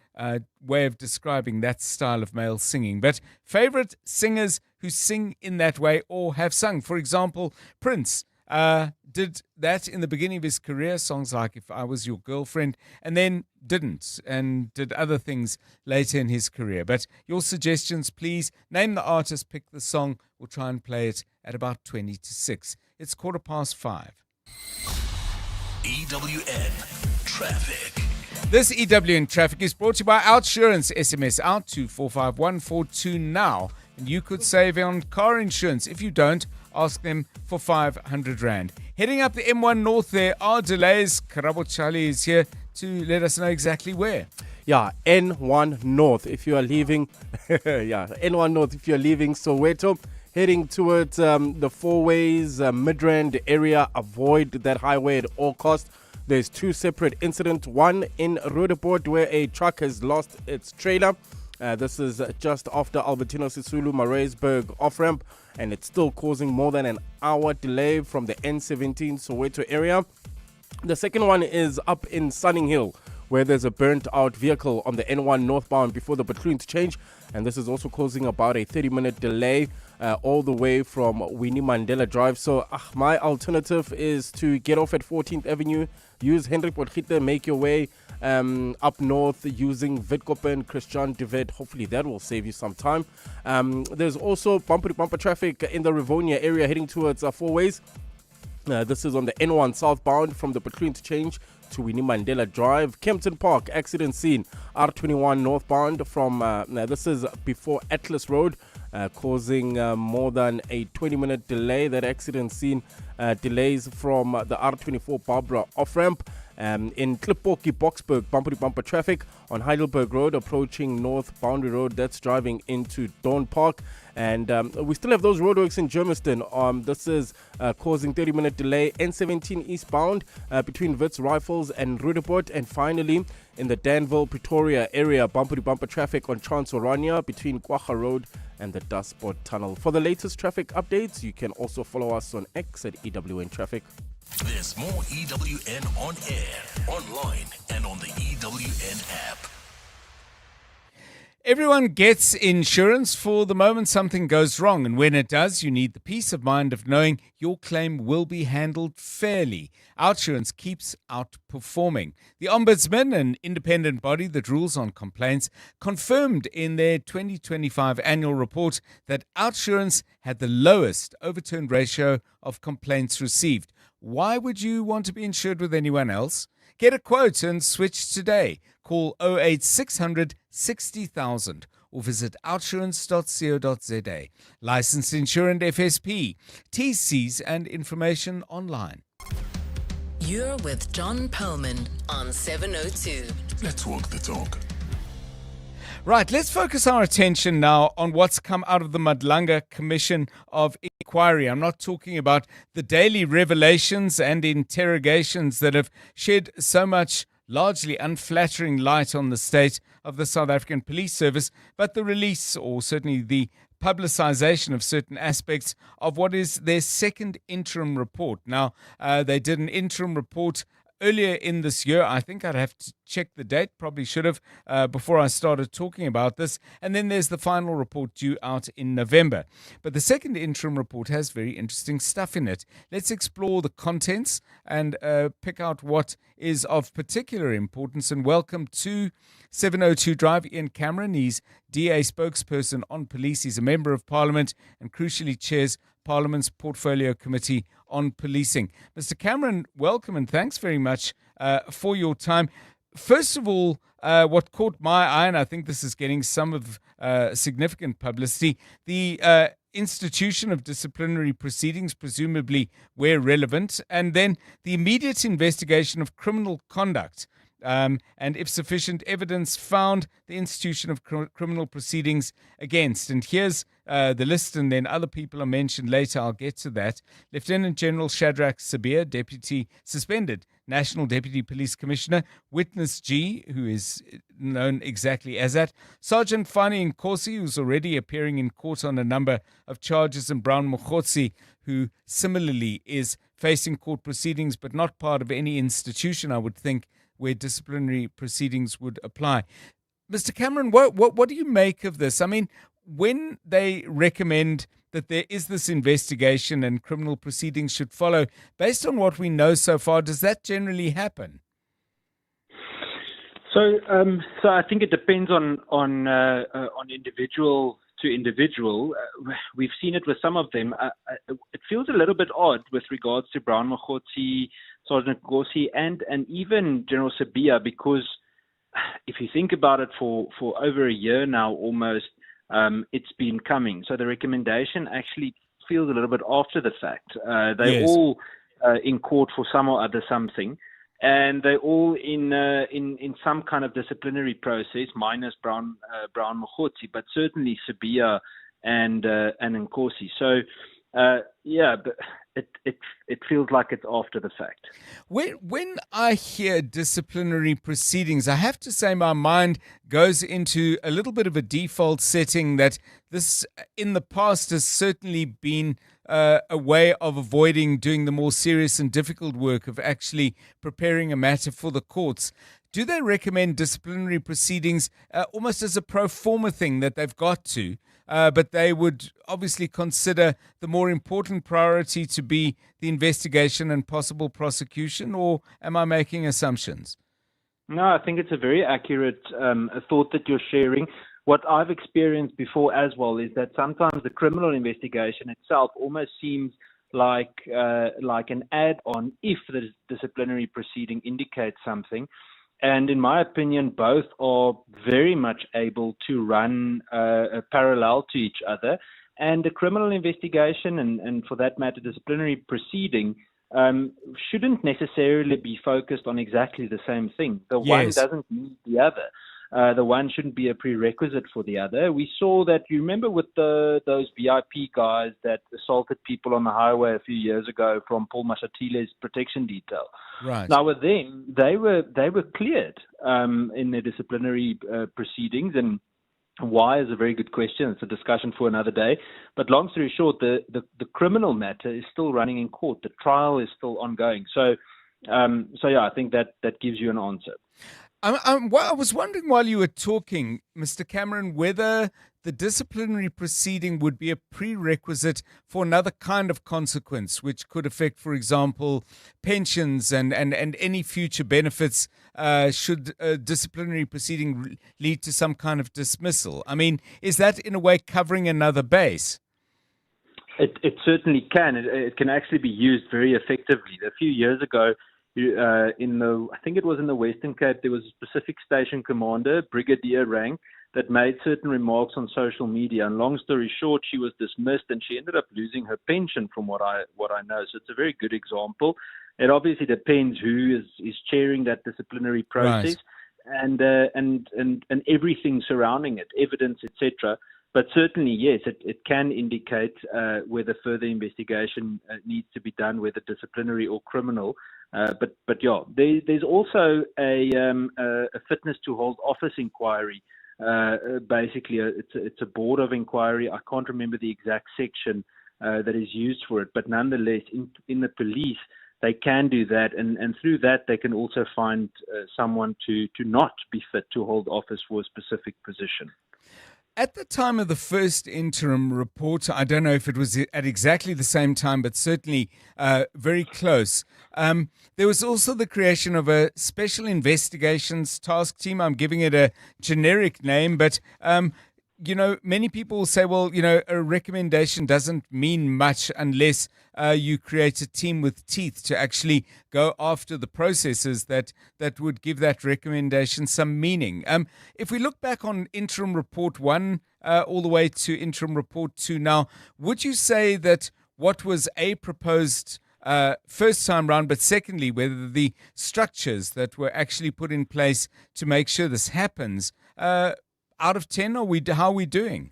way of describing that style of male singing. But favorite singers who sing in that way or have sung. For example, Prince did that in the beginning of his career, songs like If I Was Your Girlfriend, and then didn't, and did other things later in his career. But your suggestions, please. Name the artist, pick the song. We'll try and play it at about 20 to 6. It's 5:15. EWN Traffic. This EWN Traffic is brought to you by Outsurance. SMS out to 45142 now, and you could save on car insurance. If you don't, ask them for 500 Rand. Heading up the M1 North, there are delays. Karabo Charlie is here to let us know exactly where. Yeah, N1 North. If you are leaving, N1 North. If you are leaving Soweto, heading towards the four-ways, Midrand area, avoid that highway at all costs. There's 2 separate incidents. One in Roodepoort where a truck has lost its trailer. This is just after Albertino Sisulu Maritzburg off-ramp, and it's still causing more than an hour delay from the N17 Soweto area. The second one is up in Sunning Hill, where there's a burnt-out vehicle on the N1 northbound before the Bethlehem interchange, and this is also causing about a 30-minute delay all the way from Winnie Mandela Drive. So my alternative is to get off at 14th Avenue, use Hendrik Potgieter, make your way up north using Witkoppen, Christian de Wet. Hopefully that will save you some time. There's also bumper-to-bumper traffic in the Rivonia area heading towards four ways. This is on the N1 southbound from the Petru interchange to Winnie Mandela Drive. Kempton Park, accident scene. R21 northbound from, this is before Atlas Road, causing more than a 20-minute delay. That accident scene delays from the R24 Barbara off-ramp. In Klipoki, Boksburg, bumper-to-bumper traffic on Heidelberg Road approaching North Boundary Road. That's driving into Dawn Park. And we still have those roadworks in Germiston. This is causing 30-minute delay. N17 eastbound between Wits Rifles and Rudeport. And finally, in the Danville-Pretoria area, bumper-to-bumper traffic on Trans-Orania between Kwacha Road and the Dustport Tunnel. For the latest traffic updates, you can also follow us on X at EWN Traffic. There's more EWN on air, online, and on the EWN app. Everyone gets insurance for the moment something goes wrong, and when it does, you need the peace of mind of knowing your claim will be handled fairly. Outsurance keeps outperforming. The Ombudsman, an independent body that rules on complaints, confirmed in their 2025 annual report that Outsurance had the lowest overturned ratio of complaints received. Why would you want to be insured with anyone else? Get a quote and switch today. Call 08600 60,000 or visit outsurance.co.za. Licensed insurance FSP. TCs and information online. You're with John Perlman on 702. Let's walk the talk. Right, let's focus our attention now on what's come out of the Madlanga Commission of Inquiry. I'm not talking about the daily revelations and interrogations that have shed so much largely unflattering light on the state of the South African Police Service, but the release, or certainly the publicization of certain aspects of what is their second interim report. Now, they did an interim report earlier in this year. I think I'd have to check the date, probably should have, before I started talking about this. And then there's the final report due out in November. But the second interim report has very interesting stuff in it. Let's explore the contents and pick out what is of particular importance. And welcome to 702 Drive, Ian Cameron. He's DA spokesperson on police. He's a member of Parliament and crucially chairs Parliament's Portfolio Committee on Policing. Mr. Cameron, welcome and thanks very much for your time. First of all, what caught my eye, and I think this is getting some of significant publicity, the institution of disciplinary proceedings, presumably where relevant, and then the immediate investigation of criminal conduct. And if sufficient evidence found, the institution of criminal proceedings against. And here's the list, and then other people are mentioned later. I'll get to that. Lieutenant General Shadrach Sabir, suspended National Deputy Police Commissioner. Witness G, who is known exactly as that. Sergeant Fani Nkosi, who's already appearing in court on a number of charges, and Brown Mokhotsi, who similarly is facing court proceedings, but not part of any institution, I would think, where disciplinary proceedings would apply. Mr. Cameron, what do you make of this? I mean, when they recommend that there is this investigation and criminal proceedings should follow, based on what we know so far, does that generally happen? So I think it depends on individual to individual. We've seen it with some of them. It feels a little bit odd with regards to Brown Mokhotsi, Sergeant Nkosi, and even General Sabia, because if you think about it, for over a year now almost, it's been coming. So the recommendation actually feels a little bit after the fact. They're Yes. all in court for some or other something, and they're all in some kind of disciplinary process, minus Brown Mokhotsi, but certainly Sabia and Nkosi. So but it feels like it's after the fact. When I hear disciplinary proceedings, I have to say my mind goes into a little bit of a default setting that this in the past has certainly been a way of avoiding doing the more serious and difficult work of actually preparing a matter for the courts. Do they recommend disciplinary proceedings almost as a pro forma thing that they've got to, but they would obviously consider the more important priority to be the investigation and possible prosecution, or am I making assumptions? No, I think it's a very accurate thought that you're sharing. What I've experienced before as well is that sometimes the criminal investigation itself almost seems like an add-on if the disciplinary proceeding indicates something. And in my opinion, both are very much able to run parallel to each other. And the criminal investigation and for that matter, disciplinary proceeding shouldn't necessarily be focused on exactly the same thing. The one doesn't need the other. The one shouldn't be a prerequisite for the other. We saw that, you remember with those VIP guys that assaulted people on the highway a few years ago from Paul Mashatile's protection detail. Right. Now with them, they were cleared in their disciplinary proceedings, and why is a very good question. It's a discussion for another day. But long story short, the criminal matter is still running in court. The trial is still ongoing. So yeah, I think that gives you an answer. I was wondering while you were talking, Mr. Cameron, whether the disciplinary proceeding would be a prerequisite for another kind of consequence, which could affect, for example, pensions and any future benefits should a disciplinary proceeding lead to some kind of dismissal. I mean, is that in a way covering another base? It certainly can. It can actually be used very effectively. A few years ago, I think it was in the Western Cape, there was a specific station commander, brigadier rank, that made certain remarks on social media. And long story short, she was dismissed and she ended up losing her pension, from what I know. So it's a very good example. It obviously depends who is chairing that disciplinary process, right, and everything surrounding it, evidence, etc. But certainly, yes, it can indicate whether further investigation needs to be done, whether disciplinary or criminal. But yeah, there's also a fitness to hold office inquiry. Basically, it's a board of inquiry. I can't remember the exact section that is used for it, but nonetheless, in the police, they can do that, and through that, they can also find someone to not be fit to hold office for a specific position. At the time of the first interim report, I don't know if it was at exactly the same time, but certainly very close, there was also the creation of a special investigations task team. I'm giving it a generic name, but many people will say, well, a recommendation doesn't mean much unless you create a team with teeth to actually go after the processes that would give that recommendation some meaning. If we look back on interim report 1 all the way to interim report 2 now, would you say that what was proposed first time round, but secondly, whether the structures that were actually put in place to make sure this happens, out of 10, how are we doing?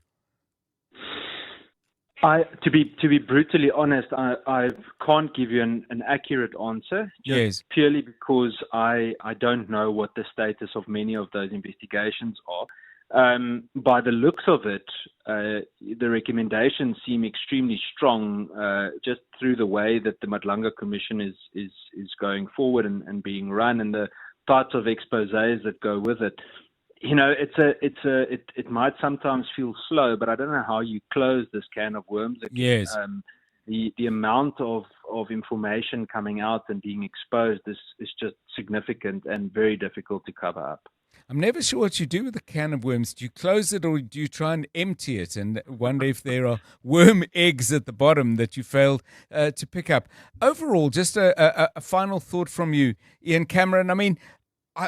To be brutally honest, I can't give you an accurate answer. Just purely because I don't know what the status of many of those investigations are. By the looks of it, the recommendations seem extremely strong, just through the way that the Madlanga Commission is going forward and being run, and the types of exposés that go with it. It might sometimes feel slow, but I don't know how you close this can of worms again. Yes. The amount of information coming out and being exposed is just significant and very difficult to cover up. I'm never sure what you do with a can of worms. Do you close it or do you try and empty it and wonder if there are worm eggs at the bottom that you failed to pick up? Overall, just a final thought from you, Ian Cameron. I mean,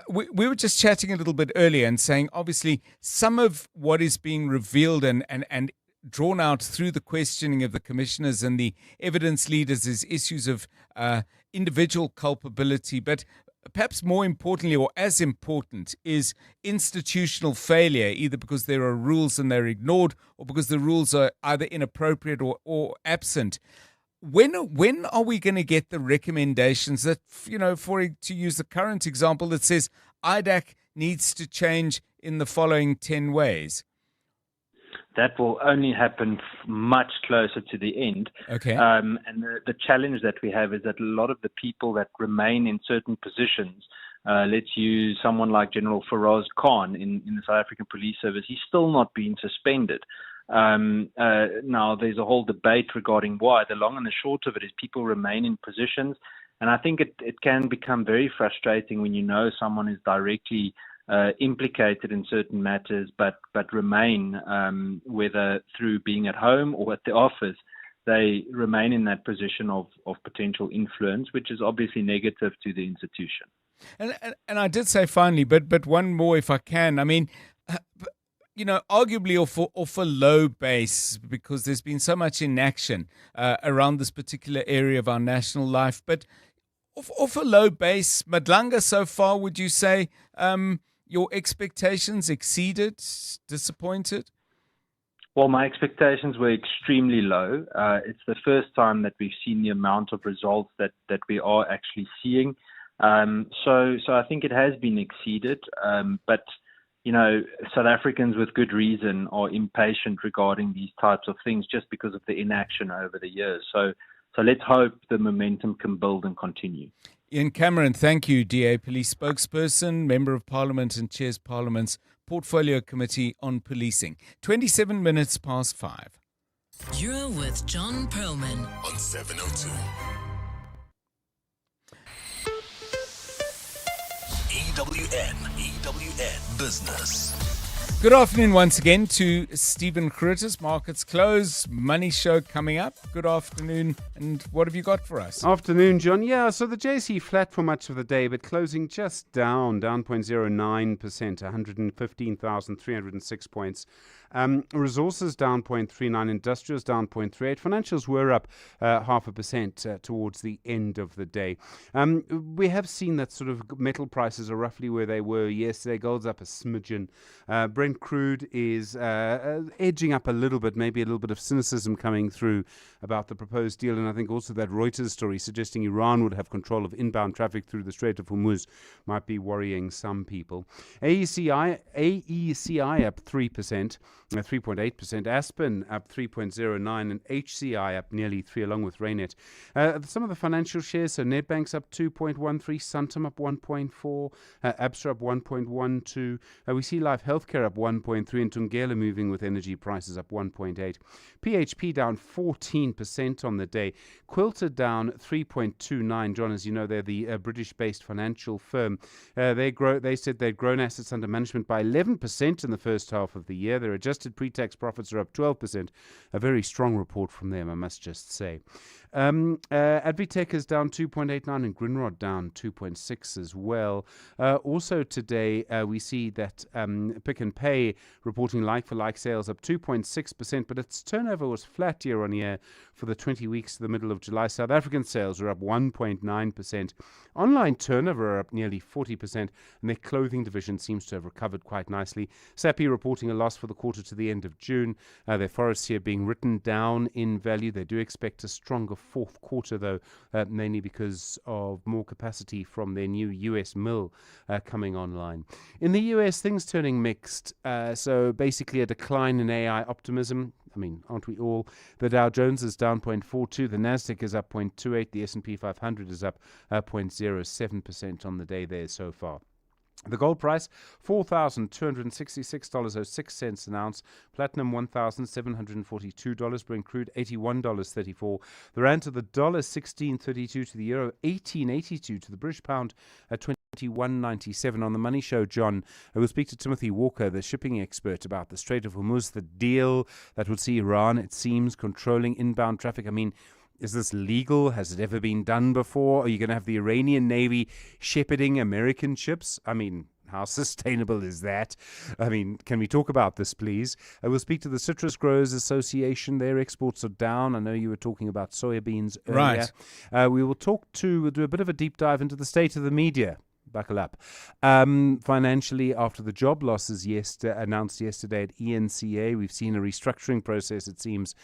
we were just chatting a little bit earlier and saying, obviously, some of what is being revealed and drawn out through the questioning of the commissioners and the evidence leaders is issues of individual culpability. But perhaps more importantly, or as important, is institutional failure, either because there are rules and they're ignored or because the rules are either inappropriate or absent. When are we going to get the recommendations that, to use the current example that says IDAC needs to change in the following 10 ways? That will only happen much closer to the end. Okay. And the challenge that we have is that a lot of the people that remain in certain positions, let's use someone like General Faraz Khan in the South African Police Service, he's still not been suspended. Now, there's a whole debate regarding why. The long and the short of it is people remain in positions. And I think it can become very frustrating when you know someone is directly implicated in certain matters, but remain, whether through being at home or at the office, they remain in that position of potential influence, which is obviously negative to the institution. And I did say finally, but one more if I can. I mean, arguably off a low base, because there's been so much inaction around this particular area of our national life. But off a low base, Madlanga, so far, would you say your expectations exceeded, disappointed? Well, my expectations were extremely low. It's the first time that we've seen the amount of results that we are actually seeing. So I think it has been exceeded. But South Africans with good reason are impatient regarding these types of things just because of the inaction over the years. So let's hope the momentum can build and continue. Ian Cameron, thank you, DA Police spokesperson, Member of Parliament and chairs Parliament's Portfolio Committee on Policing. 27 minutes past 5. You're with John Perlman on 702. EWN Business. Good afternoon once again to Stephen Curtis. Markets close, money show coming up. Good afternoon, and what have you got for us? Afternoon, John. Yeah, so the JSE flat for much of the day, but closing just down 0.09%, 115,306 points. Resources down 0.39, industrials down 0.38. Financials were up 0.5% towards the end of the day. We have seen that sort of metal prices are roughly where they were yesterday. Gold's up a smidgen. Brent crude is edging up a little bit, maybe a little bit of cynicism coming through about the proposed deal. And I think also that Reuters story suggesting Iran would have control of inbound traffic through the Strait of Hormuz might be worrying some people. AECI up 3%. 3.8%, Aspen up 3.09%, and HCI up nearly 3%, along with Raynet. Some of the financial shares, so Nedbank's up 2.13%, Santam up 1.4%, Absa up 1.12%. We see Life Healthcare up 1.3%, and Tungela moving with energy prices up 1.8%. PHP down 14% on the day. Quilter down 3.29%. John, as you know, they're the British-based financial firm. They said they'd grown assets under management by 11% in the first half of the year. Their adjusted pre-tax profits are up 12%. A very strong report from them, I must just say. Advitech is down 2.89% and Grindrod down 2.6% as well. Also today, we see that Pick n Pay reporting like-for-like sales up 2.6%, but its turnover was flat year on year for the 20 weeks to the middle of July. South African sales are up 1.9%. Online turnover are up nearly 40%, and their clothing division seems to have recovered quite nicely. Sappi reporting a loss for the quarter to the end of June. Their forests here being written down in value. They do expect a stronger fourth quarter, though, mainly because of more capacity from their new US mill coming online. In the US, things turning mixed. So basically a decline in AI optimism. I mean, aren't we all? The Dow Jones is down 0.42%. The Nasdaq is up 0.28%. The S&P 500 is up 0.07% on the day there so far. The gold price, $4,266.06 an ounce. Platinum, $1,742. Brent crude, $81.34. The rand to the dollar, $16.32 to the euro, $18.82 to the British pound, at 21.97. On the Money Show, John, I will speak to Timothy Walker, the shipping expert, about the Strait of Hormuz, the deal that would see Iran, it seems, controlling inbound traffic. I mean, is this legal? Has it ever been done before? Are you going to have the Iranian Navy shepherding American ships? I mean, how sustainable is that? I mean, can we talk about this, please? I will speak to the Citrus Growers Association. Their exports are down. I know you were talking about soybeans earlier. Right. We'll do a bit of a deep dive into the state of the media. Buckle up. Financially, after the job losses announced yesterday at ENCA, we've seen a restructuring process, it seems,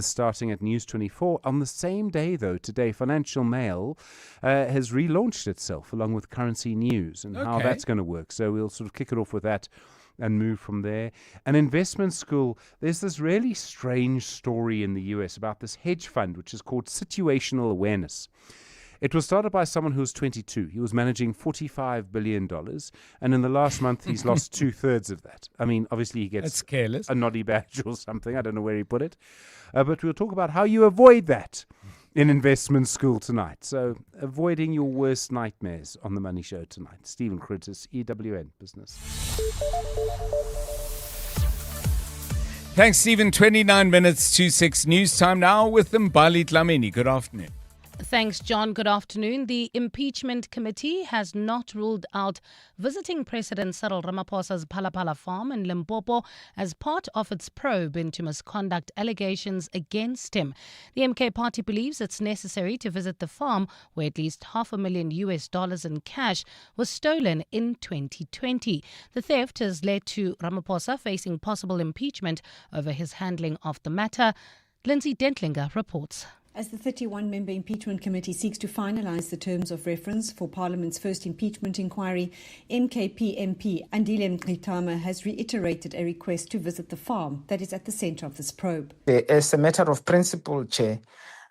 starting at News 24. On the same day, though, today, Financial Mail has relaunched itself along with Currency News and how that's going to work. So we'll sort of kick it off with that and move from there. An investment school, there's this really strange story in the US about this hedge fund, which is called Situational Awareness. It was started by someone who was 22. He was managing $45 billion, and in the last month, he's lost 2/3 of that. I mean, obviously, he gets a noddy badge or something. I don't know where he put it. But we'll talk about how you avoid that in investment school tonight. So, avoiding your worst nightmares on The Money Show tonight. Stephen Curtis, EWN Business. Thanks, Stephen. 29 minutes to 6 news time now with Mbali Dlamini. Good afternoon. Thanks, John. Good afternoon. The impeachment committee has not ruled out visiting President Cyril Ramaphosa's Phalaphala farm in Limpopo as part of its probe into misconduct allegations against him. The MK party believes it's necessary to visit the farm where at least $500,000 in cash was stolen in 2020. The theft has led to Ramaphosa facing possible impeachment over his handling of the matter. Lindsay Dentlinger reports. As the 31-member impeachment committee seeks to finalise the terms of reference for Parliament's first impeachment inquiry, MKP MP Andile Mqitama has reiterated a request to visit the farm that is at the centre of this probe. As a matter of principle, Chair,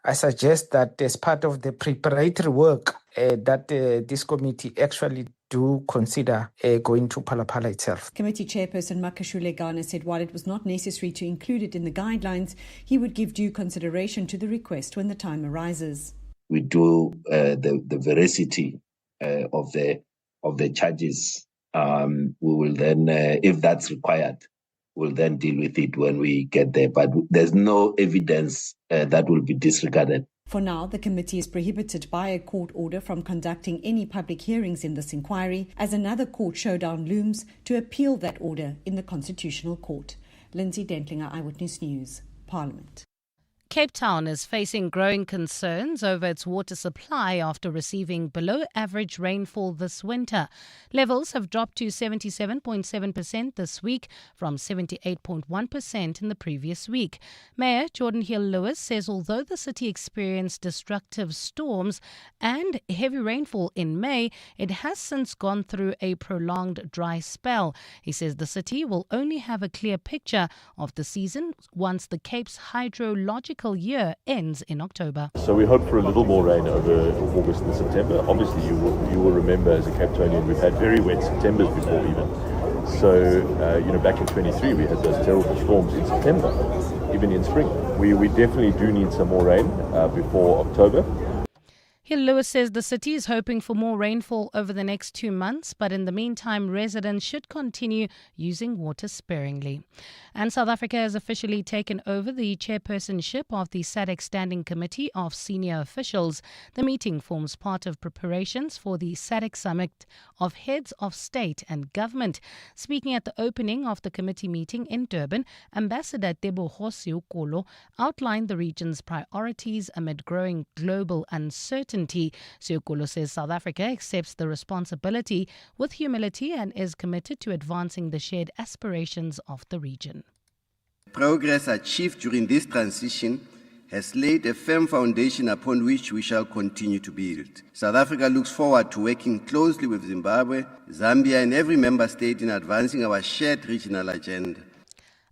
I suggest that as part of the preparatory work that this committee actually do consider going to Phalaphala itself. Committee Chairperson Makashule Gana said while it was not necessary to include it in the guidelines, he would give due consideration to the request when the time arises. We do the veracity of the charges. We will then, if that's required, we'll then deal with it when we get there. But there's no evidence that will be disregarded. For now, the committee is prohibited by a court order from conducting any public hearings in this inquiry as another court showdown looms to appeal that order in the Constitutional Court. Lindsay Dentlinger, Eyewitness News, Parliament. Cape Town is facing growing concerns over its water supply after receiving below-average rainfall this winter. Levels have dropped to 77.7% this week from 78.1% in the previous week. Mayor Jordan Hill-Lewis says although the city experienced destructive storms and heavy rainfall in May, it has since gone through a prolonged dry spell. He says the city will only have a clear picture of the season once the Cape's hydrological year ends in October. So we hope for a little more rain over August and September. Obviously, you will remember as a Capetonian, we've had very wet Septembers before even. So, back in 23, we had those terrible storms in September, even in spring. We definitely do need some more rain before October. Hill-Lewis says the city is hoping for more rainfall over the next 2 months, but in the meantime, residents should continue using water sparingly. And South Africa has officially taken over the chairpersonship of the SADC Standing Committee of Senior Officials. The meeting forms part of preparations for the SADC Summit of Heads of State and Government. Speaking at the opening of the committee meeting in Durban, Ambassador Tebogo Seukolo outlined the region's priorities amid growing global uncertainty. Seukolo says South Africa accepts the responsibility with humility and is committed to advancing the shared aspirations of the region. Progress achieved during this transition has laid a firm foundation upon which we shall continue to build. South Africa looks forward to working closely with Zimbabwe, Zambia and every member state in advancing our shared regional agenda.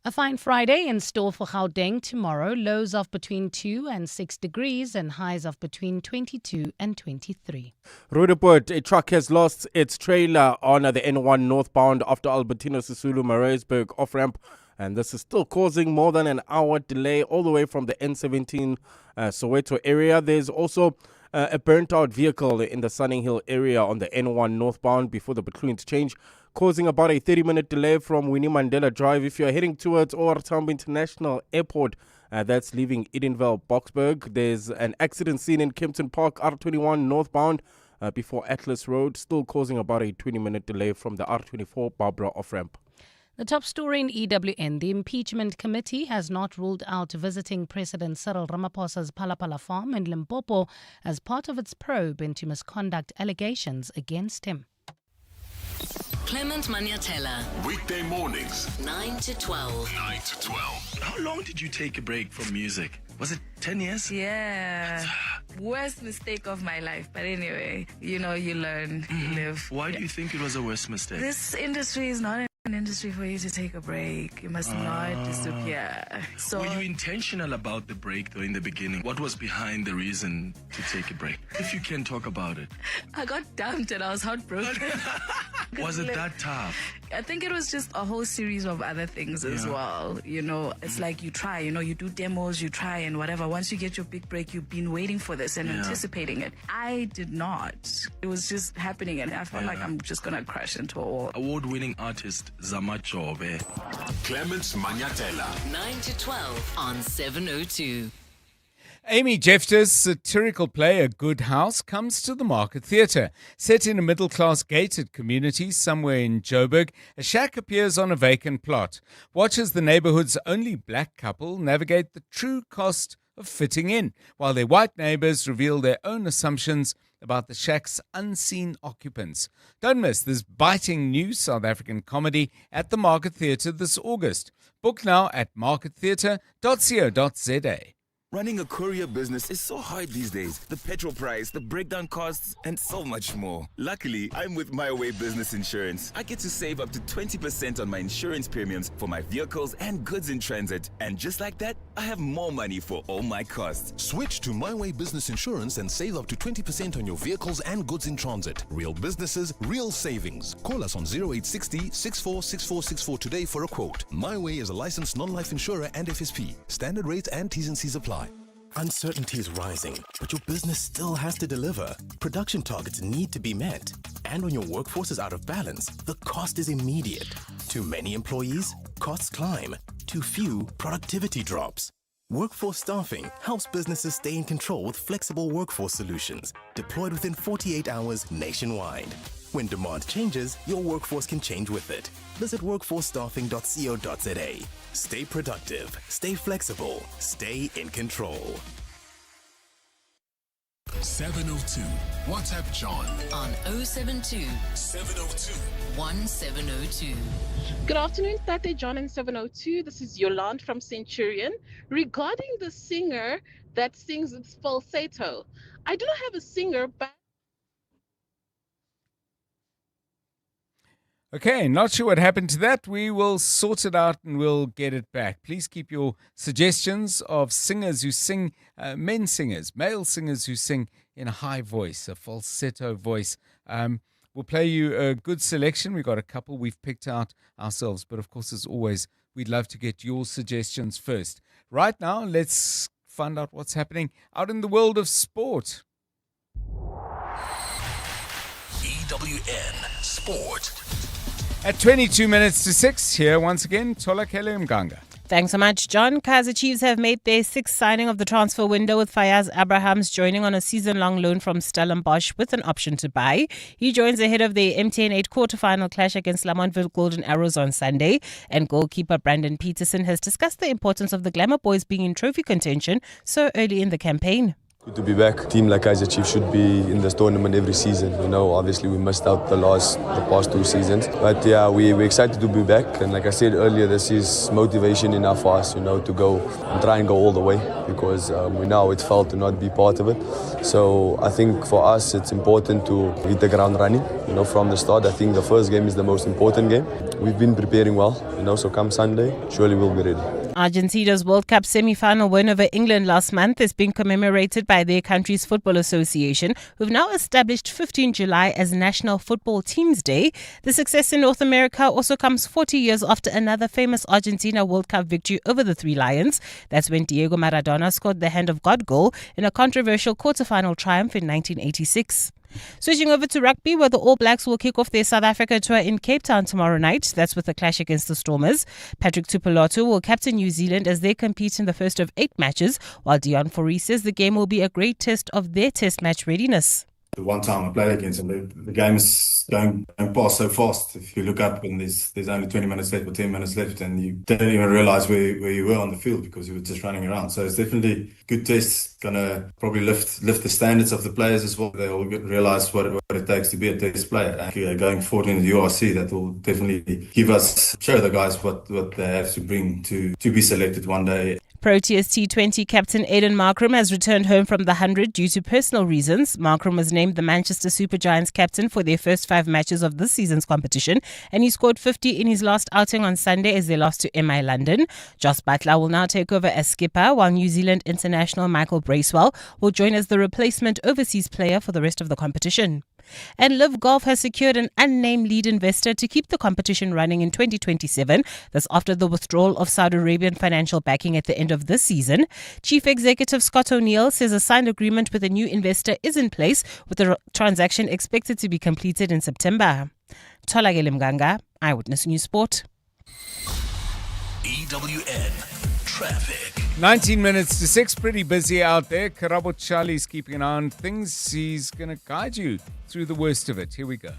A fine Friday in store for Gauteng tomorrow. Lows of between 2 and 6 degrees and highs of between 22 and 23. Rudaport, a truck has lost its trailer on the N1 northbound after Albertino Sisulu Maritzburg off-ramp. And this is still causing more than an hour delay all the way from the N17 Soweto area. There's also a burnt-out vehicle in the Sunning Hill area on the N1 northbound before the Butlu interchange, causing about a 30-minute delay from Winnie Mandela Drive. If you're heading towards OR Tambo International Airport, that's leaving Edenvale, Boksburg. There's an accident scene in Kempton Park, R21 northbound, before Atlas Road, still causing about a 20-minute delay from the R24 Barbara off-ramp. The top story in EWN, the impeachment committee has not ruled out visiting President Cyril Ramaphosa's Phalaphala farm in Limpopo as part of its probe into misconduct allegations against him. Clement Maniatella. Weekday mornings, 9 to 12. 9 to 12. How long did you take a break from music? Was it 10 years? Yeah. Worst mistake of my life. But anyway, you learn, you live. Why do you think it was a worst mistake? This industry is not an industry for you to take a break. You must not disappear. So, were you intentional about the break, though, in the beginning? What was behind the reason to take a break? If you can talk about it. I got dumped and I was heartbroken. Was it that tough? I think it was just a whole series of other things as well. It's like you try, you do demos, you try and whatever. Once you get your big break, you've been waiting for this and anticipating it. I did not. It was just happening and I felt like I'm just going to crash into a wall. Award-winning artist Zamachobe. Clements Manyatela. 9 to 12 on 702. Amy Jeffter's satirical play A Good House comes to the Market Theatre. Set in a middle-class gated community somewhere in Joburg, a shack appears on a vacant plot. Watch as the neighbourhood's only black couple navigate the true cost of fitting in, while their white neighbours reveal their own assumptions about the shack's unseen occupants. Don't miss this biting new South African comedy at the Market Theatre this August. Book now at markettheatre.co.za. Running a courier business is so hard these days. The petrol price, the breakdown costs, and so much more. Luckily, I'm with My Way Business Insurance. I get to save up to 20% on my insurance premiums for my vehicles and goods in transit. And just like that, I have more money for all my costs. Switch to My Way Business Insurance and save up to 20% on your vehicles and goods in transit. Real businesses, real savings. Call us on 0860 646464 today for a quote. My Way is a licensed non-life insurer and FSP. Standard rates and T's and C's apply. Uncertainty is rising, but your business still has to deliver. Production targets need to be met. And when your workforce is out of balance, the cost is immediate. Too many employees, costs climb. Too few, productivity drops. Workforce staffing helps businesses stay in control with flexible workforce solutions, deployed within 48 hours nationwide. When demand changes, your workforce can change with it. Visit workforcestaffing.co.za. Stay productive, stay flexible, stay in control. 702. WhatsApp John on 072 702 1702. Good afternoon, Tate John and 702. This is Yolande from Centurion. Regarding the singer that sings its falsetto, I do not have a singer, but Okay, not sure what happened to that. We will sort it out and we'll get it back. Please keep your suggestions of singers who sing, male singers who sing in a high voice, a falsetto voice. We'll play you a good selection. We've got a couple we've picked out ourselves. But of course, as always, we'd love to get your suggestions first. Right now, let's find out what's happening out in the world of sport. EWN Sport. At 22 minutes to 6, here once again, Tolakele Mganga. Thanks so much, John. Kaizer Chiefs have made their sixth signing of the transfer window, with Fayaz Abrahams joining on a season-long loan from Stellenbosch with an option to buy. He joins ahead of the MTN 8 quarter-final clash against Lamontville Golden Arrows on Sunday. And goalkeeper Brandon Peterson has discussed the importance of the Glamour Boys being in trophy contention so early in the campaign. Good to be back. A team like Kaizer Chiefs should be in this tournament every season. Obviously we missed out the past 2 seasons. But yeah, we're excited to be back. And like I said earlier, this is motivation enough for us, to go and try and go all the way, because we know it's felt to not be part of it. So I think for us, it's important to hit the ground running, from the start. I think the first game is the most important game. We've been preparing well, so come Sunday, surely we'll be ready. Argentina's World Cup semi-final win over England last month is being commemorated by their country's football association, who've now established 15 July as National Football Teams Day. The success in North America also comes 40 years after another famous Argentina World Cup victory over the Three Lions. That's when Diego Maradona scored the Hand of God goal in a controversial quarter-final triumph in 1986. Switching over to rugby, where the All Blacks will kick off their South Africa tour in Cape Town tomorrow night. That's with a clash against the Stormers. Patrick Tuipulotu will captain New Zealand as they compete in the first of 8 matches, while Dion Fourie says the game will be a great test of their test match readiness. The one time I played against them, the game is going past so fast. If you look up and there's only 20 minutes left or 10 minutes left, and you don't even realize where you were on the field because you were just running around. So it's definitely a good test. Gonna probably lift the standards of the players as well. They'll realize what it takes to be a test player. And going forward in the URC, that will definitely show the guys what they have to bring to be selected one day. Proteas T20 captain Aiden Markram has returned home from the 100 due to personal reasons. Markram was named the Manchester Supergiants captain for their first 5 matches of this season's competition, and he scored 50 in his last outing on Sunday as they lost to MI London. Jos Butler will now take over as skipper, while New Zealand international Michael Bracewell will join as the replacement overseas player for the rest of the competition. And Live Golf has secured an unnamed lead investor to keep the competition running in 2027. That's after the withdrawal of Saudi Arabian financial backing at the end of this season. Chief Executive Scott O'Neill says a signed agreement with a new investor is in place, with the transaction expected to be completed in September. Tholakele Mganga, Eyewitness News Sport. EWN Traffic. 19 minutes to 6, pretty busy out there. Karabo Charlie's keeping an eye on things. He's going to guide you through the worst of it. Here we go.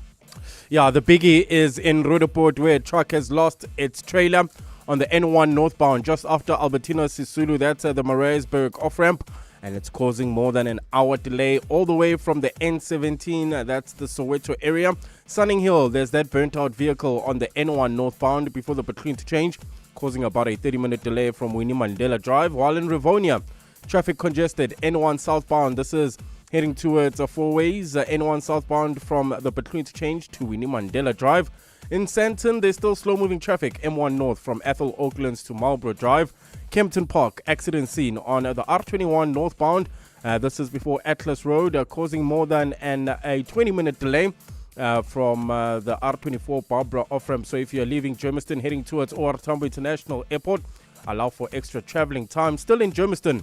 Yeah, the biggie is in Rudaport, where a truck has lost its trailer on the N1 northbound just after Albertina Sisulu. That's the Maritzburg off-ramp, and it's causing more than an hour delay all the way from the N17. That's the Soweto area. Sunning Hill, there's that burnt-out vehicle on the N1 northbound before the petrol interchange, causing about a 30-minute delay from Winnie Mandela Drive. While in Rivonia, traffic congested N1 southbound. This is heading towards four ways. N1 southbound from the petrol interchange to Winnie Mandela Drive. In Sandton, there's still slow-moving traffic M1 north from Ethel Oaklands to Marlborough Drive. Kempton Park, accident scene on the R21 northbound. This is before Atlas Road, causing more than a 20-minute delay from the R24 Barbara off-ramp. So if you're leaving Germiston heading towards OR Tambo International Airport, allow for extra traveling time. Still in Germiston,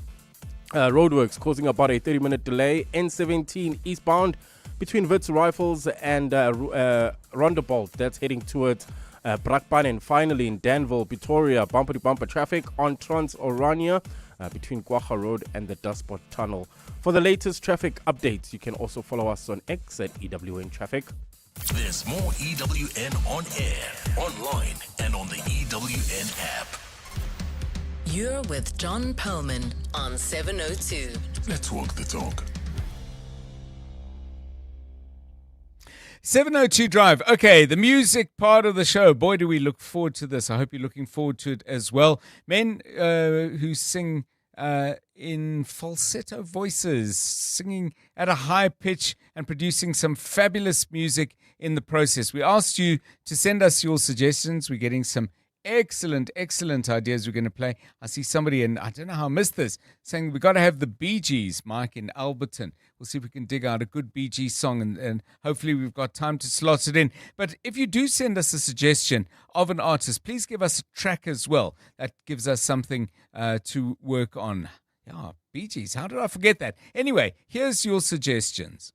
roadworks causing about a 30-minute delay. N17 eastbound between Wits Rifles and Rondebolt. That's heading towards Brakpan. And finally in Danville, Pretoria, bumper-to-bumper traffic on Trans-Orania between Guaja Road and the Dustpot Tunnel. For the latest traffic updates, you can also follow us on X at EWN Traffic. There's more EWN on air, online, and on the EWN app. You're with John Perlman on 702. Let's walk the talk. 702 Drive. Okay, the music part of the show. Boy, do we look forward to this. I hope you're looking forward to it as well. Men who sing in falsetto voices, singing at a high pitch and producing some fabulous music in the process. We asked you to send us your suggestions. We're getting some excellent ideas we're going to play. I see somebody, and I don't know how I missed this, saying we've got to have the Bee Gees, Mike in Alberton. We'll see if we can dig out a good Bee Gees song, and hopefully we've got time to slot it in. But if you do send us a suggestion of an artist, please give us a track as well. That gives us something to work on. Yeah, Bee Gees, how did I forget that? Anyway, here's your suggestions.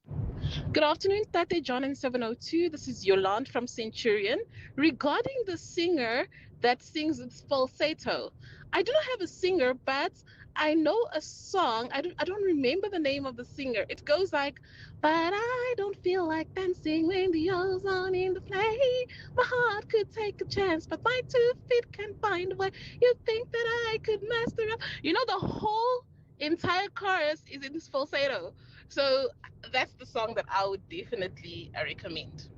Good afternoon, Tate John in 702. This is Yolande from Centurion. Regarding the singer that sings its falsetto, I do not have a singer, but I know a song. I don't remember the name of the singer. It goes like, but I don't feel like dancing when the ozone in the play. My heart could take a chance, but my 2 feet can't find a way. You think that I could master up? You know, the whole entire chorus is in this falsetto. So that's the song that I would definitely recommend.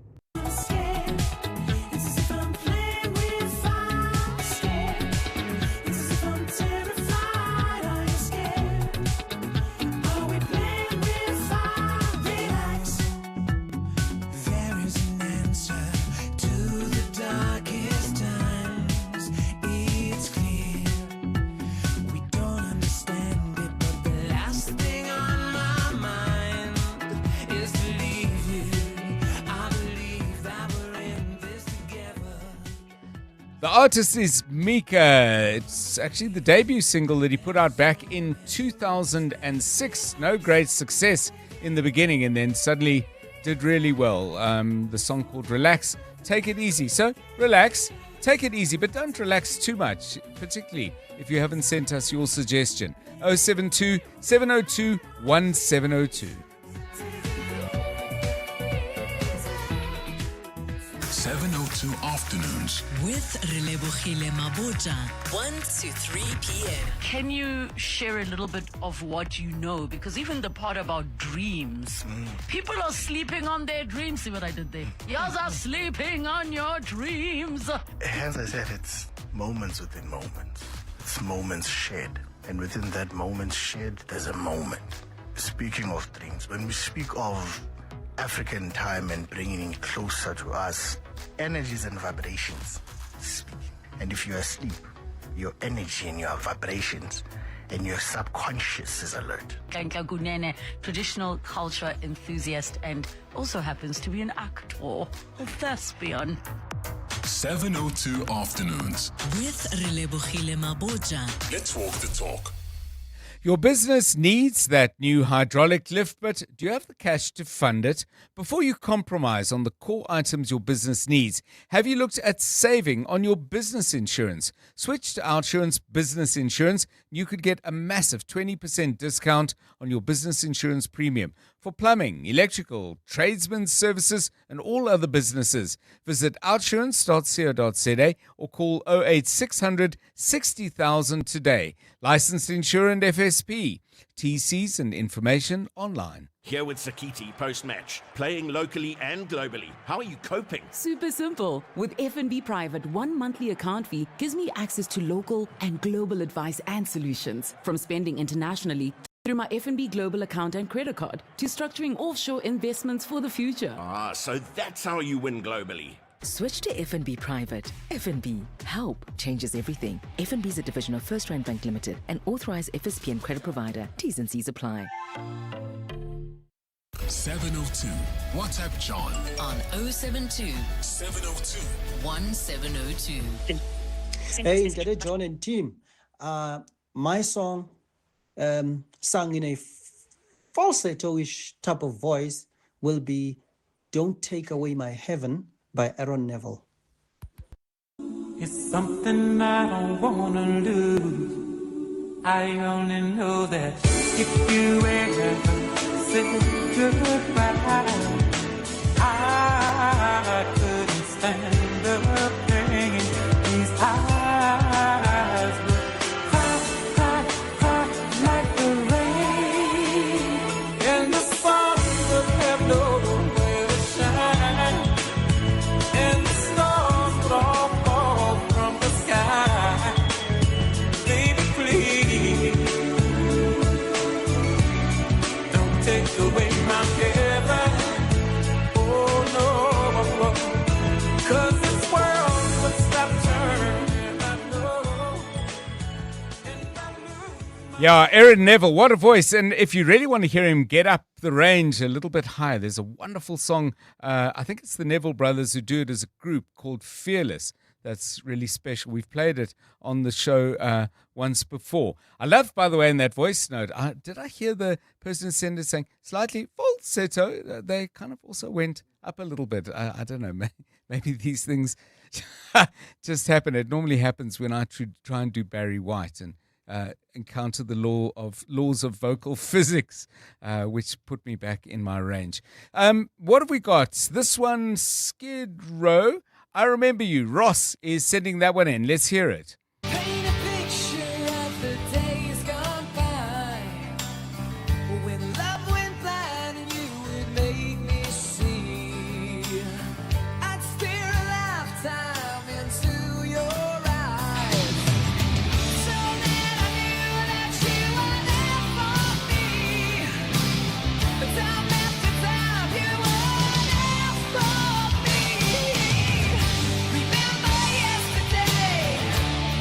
The artist is Mika. It's actually the debut single that he put out back in 2006. No great success in the beginning, and then suddenly did really well. The song called Relax, Take It Easy. So relax, take it easy, but don't relax too much, particularly if you haven't sent us your suggestion. 072 702 1702. 702 Afternoons with Relebogile Maboja, 1 to 3 p.m. Can you share a little bit of what you know? Because even the part about dreams, people are sleeping on their dreams. See what I did there? Yours are sleeping on your dreams. As I said, it's moments within moments. It's moments shared. And within that moment shared, there's a moment. Speaking of dreams, when we speak of African time and bringing it closer to us, energies and vibrations speak. And if you're asleep, your energy and your vibrations and your subconscious is alert. Kanka Gunene, traditional culture enthusiast and also happens to be an actor, a thespian. 702 Afternoons. With Relebohile Maboja. Let's walk the talk. Your business needs that new hydraulic lift, but do you have the cash to fund it? Before you compromise on the core items your business needs, have you looked at saving on your business insurance? Switch to Outsurance Business Insurance. You could get a massive 20% discount on your business insurance premium for plumbing, electrical, tradesmen's services, and all other businesses. Visit outsurance.co.za or call 08600 60,000 today. Licensed insurer and FSP. TCs and information online. Here with Sakiti post-match, playing locally and globally. How are you coping? Super simple. With FNB Private, 1 monthly account fee gives me access to local and global advice and solutions. From spending internationally through my FNB Global account and credit card to structuring offshore investments for the future. Ah, so that's how you win globally. Switch to FNB Private. FNB. Help changes everything. FNB is a division of First Rand Bank Limited, an authorized FSP and credit provider. T's and C's apply. 702. WhatsApp John On 072 702 1702. Hey, Dada John and team. My song, sung in a falsetto-ish type of voice, will be "Don't Take Away My Heaven" by Aaron Neville. It's something I don't wanna lose. I only know that if you ever said goodbye, I couldn't stand the pain. These eyes would cry like the rain, and the sun would have nowhere to shine, and the stars would all fall from the sky. Baby, please, don't take away my heaven. Oh no, 'cause this world would stop turning, I know. Yeah, Aaron Neville, what a voice. And if you really want to hear him get up the range a little bit higher, there's a wonderful song. I think it's the Neville brothers who do it as a group called Fearless. That's really special. We've played it on the show once before. I love, by the way, in that voice note, did I hear the person send it saying slightly falsetto? They kind of also went up a little bit. I don't know. Maybe these things just happen. It normally happens when I try and do Barry White and encounter the laws of vocal physics, which put me back in my range. What have we got? This one, Skid Row. I Remember You. Ross is sending that one in. Let's hear it. Paint a picture of the days gone by, when love went blind and you would make me see. I'd stare a lifetime into your eyes, so that I knew that you were there for me. Time after time, you were there for me. Remember yesterday,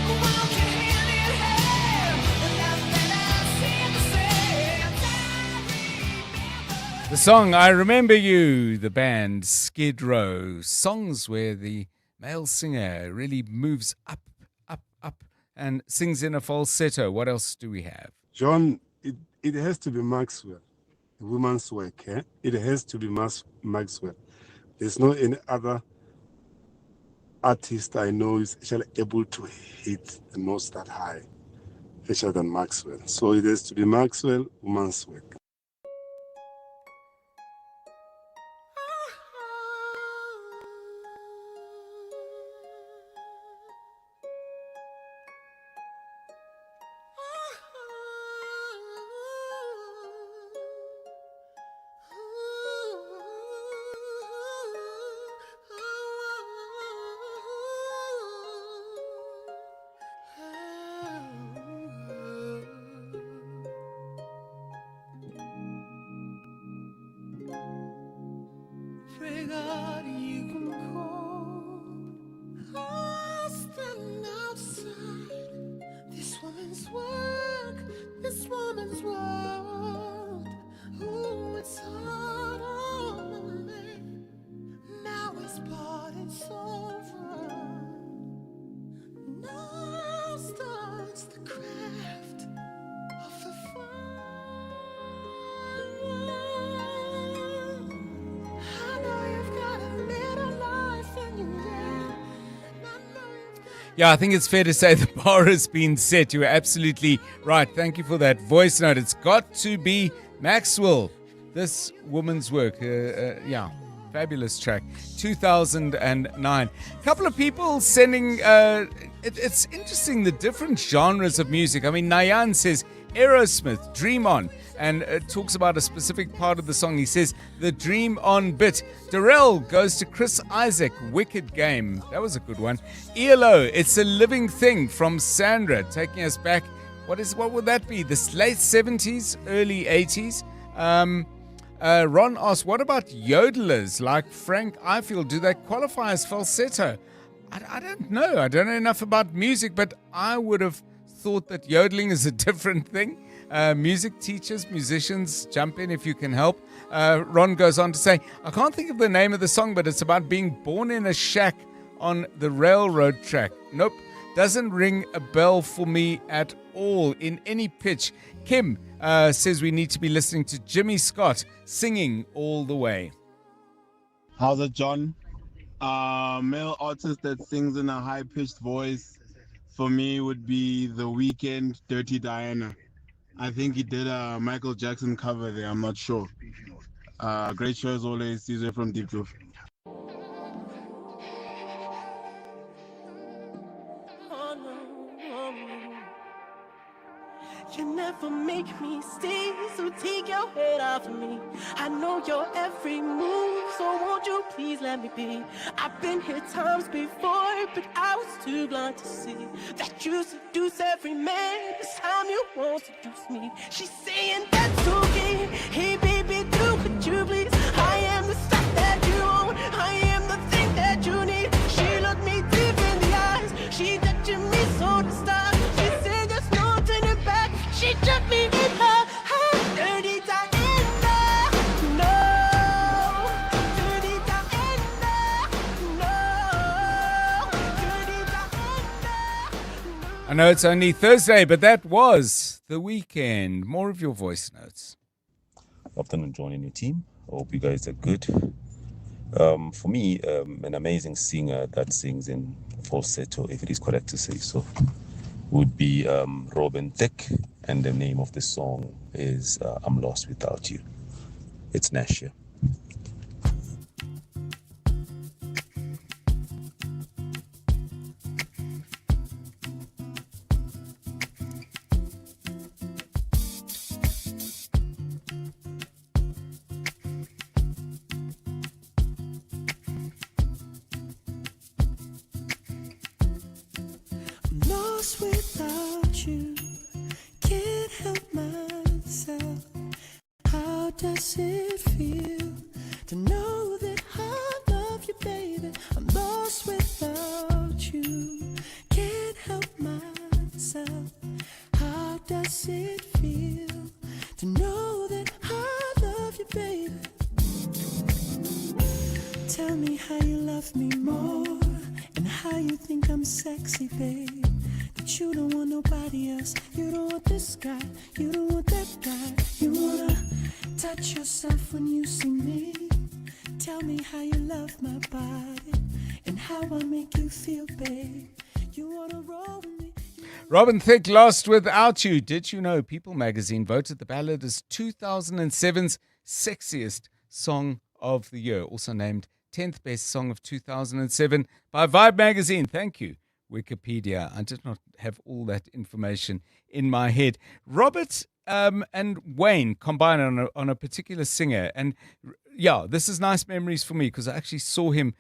walking hand in hand, and I've never seen the same. The song I Remember You, the band Skid Row. Songs where the male singer really moves up, and sings in a falsetto. What else do we have? John, it has to be Maxwell, the woman's work. Eh? It has to be Maxwell. There's no any other artist I know is actually able to hit the notes that high, better than Maxwell. So it has to be Maxwell, woman's work. Yeah, I think it's fair to say the bar has been set. You were absolutely right. Thank you for that voice note. It's got to be Maxwell. This woman's work. Yeah, fabulous track. 2009. A couple of people sending... it's interesting, the different genres of music. I mean, Nayan says Aerosmith, Dream On, and talks about a specific part of the song. He says the Dream On bit. Darrell goes to Chris Isaac, Wicked Game. That was a good one. ELO, It's a Living Thing from Sandra, taking us back. What would that be? The late 70s, early 80s? Ron asks, what about yodelers like Frank Ifield? Do they qualify as falsetto? I don't know. I don't know enough about music, but I would have thought that yodeling is a different thing. Music teachers, musicians, jump in if you can help. Ron goes on to say, I can't think of the name of the song, but it's about being born in a shack on the railroad track. Nope, doesn't ring a bell for me at all in any pitch. Kim says we need to be listening to Jimmy Scott singing All the Way. How's it, John? Male artist that sings in a high-pitched voice for me would be The Weeknd, Dirty Diana. I think he did a Michael Jackson cover there. I'm not sure. Great show as always. Caesar from Deep Roof. You never make me stay, so take your head off of me. I know your every move, so won't you please let me be? I've been here times before, but I was too blind to see that you seduce every man. This time you won't seduce me. She's saying that's okay. Hey baby, do what you please. I am the stuff that you want. I am the thing that you need. She looked me deep in the eyes. She touching me so to start. She said there's no turning back. She took me in her dirty Diana. No, dirty Diana. No, dirty Diana. I know it's only Thursday, but that was The Weeknd. More of your voice notes. Afternoon, John and your team. I hope you guys are good. For me, an amazing singer that sings in falsetto, if it is correct to say so, would be Robin Thicke, and the name of the song is I'm Lost Without You. It's Nash here. Lost without you, can't help myself. How does it feel to know that I love you, baby? I'm lost without you, can't help myself. How does it feel to know that I love you, baby? Tell me how you love me more, and how you think I'm sexy, babe. That you don't want nobody else. You don't want this guy, you don't want that guy. You wanna touch yourself when you see me. Tell me how you love my body, and how I make you feel, babe. You wanna roll with me. Robin Thicke, Lost Without You. Did you know People magazine voted the ballad as 2007's sexiest song of the year, also named 10th best song of 2007 by Vibe magazine. Thank you, Wikipedia. I did not have all that information in my head. Robert and Wayne combine on a particular singer. And yeah, this is nice memories for me because I actually saw him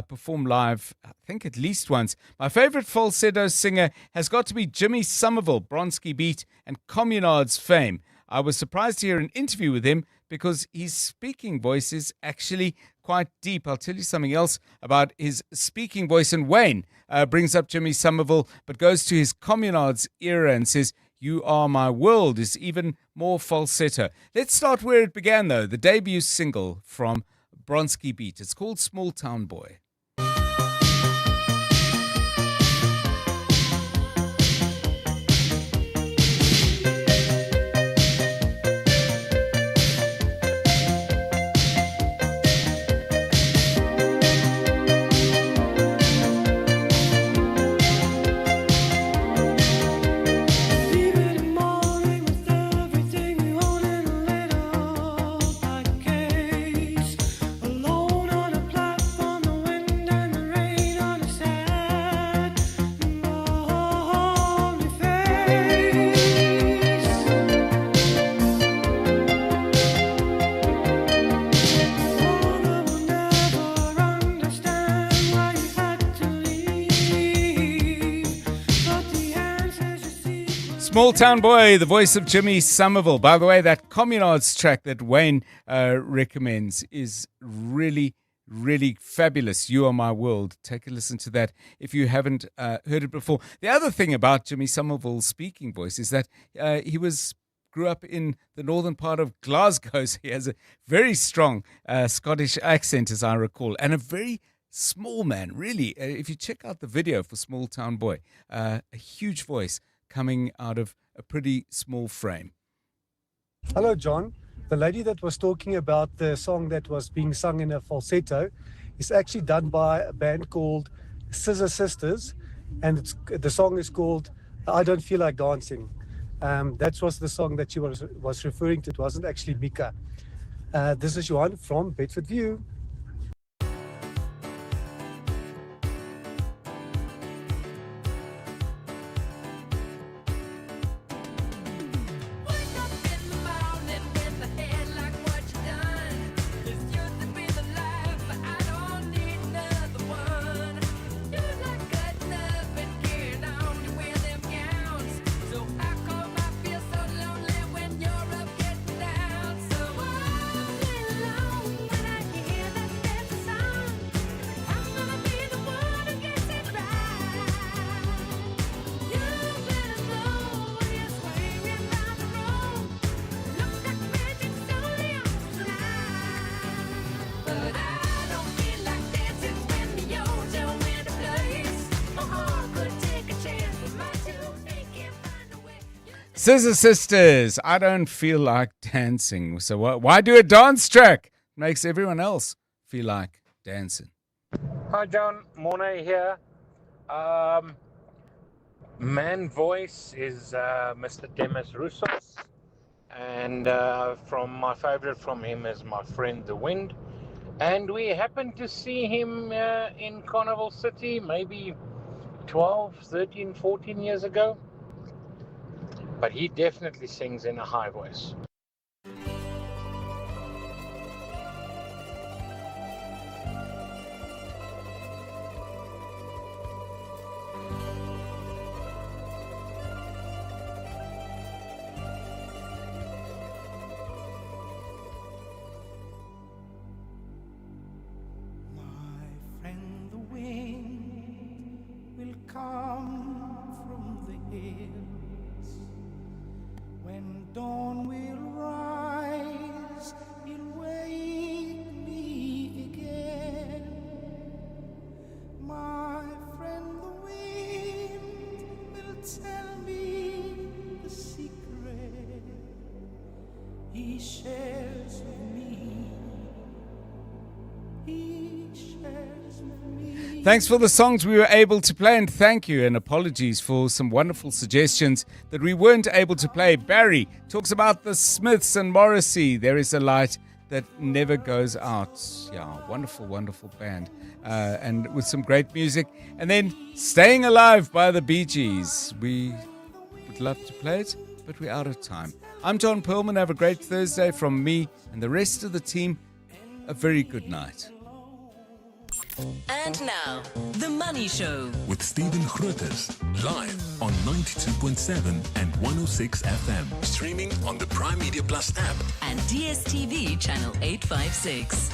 perform live, I think at least once. My favorite falsetto singer has got to be Jimmy Somerville, Bronski Beat and Communards fame. I was surprised to hear an interview with him because his speaking voice is actually quite deep. I'll tell you something else about his speaking voice. And Wayne brings up Jimmy Somerville, but goes to his Communards era and says, You Are My World is even more falsetto. Let's start where it began, though. The debut single from Bronski Beat. It's called Small Town Boy. Small Town Boy, the voice of Jimmy Somerville. By the way, that Communards track that Wayne recommends is really, really fabulous. You Are My World. Take a listen to that if you haven't heard it before. The other thing about Jimmy Somerville's speaking voice is that he grew up in the northern part of Glasgow, so he has a very strong Scottish accent, as I recall, and a very small man, really. If you check out the video for Small Town Boy, a huge voice coming out of a pretty small frame. Hello, John. The lady that was talking about the song that was being sung in a falsetto is actually done by a band called Scissor Sisters, and the song is called I Don't Feel Like Dancing. That was the song that she was referring to. It wasn't actually Mika. This is Johan from Bedford View. Scissor Sisters, I Don't Feel Like Dancing. So why do a dance track? Makes everyone else feel like dancing. Hi John, Mornay here. Man voice is Mr. Demis Roussos, and from my favorite from him is My Friend the Wind. And we happened to see him in Carnival City maybe 12, 13, 14 years ago. But he definitely sings in a high voice. Dawn will rise, it'll wake me again. My friend the wind will tell me the secret he shares with me. He shares with me. Thanks for the songs we were able to play, and thank you and apologies for some wonderful suggestions that we weren't able to play. Barry talks about the Smiths and Morrissey, There Is a Light That Never Goes Out. Yeah, wonderful, wonderful band. And with some great music. And then Staying Alive by the Bee Gees. We would love to play it, but we're out of time. I'm John Perlman. Have a great Thursday from me and the rest of the team. A very good night. And now, The Money Show. With Stephen Grootes, live on 92.7 and 106 FM. Streaming on the Prime Media Plus app. And DSTV channel 856.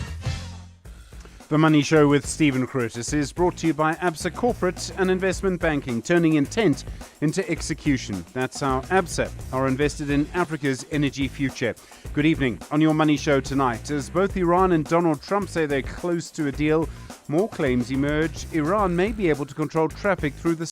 The Money Show with Stephen Grootes is brought to you by ABSA Corporate and Investment Banking, turning intent into execution. That's how ABSA are invested in Africa's energy future. Good evening. On your Money Show tonight, as both Iran and Donald Trump say they're close to a deal, more claims emerge Iran may be able to control traffic through the